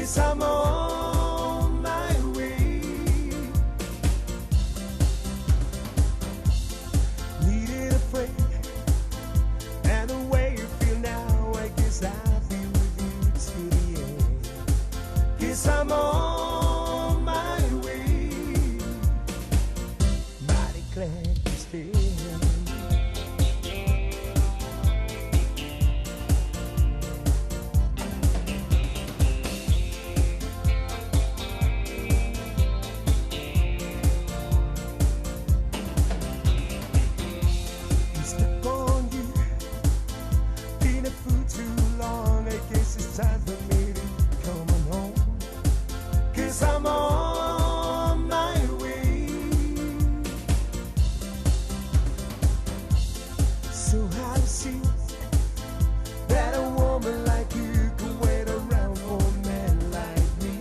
'cause I'm on my way. Needed a friend, and the way you feel now, I guess I'll be with you to the end. 'Cause I'm on my way. Mighty glad you stayed. Time for me to come on home, 'cause I'm on my way. So how to see that a woman like you could wait around for a man like me?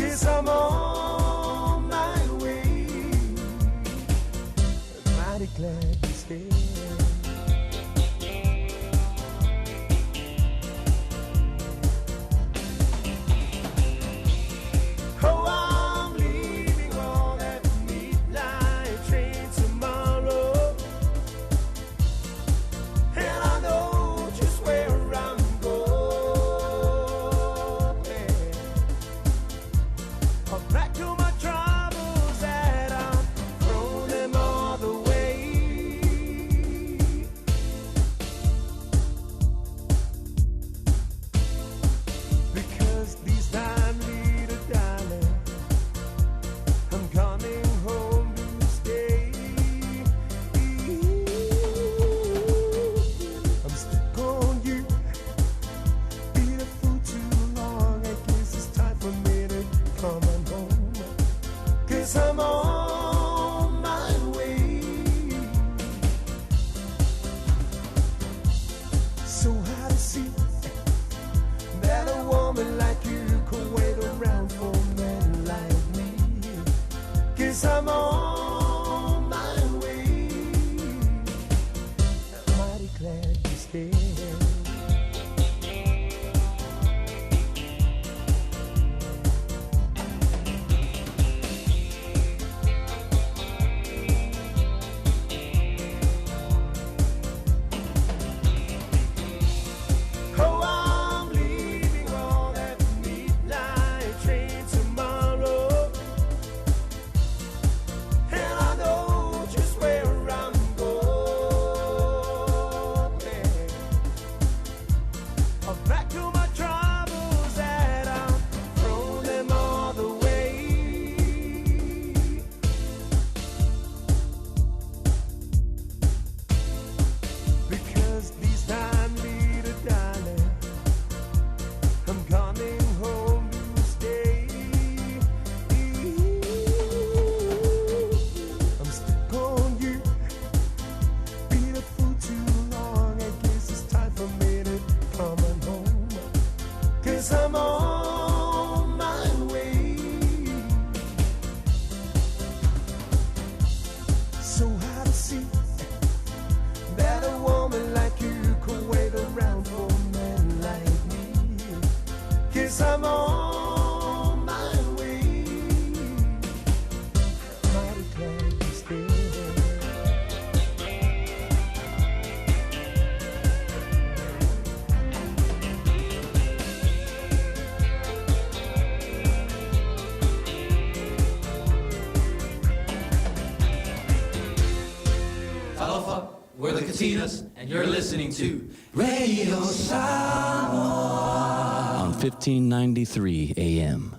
'Cause I'm on my way. Mighty glad you stayed. We're the Katinas, and you're listening to Radio Samoa on 1593 AM.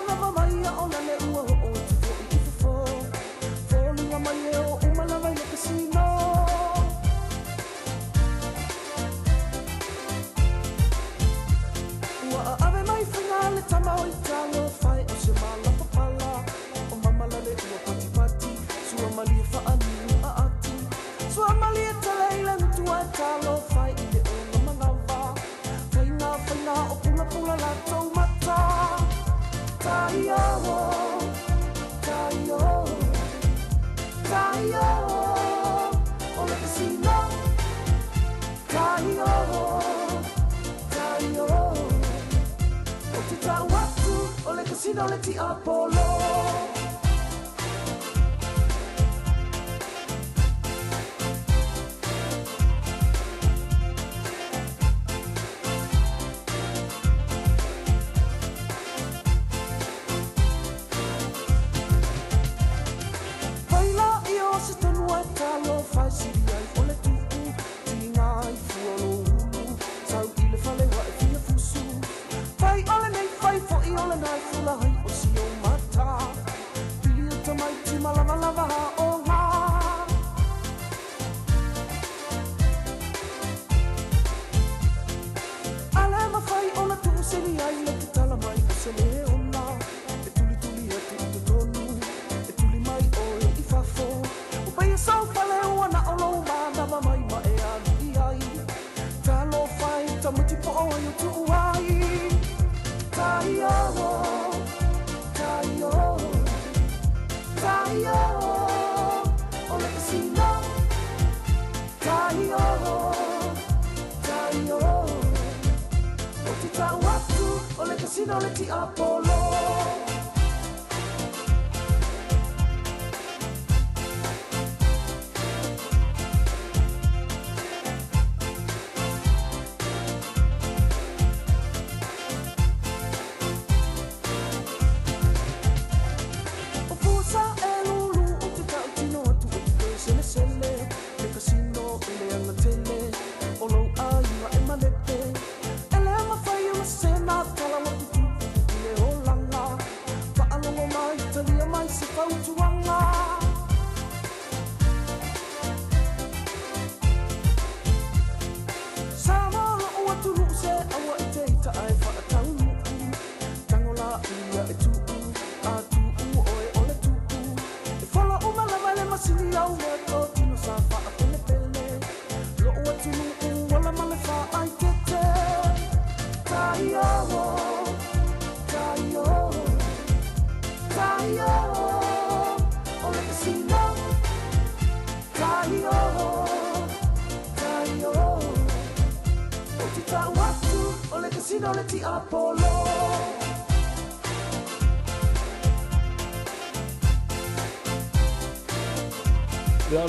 Mama, casino le ti Apollo.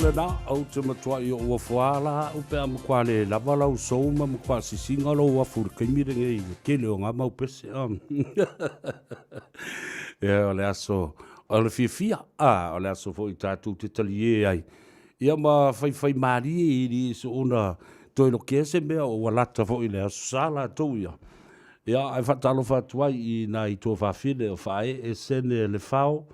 le na au te matua i o fuala o pe am kwa le lava lau so ma mo kwa si singa lo wa fur ke mi renge i ke le nga mau pese o le aso o le fia o le aso fo i tatu te talie ai ia ma fai mari i ni so una to lo ke se me o walata fo i le aso sala to ia ai fatalo fatwa i na i to fa fide o fai e sene le fao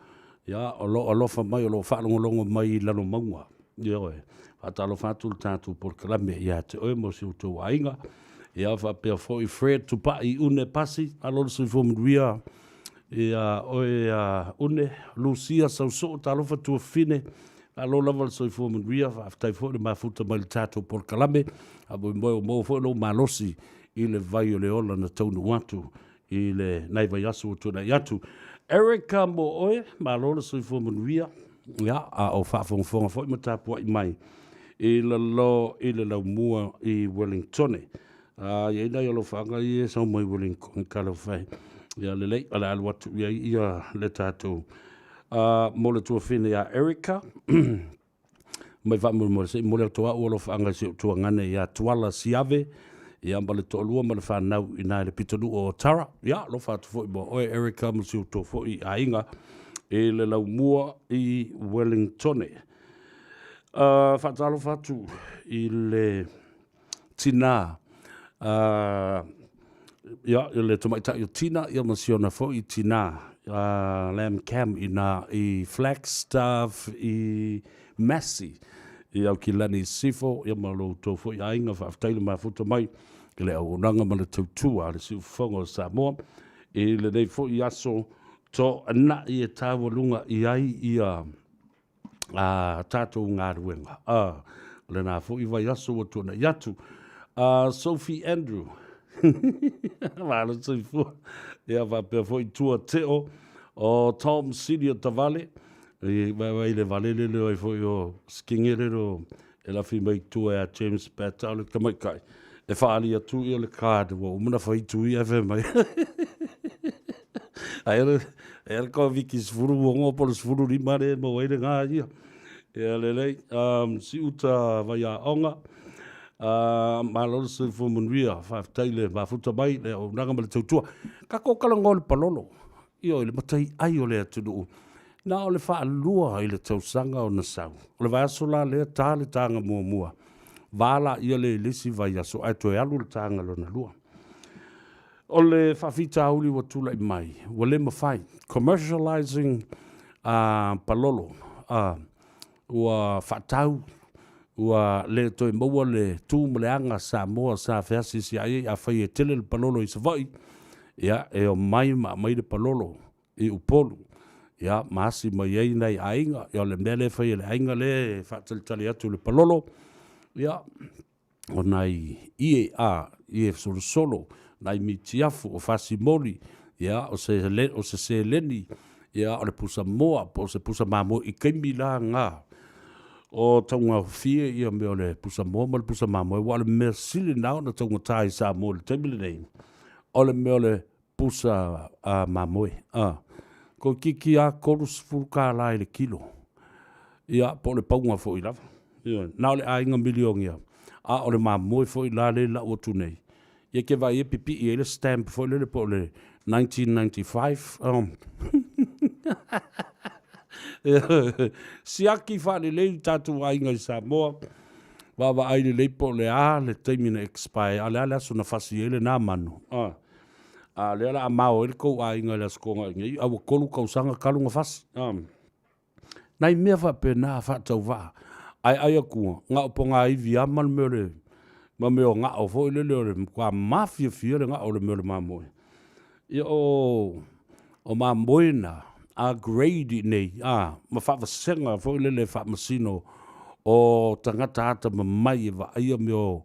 ia o lo fa mai o lo fa longo mai la no mangua ia e fatalo fatu tatu por klame ia te o mo si to ainga ia fa pe fo i fred to pa i une pasi a lo so fo mria ia o une lucia so talo fa tu fine a lo level so fo mria fa tai fo ma futa mal tatu por klame a mo fo lo malosi i le vai o le ola na tau watu i le nai vai asu tu na yatu Erica mo oe ma lo so fo mria ya a o fa fo mata po mai i le lo mua i Wellington ia ina lo fa ga i so mai Wellington ka lo fa ia le ala watu ia le tatu mo le tu fine ya Erica mai va mo se mo le to o lo fa ga se tu ngane ya tuala siave ia mbale to lua ma le whanau i nai le pitonu o Tara. Ia, lo whātu fo i mo oe Erica ma siu tō fo i ainga e le lau mua i Wellington. Whātalo whātu i le tina. Ia, i le tomaitai o tina, ia ma siona fo i tina. Lamb Cam i Flagstaff i Massey. I au ki lani sifo, ia ma lo tō fo i ainga whaaftaile ma futa mai. Ke le au nanga ma le tautua le siu whonga o Samoa. E le nei fo i aso tō ana i e tāua lunga i ai i a tātou ngā ruenga. Le nā fo i vai aso o tōna i atu. Sophie Andrew. Wāla tui fo. Ia whapea fo i tua teo o Tom City o Tavale. I vai le valele le oi fo i o skingerero e la fi mai tua a James Batau le kamaikai. E whaali atu i o le kāde wa umana whai tui e whe mai. Ai ko viki sfuru ngo po sfuru ri mare mo wele nga ia. Ia lele si uta vai a onga. Malo se fu munria fa taile va futa bai le o nanga male tutua. Ka ko kala ngol palolo. Io le matai ai o le atu. Na o le fa lua i le tausanga o na sau. O le vai sola le tale tanga mua. Vala ia le lisi vai aso ai to alu le tanga lo na lua. O le whawhita auli wa tula i mai. Wa le mawhai. Commercializing palolo. Ua whatau. Ua le toi maua le tū maleanga Samoa sa whiasi si ai a whai e tele le palolo i savai. Ia e o mai le palolo i upolu. Ia maasi mai ei nei ainga. Ia le mele whai e le ainga le whatalitali atu le palolo. Ia o nei ie solo. Nai mitiafu o fasi moli, ia o se leni, ia o le pusa moa, po se pusa mamo i keimi la ngā. O taunga fie ia me o le pusa moa, ma le pusa mamo, wa le mea sili nao na taunga tai sa mo le temile nei. O le me o le pusa mamo Ko kiki a korus furuka la le kilo. Ia po le paunga fo i lava. Nao le ainga milion ia. A o le mamo fo i la le la o tunei. Ia ke vai e pipi i ele stamp fo le po le 1995. Siaki fa le le tatu ainga i Samoa. Wa ai le po le le termine expire. Ale so fasi ele na manu. Le ala mao ele ko ainga le skonga ngi a kolu ko sanga kalunga fasi. Nai mea fa pe na fa tau va. Ai ku nga ponga i via mal mere. Ma me o nga o fo le kwa mafia fia le nga o le me le mamoe. Ia o mamoe na a grade nei ma fa senga fo le fa masino o tangata ata mai va ia me o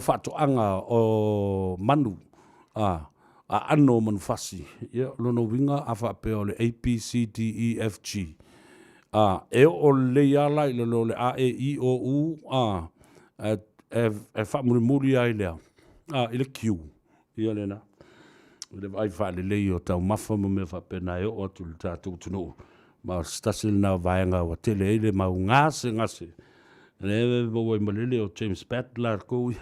fa to anga o manu a ano man fasi. Ia lo no winga a fa pe o le ABCDEFG. E o le ia lai le AEIOU e fa muri ai lea. Ile Q. Ia lena. Ile vai fa le leo tau mafa mo me fa pena e o tu tatu tunu. Ma stasil na vaenga wa tele ile ma ngase. Le bo we malele o James Battler ko.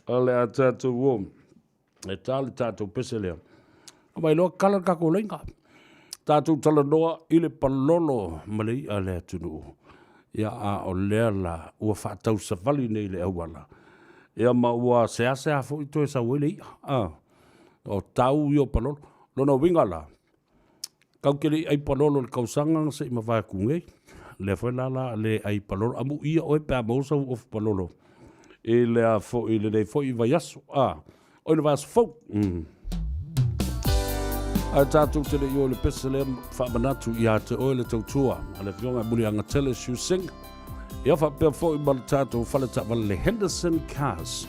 Ale atatu wo. E tatu pesele. Mai lo kala ka ko lenga. Tātou tala noa i le palolo malei a le atunu. Ia o lea la ua whaatau savali nei le awala. Ia ma ua sea fo i toi sa wele ia. O tau i o palolo. Lona winga la. Kau kere ai palolo le kausanga se ima vai kungei. Le fwe la le ai palolo. Amu ia oe pēr mausa of palolo. E lea fo i le nei fo i vai aso. Oe le vai aso fo. A tātou tele i o le pesele whaamanatu i a te oele tautua. A le fionga muli anga tele siu sing. Ia whapea fo i mali tātou whaleta wale le Henderson Cars.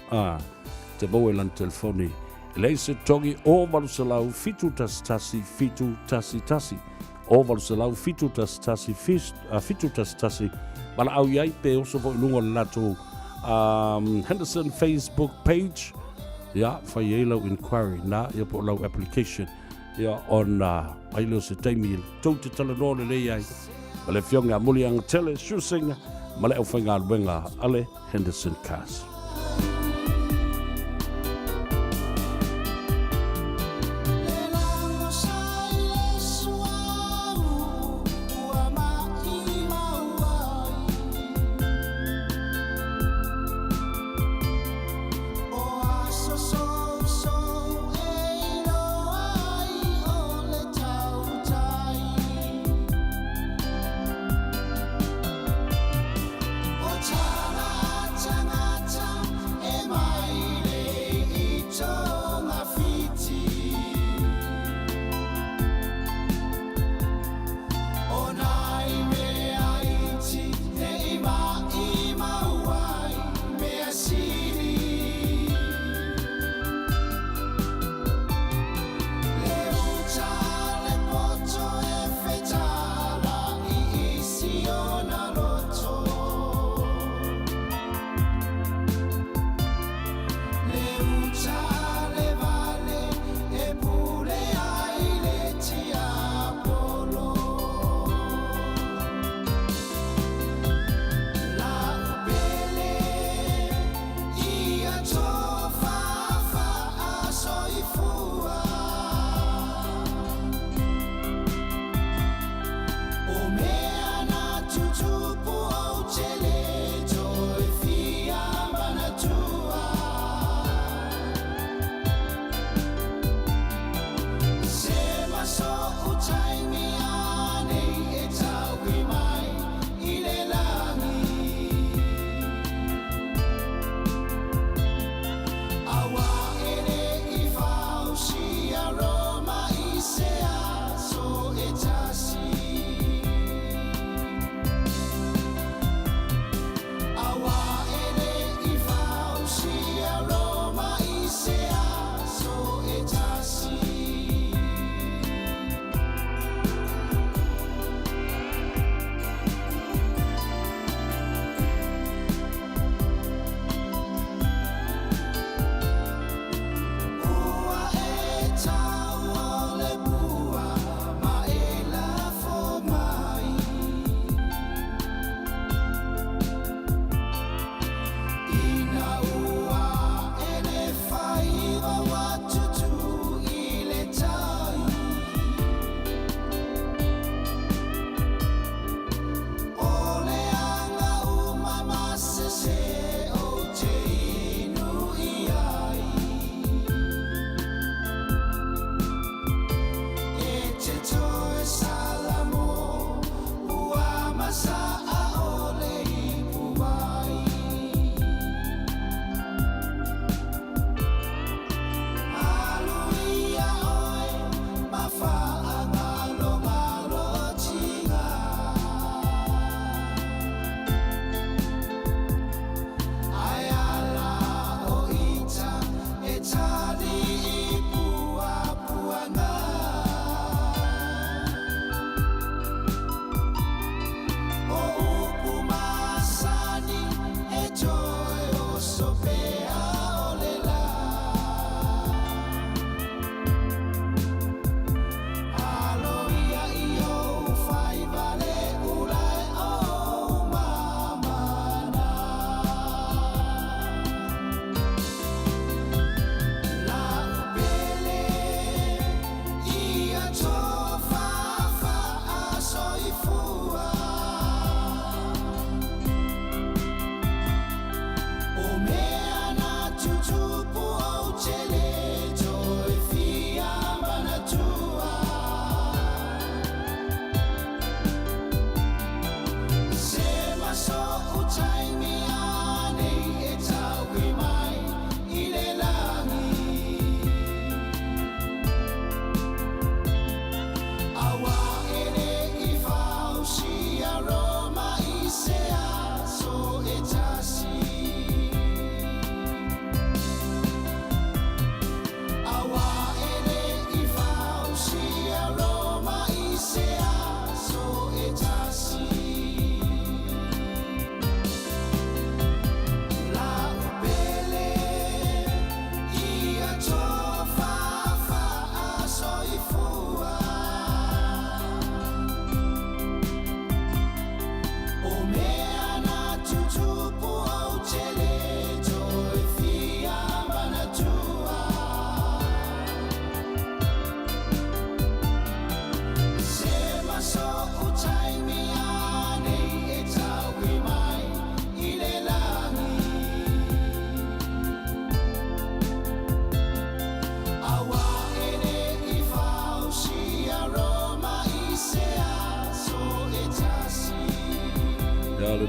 Te moe lan telefoni. Lei se tongi o walu salau fitu tasi. O walu salau fitu tasi. Mala au iai pe oso fo i lunga le lato Henderson Facebook page. Ia, whai eilau inquiry na, ia po lau application. Ia on ailo se taimi tau te tala nōle lei ai. Ma le fionga muli ang tele shusinga. Ma le au whainga alwenga ale Henderson Cars.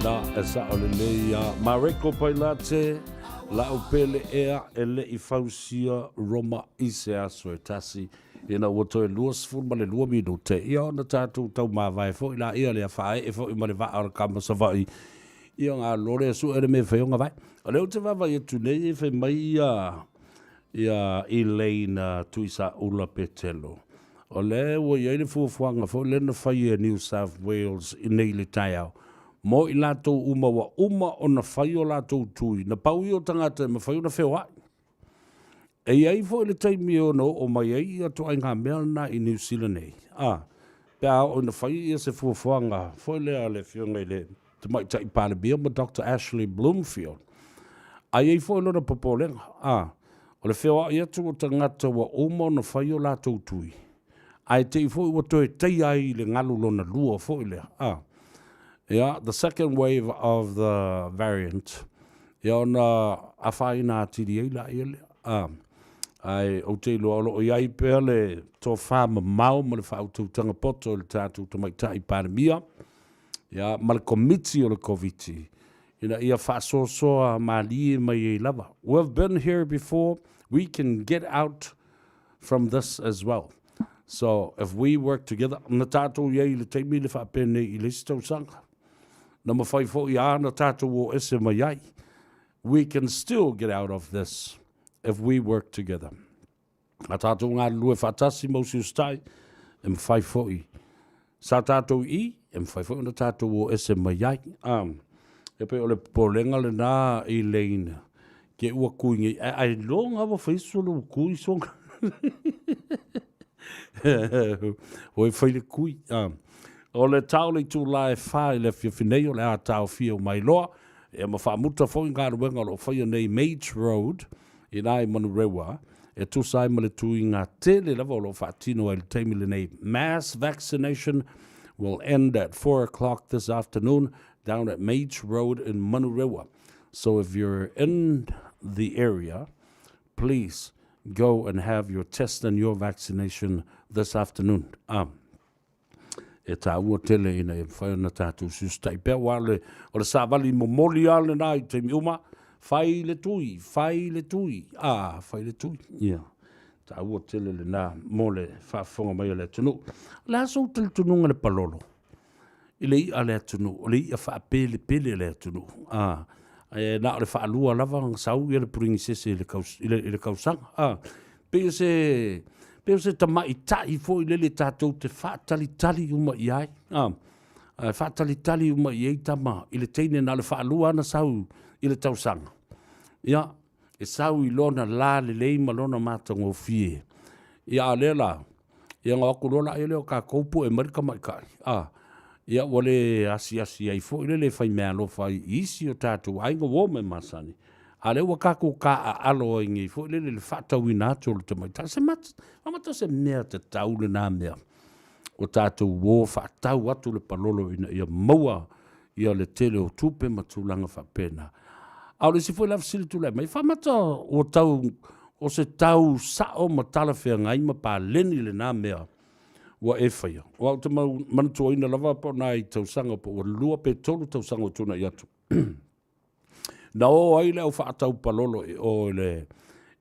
Na esa o le leia Mareko Pailate la o pele ea ele I fausia Roma I se aso e tasi ina woto e luas fun ma le lua minu te ia na tātou tau mawai fo ila ia le a whae e fo I ma le waa ara kama sa vai ia ngā lore su ere me whaionga vai o leo te wawai e tu nei e whai mai ia Elaine tuisa ula petelo o le wo ia le fuafuanga fo le na whai e New South Wales I nei le tai au mo I lātou uma wa uma o na whai o lātou tui na pau I o tangata ma whai o na whewai e iai fo le taimi o no o mai ai atu ai ngā mea na I New Zealand nei pēa o na whai ia se fuafuanga fo lea le whionga I le te mai tai pāle bia ma Dr. Ashley Bloomfield ai ei fo lona popolenga o le whewai atu o tangata wa uma o na whai o lātou tui ai te I fo I wato e tei ai le ngalu lona lua fo I lea Yeah, the second wave of the variant. Yeah, na afaina tidi ila ile. Ai o te lo iai pele to fama mau mo le fa tu tanga poto le tatu to mai tai pandemia. Yeah, mal committee o le covid. Ina ia fa so mali mai lava. We've been here before. We can get out from this as well. So if we work together, na tatu iai le te mi le fa pene I le sto sanga. Number 5 for na tatu o ese mai we can still get out of this if we work together. A tatu ngā lue whatasi mo si ustai em 5 for sa tatu I em 5 for na tatu o ese mai e pe ole polenga le na Elaine ke ua kuingi ai longa wa faisolo kui song oi faile kui o le tau le tu lai whai le whiawhinei o le a tau whio mai loa e ma whaamuta fo I ngā ruenga o whaia nei Mage Road I nai Manurewa e tu sai ma le tu I ngā tele lava o lo whaatino e le teimi le nei mass vaccination will end at 4 o'clock this afternoon down at Mage Road in Manurewa. So if you're in the area, please go and have your test and your vaccination this afternoon. E tā ua tele ina e whai na tātou sustai. Pea wale o le sāwali mo moli ale nai te mi uma. Whai le tui. Whai le tui. Ia. Tā ua tele le nā mo le whaafonga mai le tunu. Le aso tele tununga le palolo. I le I le tunu. O le I a whaapele pele le tunu. E nā o le whaalua lava sau I le puringi sese I le kausanga. Peo se tamai tai fo I le tātou te whaatalitali uma I ai. Whaatalitali uma I ai tama I le teine na le whaalua ana sau I le tausanga. Ia, e sau I lona la le leima lona mātango fie. Ia lela, ia ngā wakurola I leo ka koupu e marika mai kai. Ia wale asi ai fo I le whai mea lo whai isi o tātou ainga wome masani. A le wakako ka a alo I ngi fo le whatau I nātou le tamai. Ta se amata se mea te tau le nā mea. O tātou wō whatau atu le palolo ia maua ia le tele o tupe matulanga whapena. Au le si fo la fsili tu le mai. Whamata o tau o se tau sao matala whea ngai ma pā leni le nā mea. Wa e whaia. O au te manatua ina lava po nā I tau sanga po o lua pe tolu tau sanga o tuna I atu. Na o ai le au whaatau palolo o le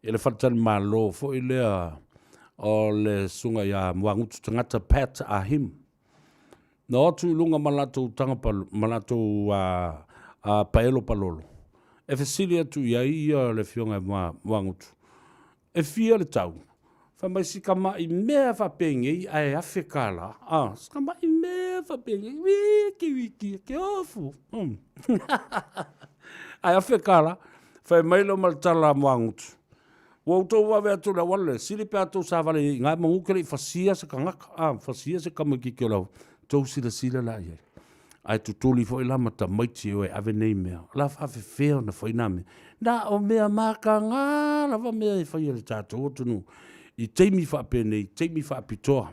whaatani malo fo I lea o le sunga ia muangutu tangata Pat Ahim. Na o tu lunga malatou malatou paelo palolo. E whesili atu ia le whionga muangutu. E fia le tau. Whamai si ka mai mea whapenge ai awhi kala. Si ka mai mea whapenge wiki ke ofu. Ai awhi kala, whai mailo maltala muangutu. Wau tau wawe atu la wale, sili pe atu sa wale, ngai mangukere I whasia se ka ngaka, whasia se ka makike o lau, tau sila la iei. Ai tutuli fo I lama ta maiti o e ave nei mea, la whawe wheo na whai name. Na o mea maka ngā, la wa mea I whai ele tātou otunu. I teimi whapene, I teimi whapitoa.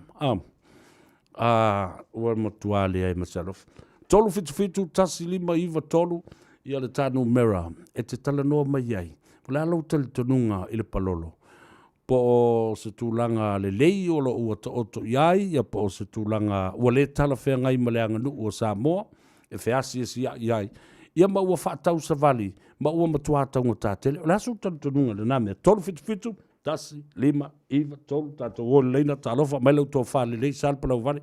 Ua matuale ai masalof. Tolu fitu, tasi 5 iwa tolu, ia le tānu mera, e te tala noa mai ai. La lau tali tonunga I le palolo. Po o se tūlanga le lei o lo ua ta oto iai, ia po o se tūlanga ua le tala whea ngai ma le anga nu o Samoa, e feasi si ai ia ma ua whaatau sa vali ma ua matua tau ngā tele o le asu tantununga le name tolu fitu tasi lima iwa tolu tatou o leina talofa mai lau tō whale lei salpalau vale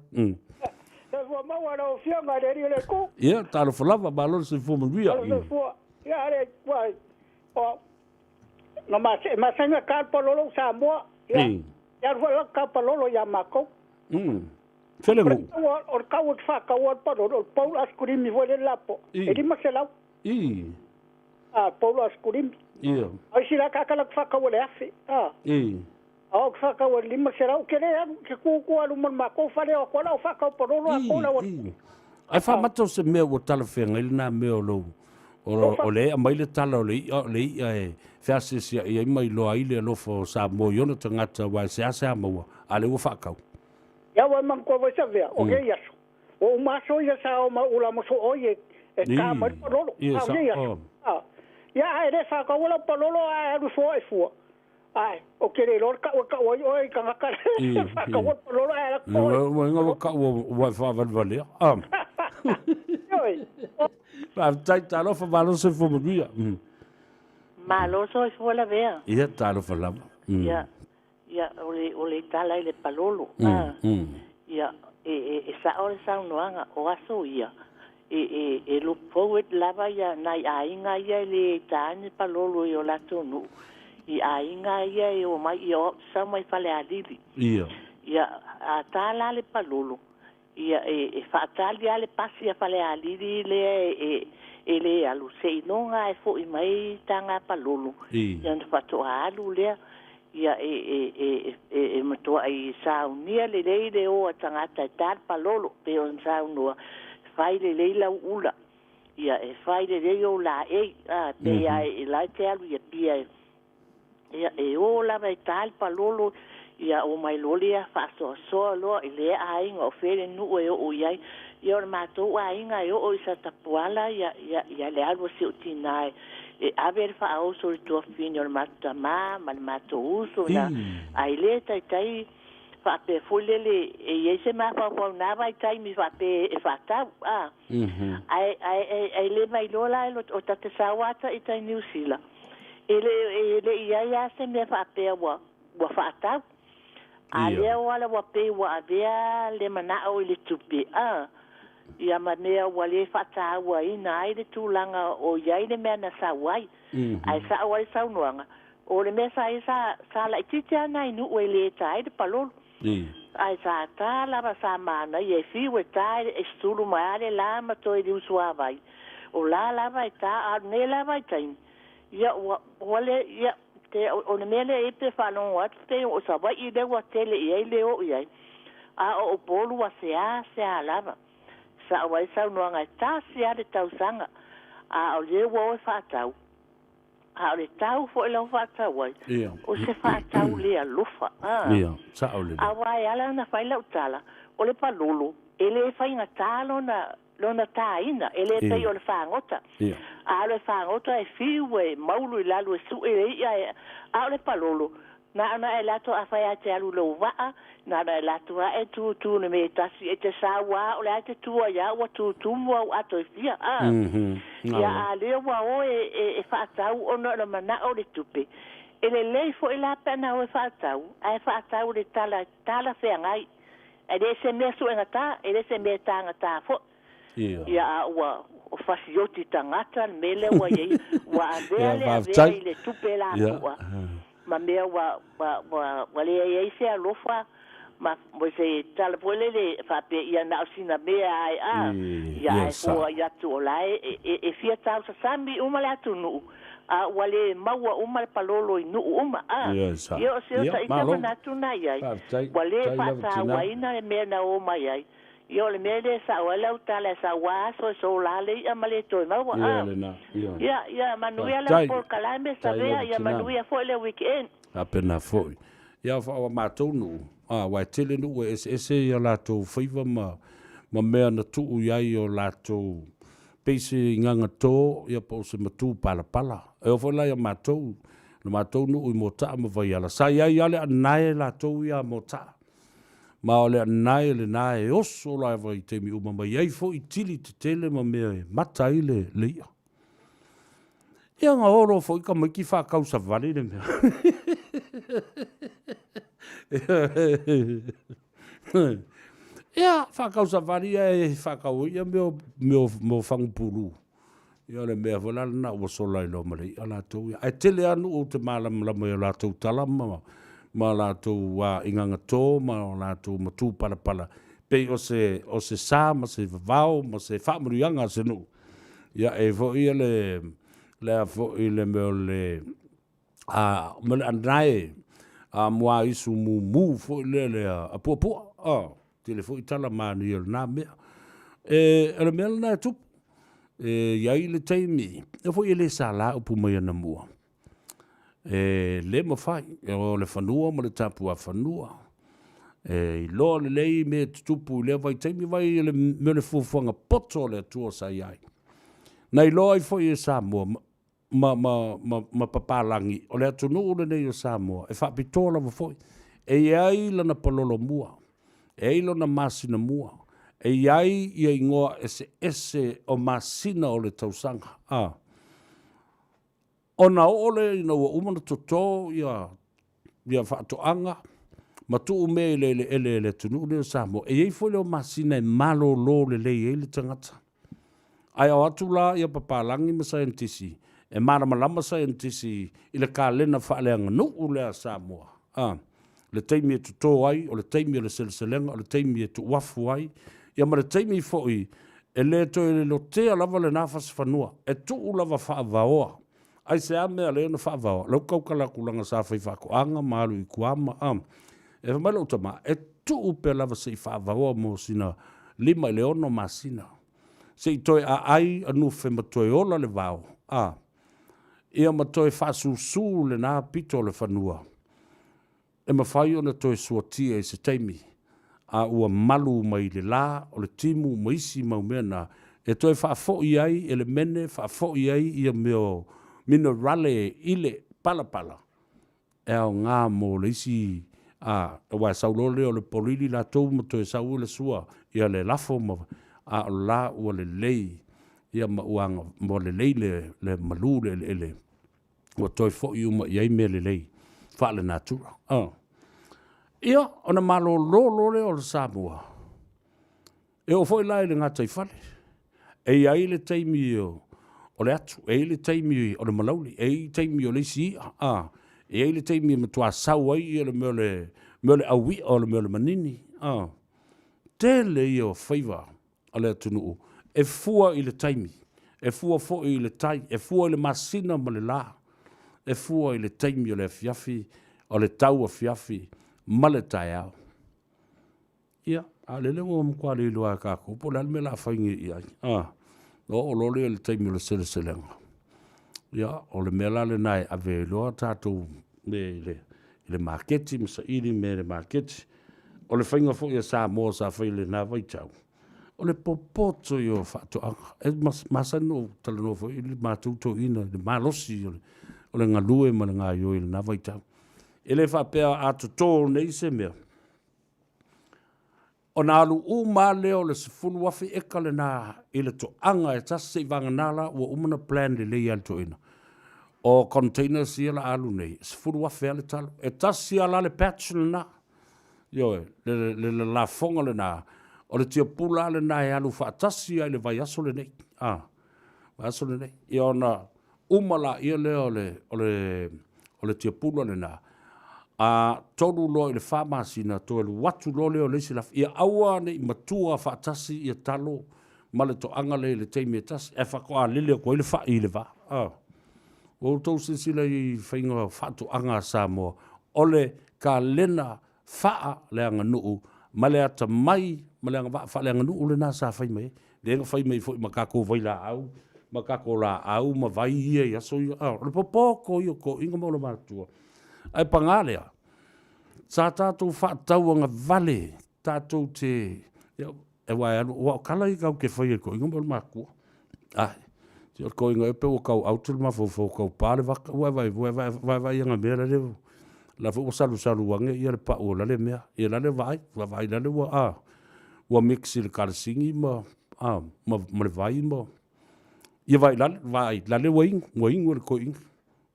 ia talofa lava ma lolo se fumanuia no masenga kalpalolo Samoa ia wala kalpalolo ia mako Felengu o kau te whakau al palolo o Paul Askurimi vole lapo e di maselau Paul Askurimi ai sila kakala whakau le afi au whakau le maselau kere anu ke kuku alu man mako whale o kola o whakau palolo a kola ai whamato se mea o talawhenga ili nā mea o lou o le a maile tala o le ia e whiase sia i mai loa ile alofo sa mo iona tangata wai se ase amaua a le ua whakau ia wa man ko va Savea o ke ia o maso ia sa o ma ula mo so oye e ka ma palolo ia ai re fa ka ula palolo ai ru fo e fo ai o ke le lor ka o oi ka ka fa ka o palolo ai ko o nga ka o fa vale va tai talo fa valo se fo mo dia malo so fo la vea ia talo fa la ia ole tala ile palolo ia e sa ore sa noanga o aso ia e lo forward lava ia nai ainga ia le tani palolo yo la tonu i ainga ia o mai yo sa mai fale alili ia a tala le palolo ia e fa tala le pasi fale alili le ele alu se nonga e fo i mai tanga palolo ia fa to alu le ia e matua ai saunia le leile o tangata tal palolo pe on saunua fai le leila ula ia e fai le leio la pe ia e la te alu ia pia ia e o la vai tal palolo ia o mai lolia fa so lo ile ai ngo fere nu o ia ia o mato ai nga o isa tapuala ia le algo se utinai e aver fa o so to fino il matama mal mato uso na ai le tai fa pe fulele e ese ma fa na vai tai mi fa pe e fa ta ai le mai lola o tate sawata i tai New Zealand ele ia se me fa pe wa fa ta ale wala wa pe wa avea le mana o le tupi ia manea wale fata wa ina ai de tulanga o yai de mena sa wai ai sa wai sa nuanga o le mesa sa la titia nai nu wele tai de palolo ai sa ta la sa mana ye fi we tai e stulu mare la ma to di uswa vai o la vai ta a ne la vai tai ia wale ia te o ne mele e pe falon wat te o sa vai i de wa tele i le o ia o polu wa se a lava sa wai sa no nga ta sia de tau sanga o le wo fa tau le tau fo le fa tau wai o se fa tau le lufa sa o le wai ala na fa le utala o le palolo ele fa inga talo na lona taina ele te o le fa ngota le fa ngota e fiwe maulu la lu su ia le palolo na e lato a fa ya te alu lo va na e lato e tu ne me tasi e te sawa o le te tu ya o tu mo ato fia ya ale wa o e fa tau o no mana o le tupe ele le fo ila pena o fa tau le tala fe ngai e de se me su ngata e de se me tanga fo ya wa o fasioti tangata mele wa ye wa ale le tupe la ma mea wa le ai se alofa ma mo se tala pole le fa pe ia na sina mea ai ya fo ya tu lai e fia tau sa sambi uma la tu nu wale maua uma le palolo nu uma yo se sa ita na tu na ai wale fa ta waina me na o mai ai yo le mele sa wala utala sa wa so la le amale to ma wa ya manuela por calambe Savea ya manuia fo le weekend apena fo ya fa ma to nu wa tele nu ese ya la to fiva ma me na tu ya yo la to pese nganga to ya po se matu pala e fo la ya ma to nu mo ta ma va ya la sa ya le na la to ya mo ta Ma o le anai le nae oso la vai te mi uma mai ai fo I tili te tele ma mea mata I le ia. Ia ngā oro fo I ka mai ki whakau sa vale le mea. Ia, whakau sa vale e whakau ia meo whangpuru. Ia le mea wala na ua solai lo mare I ala tau ia. Ai tele anu o te mālamalama I ala tau talama ma la tau inganga tō, ma la tau matu pala. Pei o se sā, ma se vavao, ma se whaamurianga se nu. Ia e vo ia le vo I le meo le mele anai mua isu mu fo le a pua. Te le fo I tala mani il nā mea. Le mea le nā tupu. Iai le teimi. E fo I le sā la upu mai ana mua. Le mawhai, o le whanua, ma le tapua whanua. I loa le lei me tutupu le vai teimi vai me le fufuanga poto le atua sa iai. Nei loa I fo I Samoa, ma papalangi, o le atunu le nei o Samoa, e whapitola wa fo I. E iai lana palolo mua, e iai lana masina mua, e iai ia ingoa ese o masina o le tausanga. Ona ole ina ua umana toto ia whaatoanga, ma tuu me ele tunu leo Samoa. E ei fo leo masina e malo lo le lei e le tangata. Ai au atu la ia papalangi ma scientisi, e malamalama scientisi I le ka lena whaaleanga nuu lea Samoa. Le teimi e tuto ai, o le teimi e le seleselenga, o le teimi e tu wafu ai, ia ma le teimi fo I, e le to e le lotea lava le nafas whanua, e tuu lava whaavaoa. Ai se ame a leo na whaavao. Lau kaukala kulanga sa whai whakoanga, malu I kuama. E whamai utama, e tuu pe lava se I whaavao mo sina 5 leono ma sina. Se I toi a ai anu whema toi ola le vao. Ia ma toi whasusu le nā pito le whanua. E ma whai ona toi suatia I se teimi. A ua malu mai le la, o le timu maisi maumena. E toi whaafo I ai, ele mene whaafo I ai ia meo mina rale ile pala. E au ngā mō le isi wai saulole o le polili la tau ma toi sau le sua ia le lafo ma o la ua le lei ia ma uanga mo le lei le malu le ele ua toi fo I uma iai me le lei wha le natura. Ia ona malo lo le o le Samoa. E o fo I lai le ngā taifale. E iai le teimi o le atu, e le teimi o le malauli, e teimi o le isi, e le teimi ma tua sau ai, le meo le awi o le meo le manini. Tele I o whaiva o le atunu, e fua I le taimi, e fua fo I le tai, e fua I le masina ma le la, e fua I le taimi o le fiafi, o le tau a fiafi, ma le tai au. Ia, a le lewa mkwa le ilua kako, po le alme la whaingi I ai. O lole le taimi le seleselenga. Ia, o le mea le nai ave loa tātou me le marketi, misa iri me le marketi. O le whainga fo ia Samoa sa whaile nā waitau. O le popoto I o whaatoanga. E masano talano fo ili mātoutou ina, le malosi o le ngalue ma le ngā ioi le nā waitau. E le whapea ato tō nei se mea. O nā alu uma leo le sifunu wafi eka le nā I le toanga e tasa se I vanganala ua umana plan le lei al toina. O containers I la alu nei, sifunu wafi ale talo. E tasa si ala le patch le nā. Ioe, le la fonga le nā. O le tia pula le nā e alu wha tasi ai le vai aso le nei. Vai aso le nei. Ia ona umala ia leo o le tia pula le nā. Tolu lo I le whamasina to le watu lo leo le silaf. Ia aua ne I matua whaatasi ia talo ma le toanga le teimi e tasi. E whakoa lile ko I le wha I le wha. O tau sisila I whainga whaatoanga Samoa. Ole ka lena wha le anga nuu ma le ata mai ma le anga wha le anga nuu le nā sa whaimai. Le anga whaimai fo I makako vaila au. Makako la au ma vai ia I aso ia. Le popoko I o ko inga maula mātua. Ai pangalea. Sa tātou whaatauanga vale, tātou te, e wai anu, wao kala I kau ke whai e ko, inga maru mākua. Ai, te o ko inga epe o kau autul ma fau kau pāle waka, vai anga mera leo. la fu salu wange ia le pa o la le mea ia la le vai la le wa mix le kalsingi ma le vai mo ia vai la le wing le koing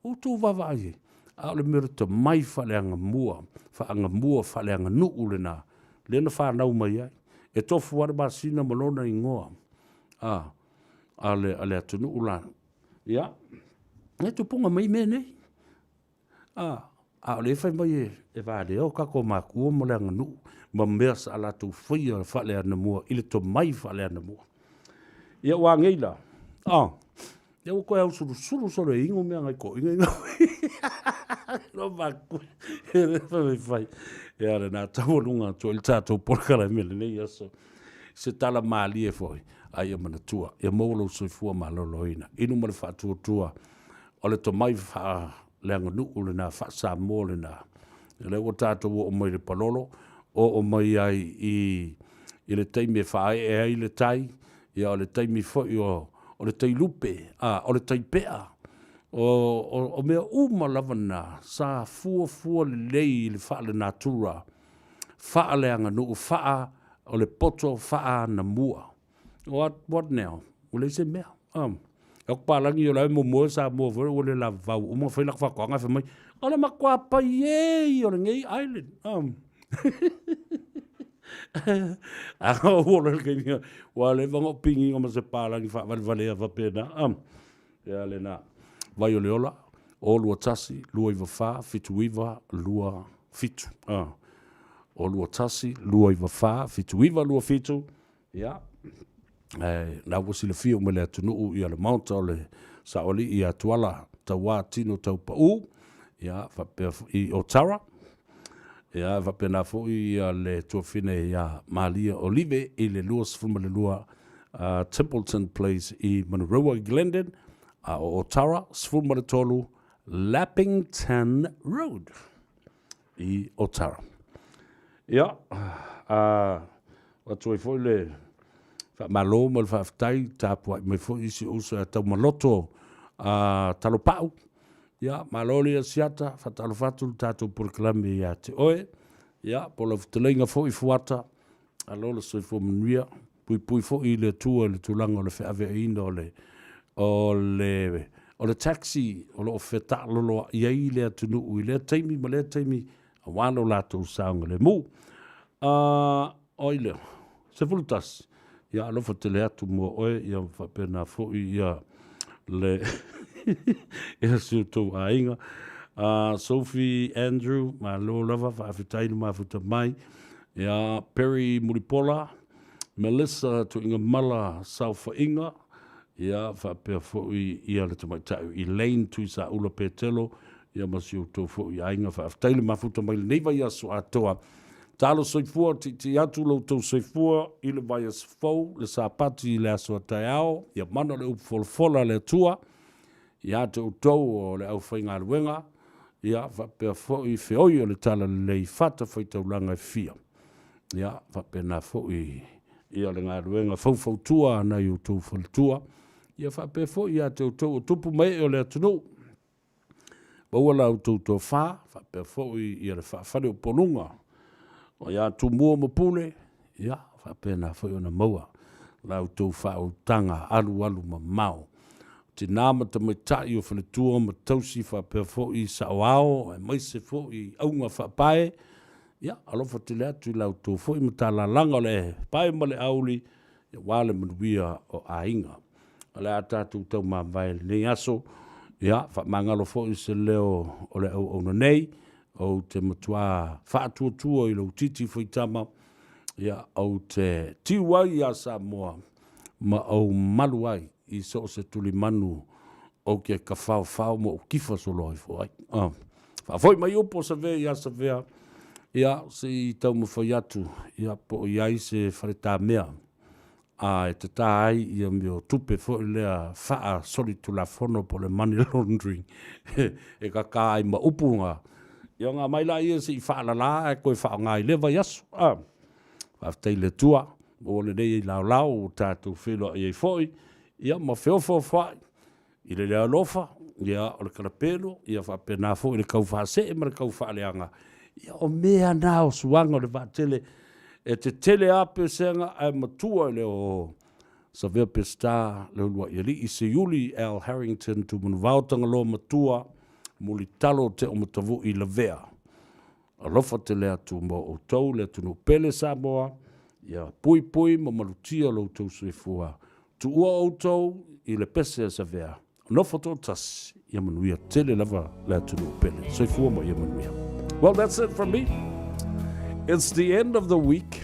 o tu vai a le mere te mai fa le anga mua fa le anga nu le na le na fa na mai ai e tofu wa ba sina malona ingoa ale atunu ula ia e tu punga mai mene le fai mai e va le o ka ko ma ku mo le anga nu ma mes ala tu fia fa le ana mua ile to mai fa le ana mua ia wa ngeila ia ko au suru so le ingo me ngai ko ingo no va ku fai ia le na tau lunga to il tato porca la mele ne ia se tala mali e foi ai mana tua ia mo lo so fu ma lo loina inu ma fa tua o le to mai fa le nganu le na fa sa mo le na le o tato o mai le palolo o mai ai i le taimi fa e le tai ia o le taimi fo o le tai lupe o le tai pea o mea uma lavana sa fua le fa le natura fa le anga no fa o le poto fa na mua what now o le se mea o palangi o la mo sa mo o le la va o mo fa la fa ko nga fa mai o le makwa pa ye o le ngai island o le ke wa le va pingi o ma se palangi fa vale va pena ya le na vai o le ola o lua tasi lua iwa fa fitu iwa lua fitu o lua tasi lua iwa fa fitu iwa lua fitu ya na wasi le fio me le atunu i ale maunta o le saoli i atuala tawa tino tau pa ya fa i Otara ya va pena fo i le tuafine ya Malia Olive i le lua sfuma le lua Templeton Place i Monroe Glendon o Otara sfuma le tolu Lappington Road i Otara ya watu fo le fa malo mo fa tai tapu me fo isi uso ta maloto talopau ya maloli asiata fa talofatu tatu por klami ya te oe ya polo ftelenga fo i fuata alolo so fo mnia pui fo i le tua le tulanga le fa ave ino o le taxi o lo feta lo ia ile tunu ile taimi male taimi wano lato saunga le mu oile se voltas ya lo fo tele atu mo oe ya fa pena fo i ya le e su to ainga Sophie Andrew ma lo lava fa afitainu ma futa mai ya Perry Muripola Melissa to inga mala South inga ya fa pe fo i le tomata Elaine tu sa ula petelo ya masu to fo i ainga fa afitainu ma futa mai neva ya so atoa talo soifua ti atu lo to soifua i le vai fo le sapati le aso taiao ya mana le folfola le tua ya te utou o le au whainga ruenga, ya whapea fōi whioi o le tala lei whata whai taulanga fia. Ya whapea nā fōi i o le ngā ruenga whau tua ana i utou whalitua. Ya whapea fōi ya te utou o tupu mai o le atunu. Baua la utou tō whā, whapea fōi i le whawhare o ponunga. O ya tu mua mapule, ya whapea nā fōi o na maua. La utou wha o tanga alu ma mau. Te nāma ta mai tai o whaletua ma tausi whapea fo i saoao, e mai se fo i aunga whapae. Ia, alofa te lea tu lau tō fo i mata la langa le pae ma le auli, ia wale manuia o ainga. A le atatu tau ma vai le nei aso, ia, whamangalo fo i se leo o le au na nei, o te matua whaatua i lau titi fo i tama, ia, o te tiwai a Samoa, ma au maluai, i so se tuli manu o ke ka whao mo o kifa so loi fo ai. Whafoi mai upo Savea ia Savea, ia se i tau mo whai atu, ia po iai se whareta mea. E te tā ai ia me o tupe fo i lea whaa sori tu la fono po le money laundering. E ka kā ai ma upunga. Ia ngā mai la ia se i whaa la e koe whaa ngā i lewa yasu. Whaftei le tua, o le nei lau o tātou whilo i ei foi, ia ma whio whai, i le lea lofa, Ia, o le karapelo, ia whapena fo i le kau whaase, ma le kau whaaleanga. Ia, o mea nā o suanga o le whaatele, e te tele ape senga ai matua le o Savea Pesta, le ulua i li i se Yuli Al Harrington, tu munu vautanga lo matua, muli talo te o matavu i Lavea. Alofa te lea tu mo o tau, lea tu no pele Samoa, ia pui pui mo malutia lo tau suifua. Tu ua o tau i le pese a Savea. Alofa tau tas, ia manuia tele lava lea tu no pele. Suifua mo ia manuia. Well, that's it from me. It's the end of the week,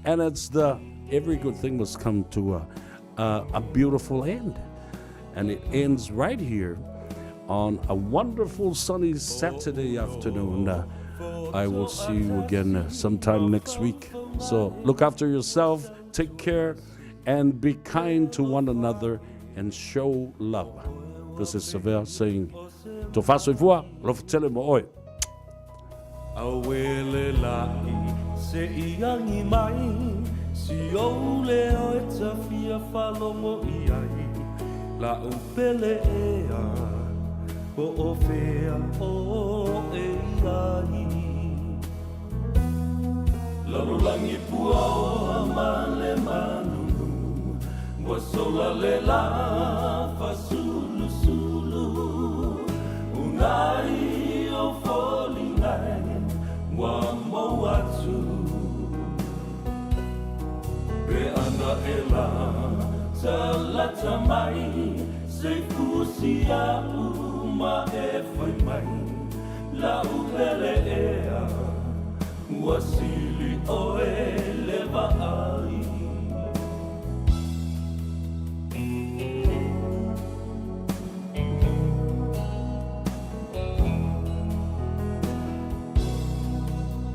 and it's the every good thing must come to a beautiful end. And it ends right here on a wonderful sunny Saturday afternoon. I will see you again sometime next week. So look after yourself, take care, and be kind to one another and show love. This is Savea saying, "To faso ifua, lo tele mo oi." Awele lai se iangi mai si ole o e tawhia whalongo i ai la upele ea po o whea o e ai Lalulangi pua o amale manunu wa sola le la fa sulu sulu unai o foli nai wa moatu Be ana ela talata mai se fusia uma e foi mai la upele ea wasili o eleva ai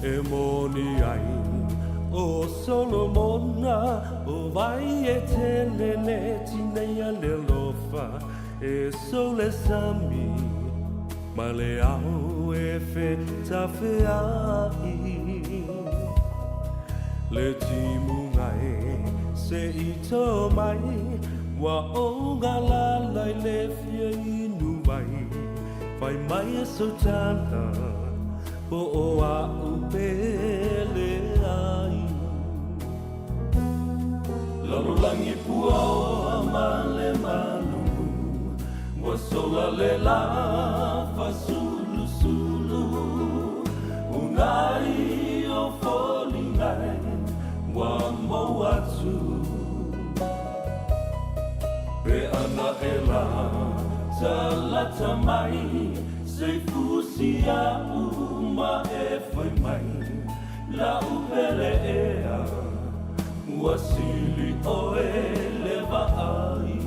E moni ai o Solomona o vai e telele tinea le lofa e sole sami ma le au e fe tawheai le timu ngai se i tō mai wa o ngā lalai le fia inu mai fai mai e sotana po o a upele ai Lalulangi pua o amale malu wa sola le la fa sulu sulu unai o foli nai wa moatu Be ana ela talata mai se fusia uma e foi mai la upele ea wasili o eleva ai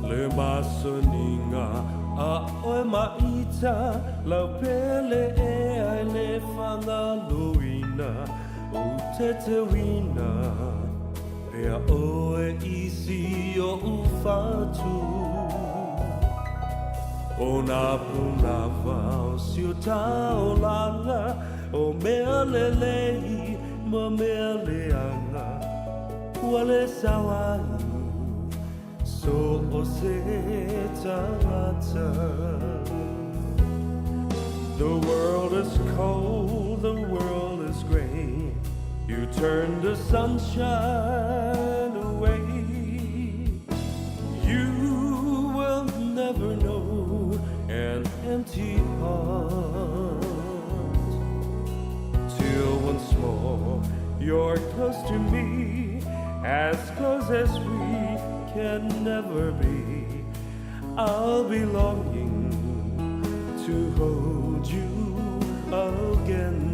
Le masoninga a oe maita lau pele ea le whanga luina o te te wina Pea oe isi o ufatu O nā puna whao si o tau langa O mea le lei ma mea le anga Ua le sawai so o se tangata The world is cold, the world is gray You turn the sunshine away You will never know an empty heart Till once more you're close to me As close as we can never be I'll be longing to hold you again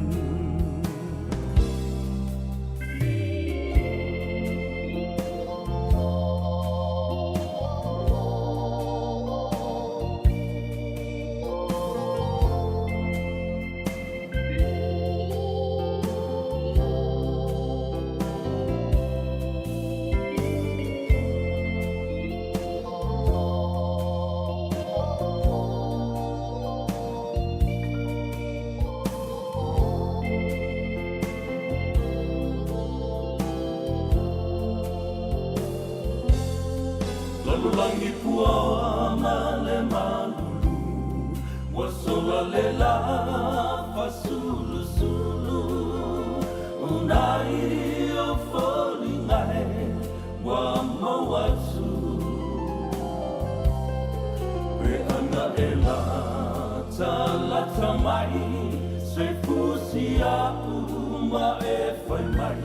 Malulangi pua male malulu Wasola lela pasulu sulu Unai o foli ngai Wa mawatsu Pe ana ela Tala tamai Se fusi a uma e fai mai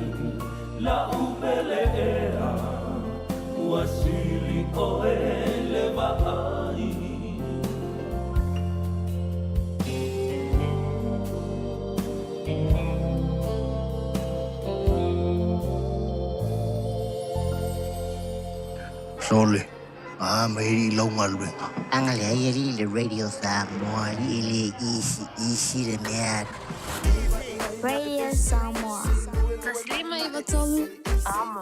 La upele ea Wasili o eleva ai Sole, mahiri longal be. Angale ayeri le radio Samoa ile isi le mer. Radio Samoa. Taslima Ava Tolu. Amo.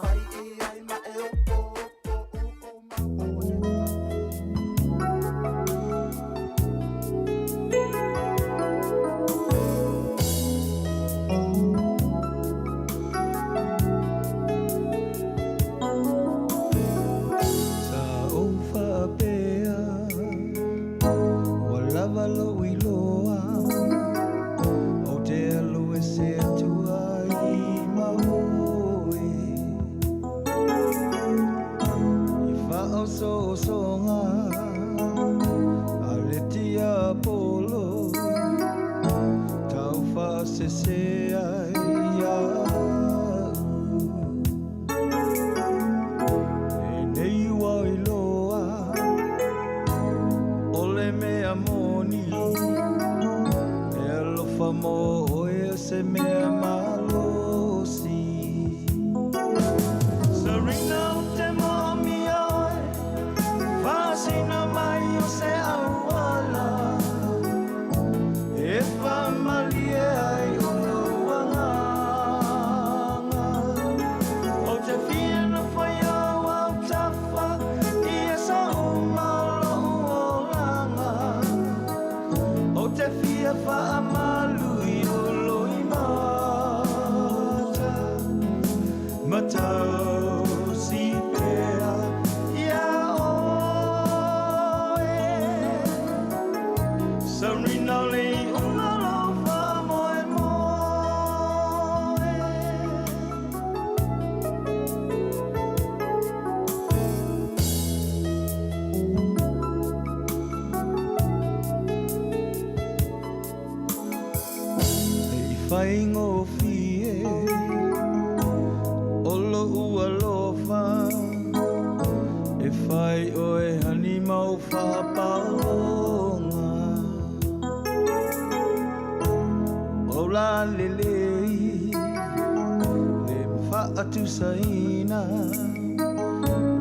Atu saina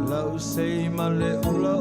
lau sei male ula